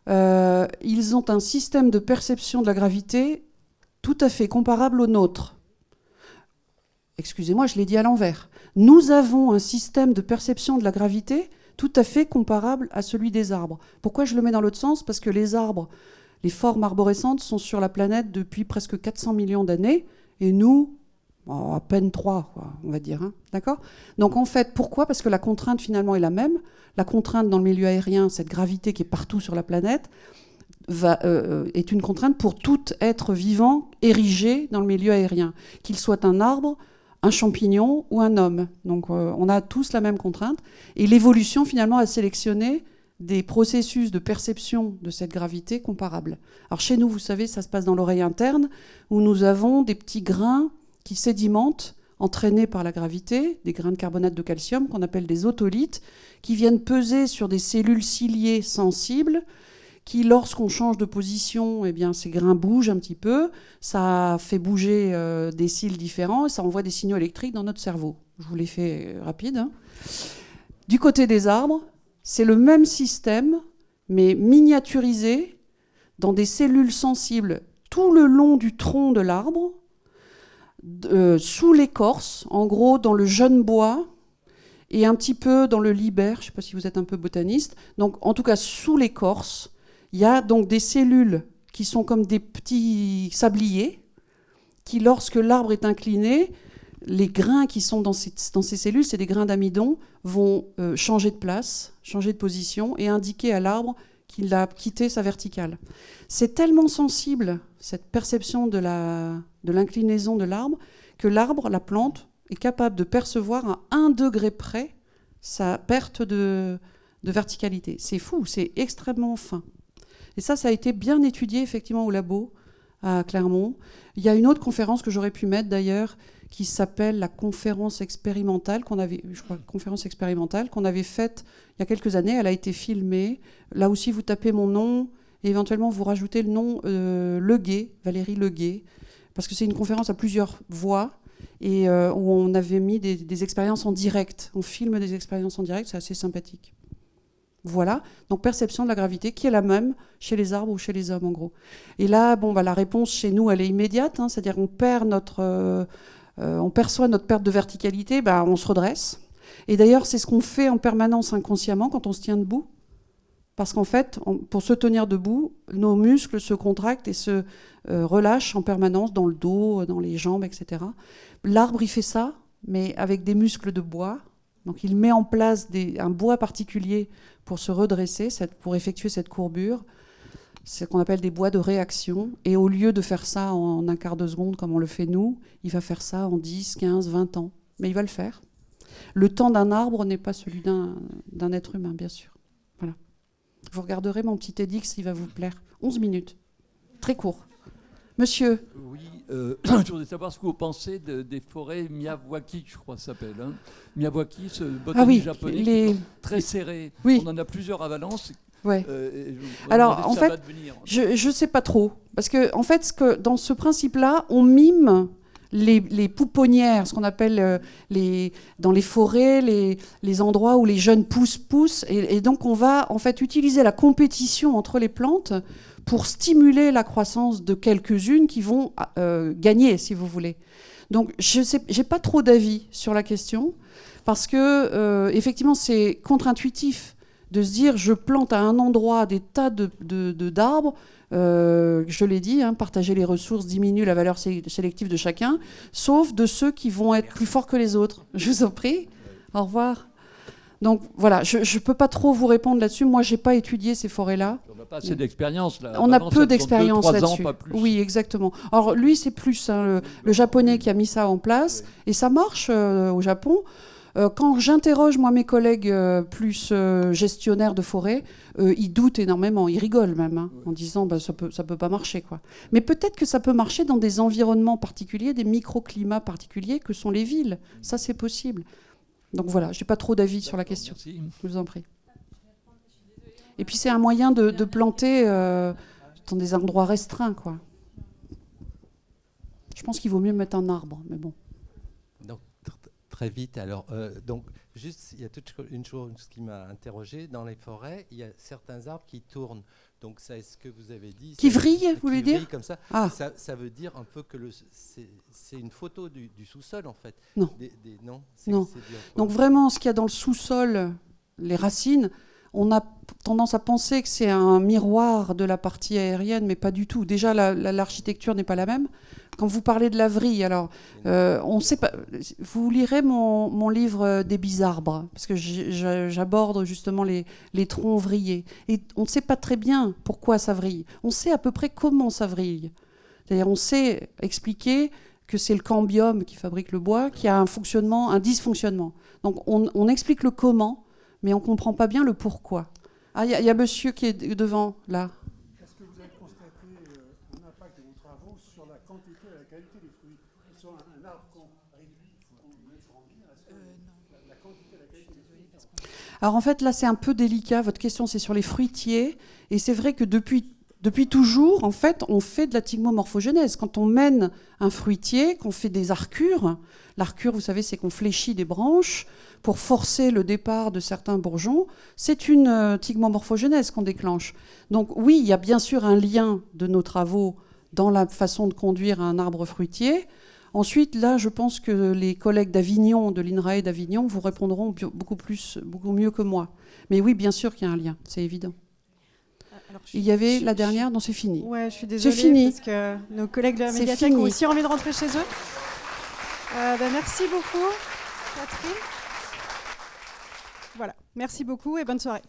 ils ont un système de perception de la gravité tout à fait comparable au nôtre. Excusez-moi, je l'ai dit à l'envers. Nous avons un système de perception de la gravité tout à fait comparable à celui des arbres. Pourquoi je le mets dans l'autre sens? Parce que les arbres, les formes arborescentes sont sur la planète depuis presque 400 millions d'années, et nous, à peine 3, quoi, on va dire. Hein, d'accord? Donc en fait, pourquoi? Parce que la contrainte finalement est la même. La contrainte dans le milieu aérien, cette gravité qui est partout sur la planète, est une contrainte pour tout être vivant érigé dans le milieu aérien, qu'il soit un arbre, un champignon ou un homme. Donc on a tous la même contrainte. Et l'évolution finalement a sélectionné des processus de perception de cette gravité comparables. Alors chez nous, vous savez, ça se passe dans l'oreille interne, où nous avons des petits grains qui sédimentent, entraînés par la gravité, des grains de carbonate de calcium qu'on appelle des otolithes, qui viennent peser sur des cellules ciliées sensibles, qui, lorsqu'on change de position, eh bien, ces grains bougent un petit peu, ça fait bouger des cils différents, et ça envoie des signaux électriques dans notre cerveau. Je vous l'ai fait rapide. Hein. Du côté des arbres, c'est le même système, mais miniaturisé, dans des cellules sensibles tout le long du tronc de l'arbre, sous l'écorce, en gros dans le jeune bois, et un petit peu dans le libère, je ne sais pas si vous êtes un peu botaniste, donc en tout cas sous l'écorce, il y a donc des cellules qui sont comme des petits sabliers, qui lorsque l'arbre est incliné, les grains qui sont dans ces cellules, c'est des grains d'amidon, vont changer de place, changer de position et indiquer à l'arbre qu'il a quitté sa verticale. C'est tellement sensible, cette perception de l'inclinaison de l'arbre, que l'arbre, la plante, est capable de percevoir à 1 degré près sa perte de verticalité. C'est fou, c'est extrêmement fin. Et ça a été bien étudié effectivement au labo à Clermont. Il y a une autre conférence que j'aurais pu mettre d'ailleurs, qui s'appelle la conférence expérimentale qu'on avait faite il y a quelques années. Elle a été filmée. Là aussi, vous tapez mon nom et éventuellement vous rajoutez le nom Leguet, Valérie Leguet, parce que c'est une conférence à plusieurs voix et où on avait mis des expériences en direct. On filme des expériences en direct, c'est assez sympathique. Voilà, donc perception de la gravité qui est la même chez les arbres ou chez les hommes en gros. Et là, la réponse chez nous, elle est immédiate, hein, c'est-à-dire on perçoit notre perte de verticalité, on se redresse. Et d'ailleurs, c'est ce qu'on fait en permanence inconsciemment quand on se tient debout. Parce qu'en fait, pour se tenir debout, nos muscles se contractent et se relâchent en permanence dans le dos, dans les jambes, etc. L'arbre, il fait ça, mais avec des muscles de bois. Donc il met en place un bois particulier pour se redresser, pour effectuer cette courbure. C'est ce qu'on appelle des bois de réaction. Et au lieu de faire ça en un quart de seconde comme on le fait nous, il va faire ça en 10, 15, 20 ans. Mais il va le faire. Le temps d'un arbre n'est pas celui d'un être humain, bien sûr. Voilà. Vous regarderez mon petit TEDx, il va vous plaire. 11 minutes. Très court. Monsieur. Oui, je voudrais savoir ce que vous pensez des forêts Miyawaki, je crois que ça s'appelle. Hein. Miyawaki, ce botaniste japonais très serré. Oui. On en a plusieurs à Valence. Ouais. Alors, en fait, je ne sais pas trop. Parce que, en fait, dans ce principe-là, on mime les pouponnières, ce qu'on appelle dans les forêts, les endroits où les jeunes pousses poussent. Et donc, on va en fait utiliser la compétition entre les plantes pour stimuler la croissance de quelques-unes qui vont gagner, si vous voulez. Donc, je n'ai pas trop d'avis sur la question, parce que, effectivement, c'est contre-intuitif de se dire je plante à un endroit des tas d'arbres, je l'ai dit, hein, partager les ressources diminue la valeur sélective de chacun, sauf de ceux qui vont être plus forts que les autres. Je vous en prie. Au revoir. Donc voilà, je ne peux pas trop vous répondre là-dessus. Moi, je n'ai pas étudié ces forêts-là. On n'a pas assez d'expérience là. On a peu d'expérience là-dessus. Oui, exactement. Alors lui, c'est plus le japonais qui a mis ça en place, et ça marche au Japon. Quand j'interroge moi mes collègues plus gestionnaires de forêt, ils doutent énormément, ils rigolent même, hein, en disant ça peut pas marcher, quoi. Mais peut-être que ça peut marcher dans des environnements particuliers, des microclimats particuliers que sont les villes. Ça, c'est possible. Donc voilà, j'ai pas trop d'avis sur la question. Merci. Je vous en prie. Et puis c'est un moyen de planter dans des endroits restreints, quoi. Je pense qu'il vaut mieux mettre un arbre, mais bon. Donc, très vite, alors, donc, juste, il y a une chose qui m'a interrogé. Dans les forêts, il y a certains arbres qui tournent. Donc, ça, est-ce que vous avez dit... Qui vrillent, vous voulez dire? Comme ça. Ah. Ça veut dire un peu que c'est une photo du sous-sol, en fait. Non. Non. Non. Donc, vraiment, ce qu'il y a dans le sous-sol les racines, on a tendance à penser que c'est un miroir de la partie aérienne, mais pas du tout. Déjà, l'architecture n'est pas la même. Quand vous parlez de la vrille, alors, on sait pas. Vous lirez mon livre des bizarbres, parce que j'aborde justement les troncs vrillés. Et on ne sait pas très bien pourquoi ça vrille. On sait à peu près comment ça vrille. C'est-à-dire, on sait expliquer que c'est le cambium qui fabrique le bois, qui a un dysfonctionnement. Donc, on explique le comment, mais on ne comprend pas bien le pourquoi. Ah, il y a monsieur qui est devant, là. Est-ce que vous avez constaté un impact de vos travaux sur la quantité et la qualité des fruits? Sur un arbre qu'on réduit, il faut mettre en vie, la quantité et la qualité des fruits. Alors en fait, là, c'est un peu délicat. Votre question, c'est sur les fruitiers. Et c'est vrai que depuis toujours, en fait, on fait de la thymomorphogenèse. Quand on mène un fruitier, qu'on fait des arcures, l'arcure, vous savez, c'est qu'on fléchit des branches pour forcer le départ de certains bourgeons. C'est une thymomorphogenèse qu'on déclenche. Donc oui, il y a bien sûr un lien de nos travaux dans la façon de conduire un arbre fruitier. Ensuite, là, je pense que les collègues d'Avignon, de l'INRAE d'Avignon, vous répondront beaucoup mieux que moi. Mais oui, bien sûr qu'il y a un lien, c'est évident. Alors, il y avait la dernière, non, c'est fini. Ouais, je suis désolée, c'est fini. Parce que nos collègues de la médiathèque ont aussi envie de rentrer chez eux. Merci beaucoup, Catherine. Voilà, merci beaucoup et bonne soirée.